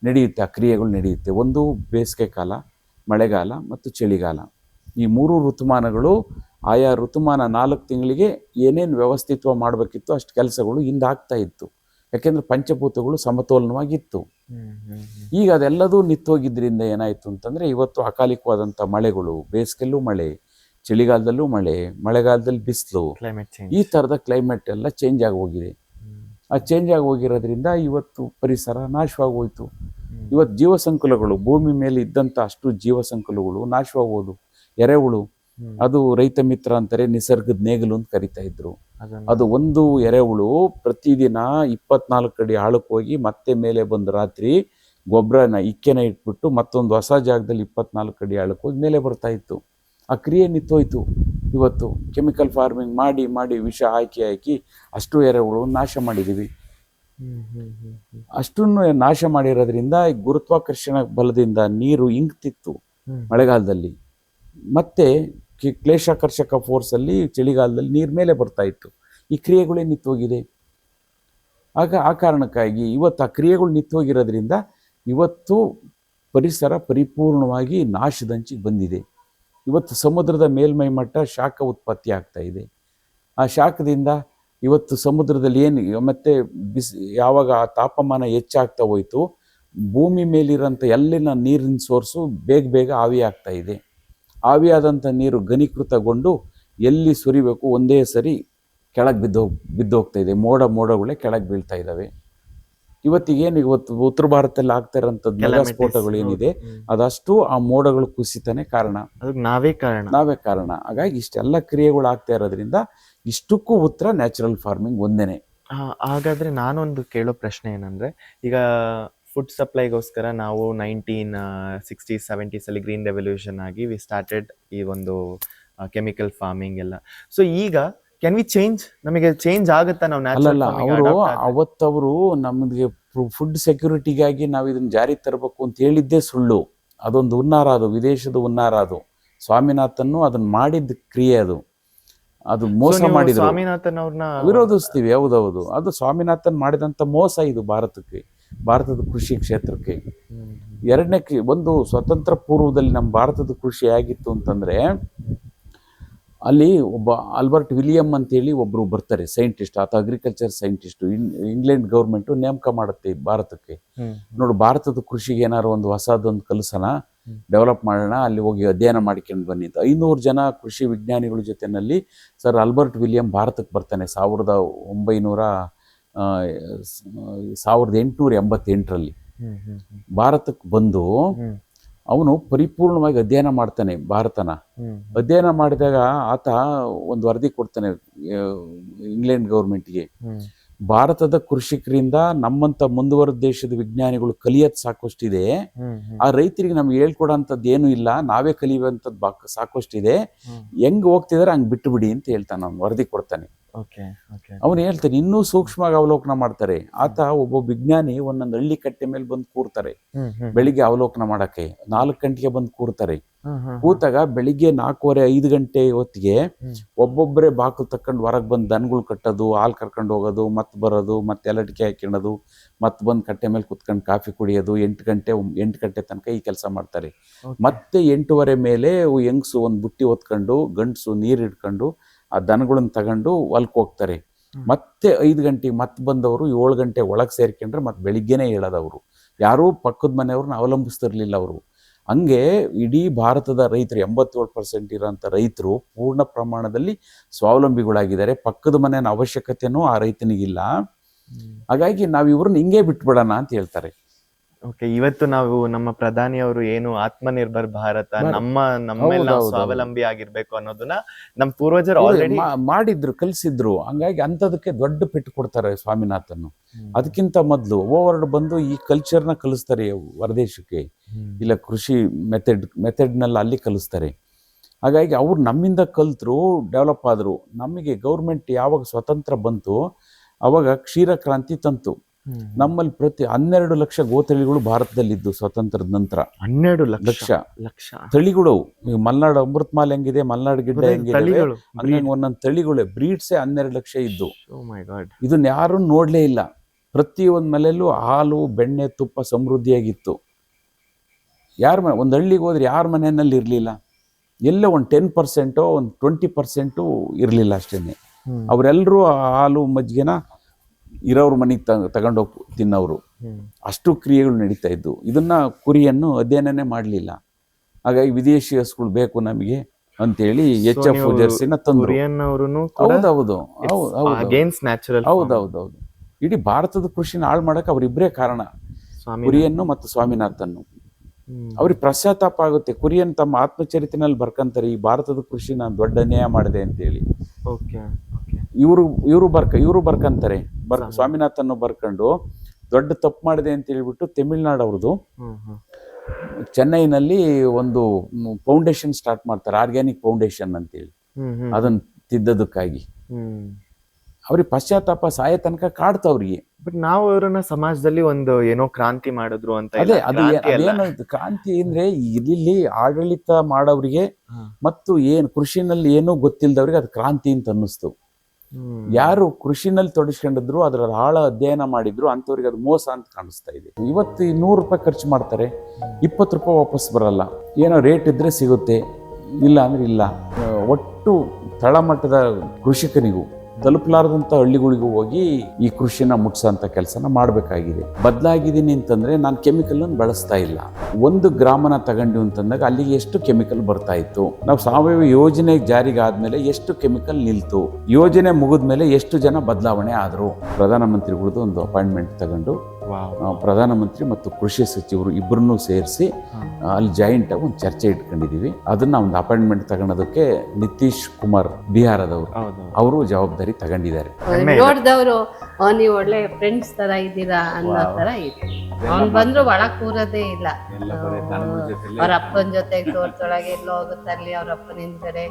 ನಡೆಯುತ್ತೆ, ಆ ಕ್ರಿಯೆಗಳು ನಡೆಯುತ್ತೆ. ಒಂದು ಬೇಸಿಗೆ ಕಾಲ, ಮಳೆಗಾಲ ಮತ್ತು ಚಳಿಗಾಲ. ಈ 3 ಋತುಮಾನಗಳು, ಆಯಾ ಋತುಮಾನ 4 ತಿಂಗಳಿಗೆ ಏನೇನು ವ್ಯವಸ್ಥಿತವ ಮಾಡಬೇಕಿತ್ತು ಅಷ್ಟು ಕೆಲಸಗಳು ಹಿಂದಾಗ್ತಾ ಇತ್ತು. ಯಾಕೆಂದ್ರೆ ಪಂಚಭೂತಗಳು ಸಮತೋಲನವಾಗಿತ್ತು. ಈಗ ಅದೆಲ್ಲದೂ ನಿಂತೋಗಿದ್ರಿಂದ ಏನಾಯಿತು ಅಂತಂದರೆ, ಇವತ್ತು ಅಕಾಲಿಕವಾದಂಥ ಮಳೆಗಳು, ಬೇಸಿಗೆಲ್ಲೂ ಮಳೆ, ಚಳಿಗಾಲದಲ್ಲೂ ಮಳೆ, ಮಳೆಗಾಲದಲ್ಲಿ ಬಿಸಿಲು, ಈ ಥರದ ಕ್ಲೈಮೇಟ್ ಎಲ್ಲ ಚೇಂಜ್ ಆಗಿ ಹೋಗಿದೆ. ಆ ಚೇಂಜ್ ಆಗಿ ಹೋಗಿರೋದ್ರಿಂದ ಇವತ್ತು ಪರಿಸರ ನಾಶವಾಗೋಯ್ತು. ಇವತ್ತು ಜೀವಸಂಕುಲಗಳು, ಭೂಮಿ ಮೇಲೆ ಇದ್ದಂಥ ಅಷ್ಟು ಜೀವಸಂಕುಲಗಳು ನಾಶವಾಗೋದು. ಎರೆಹುಳು, ಅದು ರೈತ ಮಿತ್ರ ಅಂತಾರೆ, ನಿಸರ್ಗದ ನೇಗಿಲು ಅಂತ ಕರಿತಾ ಇದ್ರು. ಅದು ಒಂದು ಎರೆಹುಳು ಪ್ರತಿದಿನ 24 ಅಡಿ ಆಳಕ್ಕೆ ಹೋಗಿ ಮತ್ತೆ ಮೇಲೆ ಬಂದು ರಾತ್ರಿ ಗೊಬ್ಬರನ ಇಕ್ಕೆನ ಇಟ್ಬಿಟ್ಟು ಮತ್ತೊಂದು ಹೊಸ ಜಾಗದಲ್ಲಿ 24 ಅಡಿ ಆಳಕ್ಕೆ ಹೋಗಿ ಮೇಲೆ ಬರ್ತಾ ಇತ್ತು. ಆ ಕ್ರಿಯೆ ನಿಂತೋಯ್ತು. ಇವತ್ತು ಕೆಮಿಕಲ್ ಫಾರ್ಮಿಂಗ್ ಮಾಡಿ ವಿಷ ಹಾಕಿ ಅಷ್ಟು ಎರೆಹುಳು ನಾಶ ಮಾಡಿದ್ದೀವಿ. ಅಷ್ಟನ್ನು ನಾಶ ಮಾಡಿರೋದ್ರಿಂದ ಗುರುತ್ವಾಕರ್ಷಣ ಬಲದಿಂದ ನೀರು ಇಂಗ್ತಿತ್ತು ಮಳೆಗಾಲದಲ್ಲಿ, ಮತ್ತೆ ಕ್ಲೇಶಾಕರ್ಷಕ ಫೋರ್ಸಲ್ಲಿ ಚಳಿಗಾಲದಲ್ಲಿ ನೀರು ಮೇಲೆ ಬರ್ತಾ ಇತ್ತು. ಈ ಕ್ರಿಯೆಗಳೇ ನಿಂತೋಗಿದೆ. ಆಗ ಆ ಕಾರಣಕ್ಕಾಗಿ ಇವತ್ತು ಆ ಕ್ರಿಯೆಗಳು ನಿಂತೋಗಿರೋದ್ರಿಂದ ಇವತ್ತು ಪರಿಸರ ಪರಿಪೂರ್ಣವಾಗಿ ನಾಶದಂಚಿಗೆ ಬಂದಿದೆ. ಇವತ್ತು ಸಮುದ್ರದ ಮೇಲ್ಮೈ ಮಟ್ಟ ಶಾಖ ಉತ್ಪತ್ತಿ ಆಗ್ತಾ ಇದೆ. ಆ ಶಾಖದಿಂದ ಇವತ್ತು ಸಮುದ್ರದಲ್ಲಿ ಮತ್ತೆ ಯಾವಾಗ ಆ ತಾಪಮಾನ ಹೆಚ್ಚಾಗ್ತಾ ಹೋಯಿತು, ಭೂಮಿ ಮೇಲಿರೋಂಥ ಎಲ್ಲಿನ ನೀರಿನ ಸೋರ್ಸು ಬೇಗ ಆವಿ ಆಗ್ತಾ ಇದೆ. ಆವಿಯಾದಂಥ ನೀರು ಘನೀಕೃತಗೊಂಡು ಎಲ್ಲಿ ಸುರಿಬೇಕು ಒಂದೇ ಸರಿ ಕೆಳಗೆ ಬಿದ್ದೋಗ್ತಾ ಇದೆ. ಮೋಡಗಳೇ ಕೆಳಗೆ ಬೀಳ್ತಾ ಇದ್ದಾವೆ. ಇವತ್ತು ಉತ್ತರ ಭಾರತದಲ್ಲಿ ಆಗ್ತಾ ಇರೋಂಥದ್ದು ಮೆಗಾ ಸ್ಫೋಟಗಳು ಏನಿದೆ ಅದಷ್ಟು ಆ ಮೋಡಗಳು ಕುಸಿತಾನೆ ಕಾರಣ, ಅದಕ್ಕೆ ನಾವೇ ಕಾರಣ. ಹಾಗಾಗಿ ಇಷ್ಟೆಲ್ಲ ಕ್ರಿಯೆಗಳು ಆಗ್ತಾ ಇರೋದ್ರಿಂದ ಇಷ್ಟಕ್ಕೂ ಉತ್ತರ ನ್ಯಾಚುರಲ್ ಫಾರ್ಮಿಂಗ್ ಒಂದೇನೆ. ಹಾಗಾದ್ರೆ ನಾನೊಂದು ಕೇಳೋ ಪ್ರಶ್ನೆ ಏನಂದ್ರೆ, ಈಗ ಫುಡ್ ಸಪ್ಲೈಗೋಸ್ಕರ ನಾವು 1960s 70s ಅಲ್ಲಿ ಗ್ರೀನ್ ರೆವಲ್ಯೂಷನ್ ಆಗಿ ವಿ ಸ್ಟಾರ್ಟೆಡ್ ಈ ಒಂದು ಕೆಮಿಕಲ್ ಫಾರ್ಮಿಂಗ್ ಎಲ್ಲ. ಸೊ ಈಗ ಕ್ಯಾನ್ ವಿ ಚೇಂಜ್, ನಮಗೆ ಚೇಂಜ್ ಆಗುತ್ತಾ ನಾವು ನ್ಯಾಚುರಲ್ ಅವತ್ತವರು ನಮಗೆ ಫುಡ್ ಸೆಕ್ಯೂರಿಟಿಗಾಗಿ ನಾವು ಇದನ್ನ ಜಾರಿ ತರಬೇಕು ಅಂತ ಹೇಳಿದ್ದೇ ಸುಳ್ಳು. ಅದೊಂದು ಹುನ್ನಾರ, ಅದು ವಿದೇಶದ ಹುನ್ನಾರ. ಅದು ಸ್ವಾಮಿನಾಥನ್ ಅದನ್ನ ಮಾಡಿದ ಕ್ರಿಯೆ, ಅದು ಮೋಸ ಮಾಡಿದ್ರು. ಸ್ವಾಮಿನಾಥನ್ ಅವ್ರನ್ನ ವಿರೋಧಿಸ್ತೀವಿ, ಹೌದೌದು. ಅದು ಸ್ವಾಮಿನಾಥನ್ ಮಾಡಿದಂತ ಮೋಸ ಇದು ಭಾರತಕ್ಕೆ, ಭಾರತದ ಕೃಷಿ ಕ್ಷೇತ್ರಕ್ಕೆ. ಎರಡನೇ ಒಂದು ಸ್ವತಂತ್ರ ಪೂರ್ವದಲ್ಲಿ ನಮ್ಮ ಭಾರತದ ಕೃಷಿ ಆಗಿತ್ತು ಅಂತಂದ್ರೆ, ಅಲ್ಲಿ ಒಬ್ಬ ಆಲ್ಬರ್ಟ್ ವಿಲಿಯಂ ಅಂತೇಳಿ ಒಬ್ರು ಬರ್ತಾರೆ, ಸೈಂಟಿಸ್ಟ್. ಆತ ಅಗ್ರಿಕಲ್ಚರ್ ಸೈಂಟಿಸ್ಟ್. ಇಂಗ್ಲೆಂಡ್ ಗೌರ್ಮೆಂಟ್ ನೇಮಕ ಮಾಡುತ್ತೆ ಭಾರತಕ್ಕೆ. ನೋಡು, ಭಾರತದ ಕೃಷಿಗೆ ಏನಾದ್ರು ಒಂದು ಹೊಸದೊಂದು ಕಲಸನ ಡೆವಲಪ್ ಮಾಡೋಣ, ಅಲ್ಲಿ ಹೋಗಿ ಅಧ್ಯಯನ ಮಾಡ್ಕೊಂಡು ಬನ್ನಿ ಅಂತ 500 ಜನ ಕೃಷಿ ವಿಜ್ಞಾನಿಗಳ ಜೊತೆನಲ್ಲಿ ಸರ್ ಆಲ್ಬರ್ಟ್ ವಿಲಿಯಂ ಭಾರತಕ್ಕೆ ಬರ್ತಾನೆ 1888ರಲ್ಲಿ. ಭಾರತಕ್ಕೆ ಬಂದು ಅವನು ಪರಿಪೂರ್ಣವಾಗಿ ಅಧ್ಯಯನ ಮಾಡ್ತಾನೆ ಭಾರತನ. ಅಧ್ಯಯನ ಮಾಡಿದಾಗ ಆತ ಒಂದು ವರದಿ ಕೊಡ್ತಾನೆ ಇಂಗ್ಲೆಂಡ್ ಗೌರ್ಮೆಂಟ್ಗೆ. ಭಾರತದ ಕೃಷಿಕರಿಂದ ನಮ್ಮಂತ ಮುಂದುವರೆದ ದೇಶದ ವಿಜ್ಞಾನಿಗಳು ಕಲಿಯೋದ್ ಸಾಕಷ್ಟಿದೆ, ಆ ರೈತರಿಗೆ ನಮ್ಗೆ ಹೇಳ್ಕೊಡೋಂಥದ್ದು ಏನು ಇಲ್ಲ, ನಾವೇ ಕಲಿಯುವಂಥದ್ದು ಸಾಕಷ್ಟಿದೆ, ಹೆಂಗ್ ಹೋಗ್ತಿದಾರೆ ಹಂಗ್ ಬಿಟ್ಟು ಬಿಡಿ ಅಂತ ಹೇಳ್ತಾನೆ. ಅವ್ನು ವರದಿ ಕೊಡ್ತಾನೆ. ಅವನು ಹೇಳ್ತಾನೆ, ಇನ್ನೂ ಸೂಕ್ಷ್ಮವಾಗಿ ಅವಲೋಕನ ಮಾಡ್ತಾರೆ. ಆತ ಒಬ್ಬ ವಿಜ್ಞಾನಿ ಒಂದೊಂದು ಹಳ್ಳಿ ಕಟ್ಟೆ ಮೇಲೆ ಬಂದು ಕೂರ್ತಾರೆ ಬೆಳಿಗ್ಗೆ ಅವಲೋಕನ ಮಾಡಕ್ಕೆ. 4 ಗಂಟೆಗೆ ಬಂದು ಕೂರ್ತಾರೆ. ಕೂತಾಗ ಬೆಳಿಗ್ಗೆ 4:30-5 ಗಂಟೆ ಹೊತ್ತಿಗೆ ಒಬ್ಬೊಬ್ಬರೇ ಬಾಕಲು ತಕೊಂಡು ಹೊರಗೆ ಬಂದು ದನಗಳು ಕಟ್ಟೋದು, ಹಾಲು ಕರ್ಕೊಂಡು ಹೋಗೋದು, ಮತ್ತೆ ಬರೋದು, ಮತ್ತೆ ಎಲಟಿಕೆ ಹಾಕೊಳ್ಳೋದು, ಮತ್ತೆ ಬಂದು ಕಟ್ಟೆ ಮೇಲೆ ಕುತ್ಕೊಂಡು ಕಾಫಿ ಕುಡಿಯೋದು. 8 ಗಂಟೆ ತನಕ ಈ ಕೆಲಸ ಮಾಡ್ತಾರೆ. ಮತ್ತೆ 8:30 ಮೇಲೆ ಹೆಂಗಸು ಒಂದು ಬುಟ್ಟಿ ಹೊತ್ಕೊಂಡು, ಗಂಡಸು ನೀರು ಹಿಡ್ಕೊಂಡು ಆ ದನಗಳನ್ನ ತಗೊಂಡು ಹೊಲಕ್ಕೆ ಹೋಗ್ತಾರೆ. ಮತ್ತೆ 5 ಗಂಟೆಗೆ ಮತ್ತೆ ಬಂದವರು 7 ಗಂಟೆ ಒಳಗೆ ಸೇರ್ಕೊಂಡ್ರೆ ಮತ್ತೆ ಬೆಳಿಗ್ಗೆನೆ ಹೇಳೋದವರು. ಯಾರೂ ಪಕ್ಕದ ಮನೆಯವ್ರನ್ನ ಅವಲಂಬಿಸ್ತಿರ್ಲಿಲ್ಲ ಅವರು. ಹಂಗೆ ಇಡೀ ಭಾರತದ ರೈತರು 87% ಇರೋಂಥ ರೈತರು ಪೂರ್ಣ ಪ್ರಮಾಣದಲ್ಲಿ ಸ್ವಾವಲಂಬಿಗಳಾಗಿದ್ದಾರೆ. ಪಕ್ಕದ ಮನೆಯ ಅವಶ್ಯಕತೆನೂ ಆ ರೈತನಿಗಿಲ್ಲ. ಹಾಗಾಗಿ ನಾವು ಇವ್ರನ್ನ ಹಿಂಗೆ ಬಿಟ್ಬಿಡೋಣ ಅಂತ ಹೇಳ್ತಾರೆ. ಇವತ್ತು ನಾವು ನಮ್ಮ ಪ್ರಧಾನಿಯವರು ಏನು ಆತ್ಮನಿರ್ಭರ್ ಭಾರತ, ನಮ್ಮ ಸ್ವಾವಲಂಬಿ ಆಗಿರ್ಬೇಕು ಅನ್ನೋದನ್ನ ನಮ್ಮ ಪೂರ್ವಜರು ಆಲ್ರೆಡಿ ಮಾಡಿದ್ರು, ಕಲಿಸಿದ್ರು. ಹಂಗಾಗಿ ಅಂತದಕ್ಕೆ ದೊಡ್ಡ ಪೆಟ್ಟು ಕೊಡ್ತಾರೆ ಸ್ವಾಮಿನಾಥನ್. ಅದಕ್ಕಿಂತ ಮೊದಲು ಓವರ್ಡ್ ಬಂದು ಈ ಕಲ್ಚರ್ನ ಕಲಿಸ್ತಾರೆ ಹೊರದೇಶಕ್ಕೆ. ಇಲ್ಲ ಕೃಷಿ ಮೆಥಡ್ನೆಲ್ಲ ಅಲ್ಲಿ ಕಲಿಸ್ತಾರೆ. ಹಾಗಾಗಿ ಅವ್ರು ನಮ್ಮಿಂದ ಕಲ್ತರು, ಡೆವಲಪ್ ಆದ್ರು. ನಮಗೆ ಗೌರ್ಮೆಂಟ್ ಯಾವಾಗ ಸ್ವತಂತ್ರ ಬಂತು ಅವಾಗ ಕ್ಷೀರ ಕ್ರಾಂತಿ ತಂತು. ನಮ್ಮಲ್ಲಿ ಪ್ರತಿ 12 ಲಕ್ಷ ಗೋತಳಿಗಳು ಭಾರತದಲ್ಲಿದ್ದು ಸ್ವತಂತ್ರದ ನಂತರ. 12 ಲಕ್ಷ ತಳಿಗಳು. ಈಗ ಮಲ್ನಾಡು ಅಮೃತ್ ಮಾಲ್ ಹೆಂಗಿದೆ, ಮಲ್ನಾಡು ಗಿಡ್ಡ ಹೆಂಗಿದೆ, ಹಂಗೆ ಒಂದೊಂದು ತಳಿಗಳೇ ಬ್ರೀಡ್ಸೇ 12 ಲಕ್ಷ ಇದ್ದು. ಇದನ್ನ ಯಾರು ನೋಡ್ಲೇ ಇಲ್ಲ. ಪ್ರತಿಯೊಂದ್ ಮನೆಯಲ್ಲೂ ಹಾಲು, ಬೆಣ್ಣೆ, ತುಪ್ಪ ಸಮೃದ್ಧಿಯಾಗಿತ್ತು. ಒಂದು ಹಳ್ಳಿಗೆ ಹೋದ್ರೆ ಯಾರ ಮನೆಯಲ್ಲಿ ಇರ್ಲಿಲ್ಲ, ಎಲ್ಲೋ ಒಂದು 10% ಒಂದು 20% ಇರ್ಲಿಲ್ಲ ಅಷ್ಟೇನೆ. ಅವರೆಲ್ಲರೂ ಹಾಲು ಮಜ್ಜಿಗೆನ ಇರೋವ್ರ ಮನೆಗೆ ತಗೊಂಡೋಗಿ ತಿನ್ನೋರು. ಅಷ್ಟು ಕ್ರಿಯೆಗಳು ನಡೀತಾ ಇದ್ದು. ಇದನ್ನ ಕುರಿಯನ್ನು ಅಧ್ಯಯನನೇ ಮಾಡಲಿಲ್ಲ. ಹಾಗಾಗಿ ವಿದೇಶಿ ಹಸುಗಳು ಬೇಕು ನಮಗೆ ಅಂತೇಳಿ HF ಜರ್ಸಿನ ತಂದ್ರು. ಹೌದೌದು. ಇಡೀ ಭಾರತದ ಕೃಷಿನ ಹಾಳು ಮಾಡಕ್ಕೆ ಅವರಿಬ್ಬರೇ ಕಾರಣ, ಕುರಿಯನ್ನು ಮತ್ತು ಸ್ವಾಮಿನಾಥನ್. ಅವ್ರಿಗೆ ಪಶ್ಚಾತ್ತಾಪ ಆಗುತ್ತೆ. ಕುರಿಯನ್ ತಮ್ಮ ಆತ್ಮಚರಿತ್ರೆನಲ್ಲಿ ಬರ್ಕಂತಾರೆ, ಈ ಭಾರತದ ಕೃಷಿ ನಾನು ದೊಡ್ಡ ಅನ್ಯಾಯ ಮಾಡಿದೆ ಅಂತೇಳಿ. ಇವರು ಬರ್ಕಂತಾರೆ. ಸ್ವಾಮಿನಾಥನ್ ಬರ್ಕೊಂಡು ದೊಡ್ಡ ತಪ್ಪು ಮಾಡಿದೆ ಅಂತ ಹೇಳ್ಬಿಟ್ಟು ತಮಿಳ್ನಾಡು ಅವ್ರದ್ದು ಚೆನ್ನೈನಲ್ಲಿ ಒಂದು ಫೌಂಡೇಶನ್ ಸ್ಟಾರ್ಟ್ ಮಾಡ್ತಾರೆ, ಆರ್ಗ್ಯಾನಿಕ್ ಫೌಂಡೇಶನ್ ಅಂತೇಳಿ. ಅದನ್ನ ತಿದ್ದದಕ್ಕಾಗಿ ಅವ್ರಿಗೆ ಪಶ್ಚಾತ್ತಾಪ ಸಾಯ ತನಕ ಕಾಡ್ತವ್ರಿಗೆ. ಬಟ್ ನಾವು ಅವರನ್ನ ಸಮಾಜದಲ್ಲಿ ಒಂದು ಏನೋ ಕ್ರಾಂತಿ ಮಾಡಿದ್ರು ಅಂತ. ಅದೇನು ಕ್ರಾಂತಿ ಅಂದ್ರೆ, ಇಲ್ಲಿ ಆಡಳಿತ ಮಾಡೋರಿಗೆ ಮತ್ತು ಕೃಷಿನಲ್ಲಿ ಏನೂ ಗೊತ್ತಿಲ್ಲದವ್ರಿಗೆ ಅದು ಕ್ರಾಂತಿ ಅಂತ ಅನ್ನಿಸ್ತು. ಯಾರು ಕೃಷಿನಲ್ಲಿ ತೊಡಗಿಸ್ಕೊಂಡಿದ್ರು, ಅದರ ಆಳ ಅಧ್ಯಯನ ಮಾಡಿದ್ರು, ಅಂತವ್ರಿಗೆ ಅದು ಮೋಸ ಅಂತ ಕಾಣಿಸ್ತಾ ಇದೆ. ಇವತ್ತು 100 ರೂಪಾಯಿ ಖರ್ಚು ಮಾಡ್ತಾರೆ, 20 ರೂಪಾಯಿ ವಾಪಸ್ ಬರಲ್ಲ. ಏನೋ ರೇಟ್ ಇದ್ರೆ ಸಿಗುತ್ತೆ, ಇಲ್ಲ ಅಂದ್ರೆ ಇಲ್ಲ. ಒಟ್ಟು ತಳಮಟ್ಟದ ಕೃಷಿಕನಿಗೂ ತಲುಪಲಾರದಂಥ ಹಳ್ಳಿಗಳಿಗೂ ಹೋಗಿ ಈ ಕೃಷಿನ ಮುಟ್ಸೋಂಥ ಕೆಲಸನ ಮಾಡಬೇಕಾಗಿದೆ. ಬದಲಾಗಿದ್ದೀನಿ ಅಂತಂದರೆ ನಾನು ಕೆಮಿಕಲನ್ನು ಬಳಸ್ತಾ ಇಲ್ಲ. 1 ಗ್ರಾಮನ ತಗೊಂಡು ಅಂತಂದಾಗ ಅಲ್ಲಿಗೆ ಎಷ್ಟು ಕೆಮಿಕಲ್ ಬರ್ತಾ ಇತ್ತು. ನಾವು ಸಾವಯವ ಯೋಜನೆ ಜಾರಿಗೆ ಆದಮೇಲೆ ಎಷ್ಟು ಕೆಮಿಕಲ್ ನಿಲ್ತು, ಯೋಜನೆ ಮುಗಿದ ಮೇಲೆ ಎಷ್ಟು ಜನ ಬದಲಾವಣೆ ಆದರು. ಪ್ರಧಾನಮಂತ್ರಿಗಳದ್ದು ಒಂದು ಅಪಾಯಿಂಟ್ಮೆಂಟ್ ತಗೊಂಡು ಪ್ರಧಾನಮಂತ್ರಿ ಮತ್ತು ಕೃಷಿ ಸಚಿವರು ಇಬ್ಬರನ್ನೂ ಸೇರಿಸಿ ಅಲ್ಲಿ ಜಾಯಿಂಟ್ ಆಗಿ ಒಂದು ಚರ್ಚೆ ಇಟ್ಕೊಂಡಿದೀವಿ. ಅದನ್ನ ಒಂದು ಅಪಾಯಿಂಟ್ಮೆಂಟ್ ತಗೊಳೋದಕ್ಕೆ ನಿತೀಶ್ ಕುಮಾರ್ ಬಿಹಾರದವರು ಅವರು ಜವಾಬ್ದಾರಿ ತಗೊಂಡಿದ್ದಾರೆ. ನೋಡ್ದವ್ರು ನೀವು ಒಳ್ಳೆ ಫ್ರೆಂಡ್ಸ್ ತರ ಇದ್ದೀರಾ ಅನ್ನೋ ತರ ಇತ್ತು. ಅವ್ನ್ ಬಂದ್ರು ಒಳಗ್ ಕೂರೋದೇ ಇಲ್ಲ. ಅವ್ರ ಅಪ್ಪನ ಜೊತೆಗೆ ತೋಟದೊಳಗೆ ಎಲ್ಲೋ ಹೋಗುತ್ತಲ್ಲಿ ಅವ್ರ ಅಪ್ಪನ ಹಿಂದ್ಗಡೆ